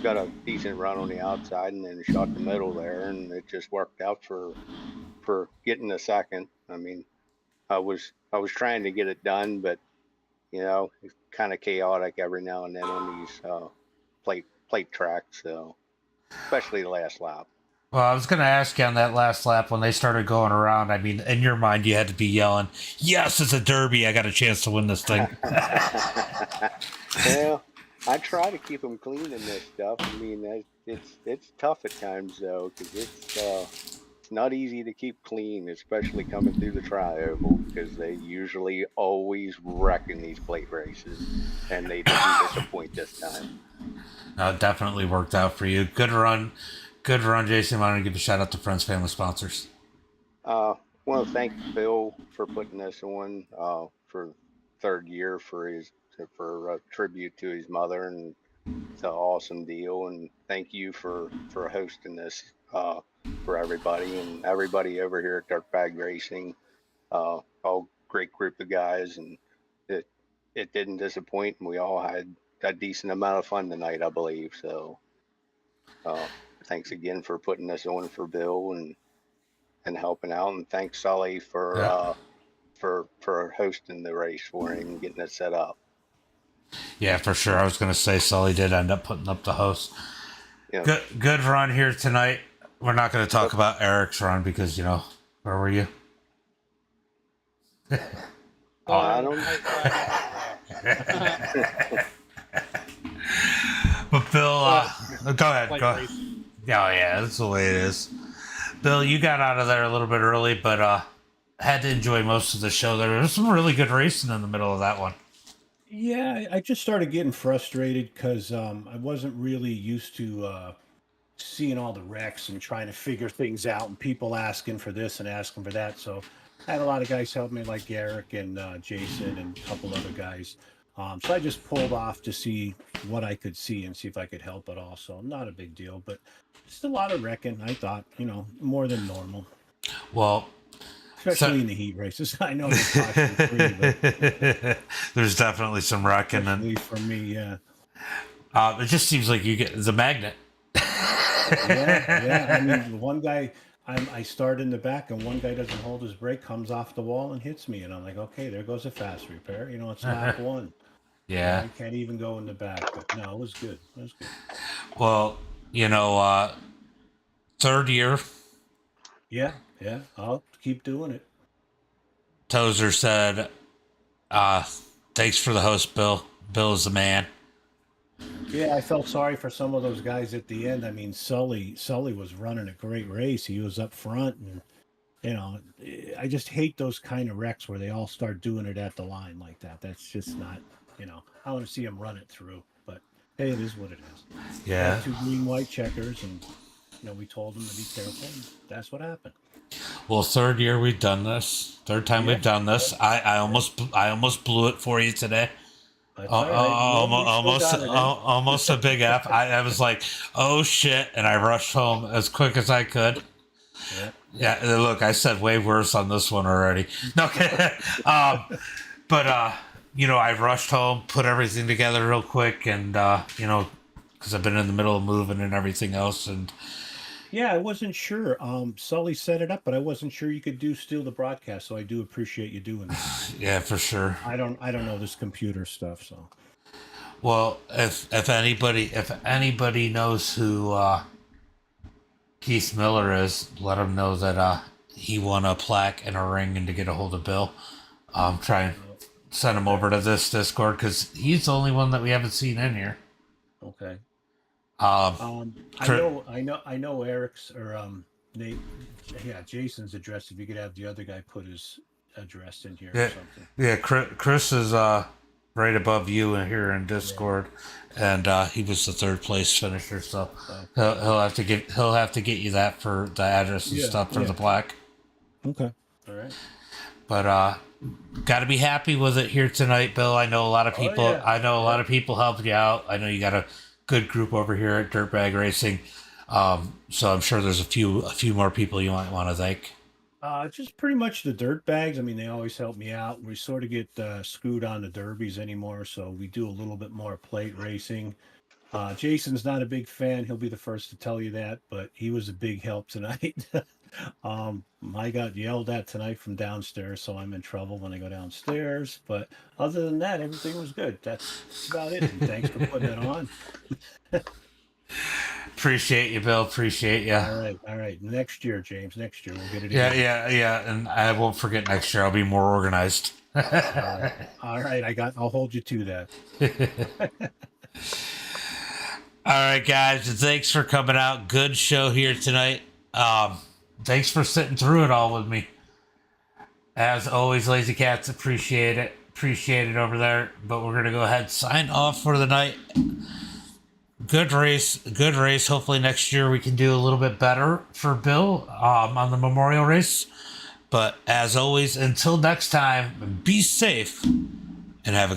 Got a decent run on the outside and then shot the middle there, and it just worked out for getting a second. I mean, I was trying to get it done, but it's kind of chaotic every now and then on these plate tracks. So especially the last lap. Well, I was going to ask you on that last lap when they started going around. I mean, in your mind, you had to be yelling, "Yes, it's a derby! I got a chance to win this thing." Well, I try to keep them clean in this stuff. I mean, it's tough at times though, because it's not easy to keep clean, especially coming through the tri-oval, because they usually always wreck in these plate races, and they didn't disappoint this time. No, it definitely worked out for you. Good run, Jason. I want to give a shout out to friends, family, sponsors. I want to thank Bill for putting this on for third year for a tribute to his mother, and it's an awesome deal. And thank you for hosting this for everybody and everybody over here at Dirtbag Racing. All great group of guys, and it didn't disappoint, and we all had a decent amount of fun tonight, I believe. So thanks again for putting this on for Bill and helping out, and thanks Sully for hosting the race for him and getting it set up. Yeah, for sure. I was going to say Sully did end up putting up the host. Yeah. Good run here tonight. We're not going to talk about Eric's run because, where were you? I don't But Bill, go ahead. Go. Yeah, that's the way it is. Bill, you got out of there a little bit early, but had to enjoy most of the show. There was some really good racing in the middle of that one. Yeah, I just started getting frustrated because I wasn't really used to seeing all the wrecks and trying to figure things out, and people asking for this and asking for that. So I had a lot of guys help me, like Eric and Jason and a couple other guys. So I just pulled off to see what I could see and see if I could help at all. So not a big deal, but just a lot of wrecking. I thought, more than normal, Well, especially in the heat races. I know it's caution free, but there's definitely some wrecking, especially and for me, yeah. it just seems like you get the magnet. Yeah. I mean, the one guy, I start in the back, and one guy doesn't hold his brake, comes off the wall and hits me, and I'm like, okay, there goes a fast repair. It's lap one. Yeah. I can't even go in the back, but no, it was good. It was good. Well, third year, Yeah. I'll keep doing it. Tozer said, thanks for the host, Bill. Bill is the man. Yeah, I felt sorry for some of those guys at the end. I mean, Sully was running a great race. He was up front, and I just hate those kind of wrecks where they all start doing it at the line like that. That's just not, I want to see them run it through. But hey, it is what it is. Yeah. 2 green white checkers, and we told them to be careful, and that's what happened. Well, third year we've done this. Third time we've done this. I almost blew it for you today. That's all right. Almost a big F. I was like, oh shit, and I rushed home as quick as I could. Yeah, look, I said way worse on this one already. No, but I rushed home, put everything together real quick, and because I've been in the middle of moving and everything else, and yeah, I wasn't sure. Sully set it up, but I wasn't sure you could steal the broadcast. So I do appreciate you doing that. yeah, for sure. I don't know this computer stuff, so. Well, if anybody knows who Keith Miller is, let him know that he won a plaque and a ring, and to get a hold of Bill, try and send him over to this Discord, because he's the only one that we haven't seen in here. Okay. Um, I know Eric's or Nate. Yeah, Jason's address. If you could have the other guy put his address in here or something. Yeah, Chris is right above you in here in Discord, and he was the third place finisher. So he'll have to get you that for the address and stuff for the plaque. Okay. All right. But got to be happy with it here tonight, Bill. I know a lot of people. I know a lot of people helped you out. I know you got a good group over here at Dirtbag Racing. So I'm sure there's a few more people you might want to thank. Just pretty much the dirt bags. I mean, they always help me out. We sort of get screwed on the derbies anymore, so we do a little bit more plate racing. Jason's not a big fan. He'll be the first to tell you that, but he was a big help tonight. I got yelled at tonight from downstairs, so I'm in trouble when I go downstairs. But other than that, everything was good. That's about it. And thanks for putting it on. Appreciate you, Bill. Appreciate you. All right. Next year, James. Next year we'll get it. Yeah. And I won't forget next year. I'll be more organized. All right. I'll hold you to that. All right, guys. Thanks for coming out. Good show here tonight. Thanks for sitting through it all with me. As always, Lazy Cats, appreciate it. Appreciate it over there. But we're gonna go ahead and sign off for the night. Good race. Hopefully next year we can do a little bit better for Bill on the Memorial race. But as always, until next time, be safe and have a good